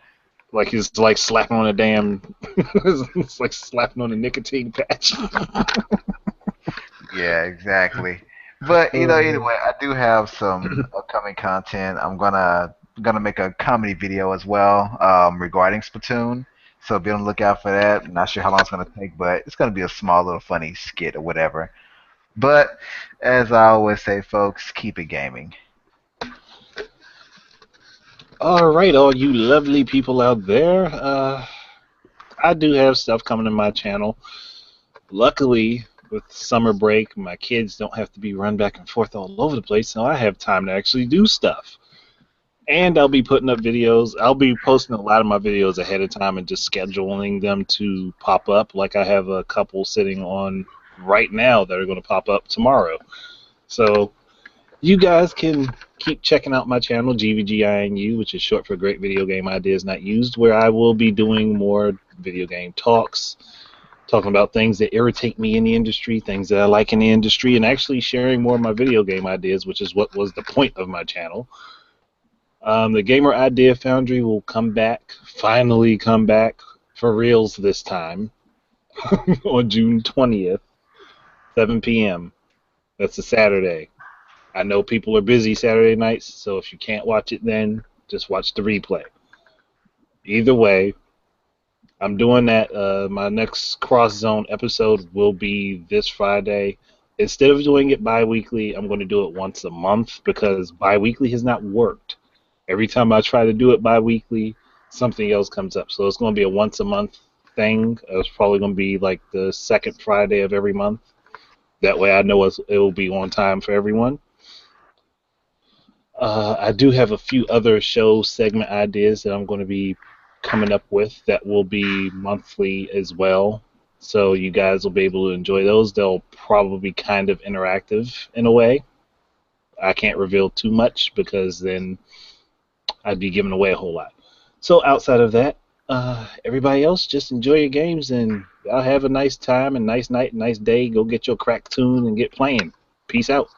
Like it's like slapping on a damn. It's like slapping on a nicotine patch. Yeah, exactly. But anyway, I do have some upcoming content. I'm gonna make a comedy video as well, regarding Splatoon. So be on the lookout for that. I'm not sure how long it's gonna take, but it's gonna be a small little funny skit or whatever. But as I always say, folks, keep it gaming. All right, all you lovely people out there. I do have stuff coming to my channel. Luckily, with summer break, my kids don't have to be run back and forth all over the place, so I have time to actually do stuff. And I'll be putting up videos. I'll be posting a lot of my videos ahead of time and just scheduling them to pop up. Like I have a couple sitting on right now that are going to pop up tomorrow. So you guys can keep checking out my channel, GVGINU, which is short for Great Video Game Ideas Not Used, where I will be doing more video game talks, talking about things that irritate me in the industry, things that I like in the industry, and actually sharing more of my video game ideas, which is what was the point of my channel. The Gamer Idea Foundry will finally come back for reals this time on June 20th, 7 p.m. That's a Saturday. I know people are busy Saturday nights, so if you can't watch it then, just watch the replay. Either way, I'm doing that. My next Cross Zone episode will be this Friday. Instead of doing it bi-weekly, I'm going to do it once a month because bi-weekly has not worked. Every time I try to do it bi-weekly, something else comes up. So it's going to be a once-a-month thing. It's probably going to be like the second Friday of every month. That way I know it will be on time for everyone. I do have a few other show segment ideas that I'm going to be coming up with that will be monthly as well. So you guys will be able to enjoy those. They'll probably be kind of interactive in a way. I can't reveal too much because then I'd be giving away a whole lot. So outside of that, everybody else, just enjoy your games and y'all have a nice time and nice night, nice day. Go get your crack tune and get playing. Peace out.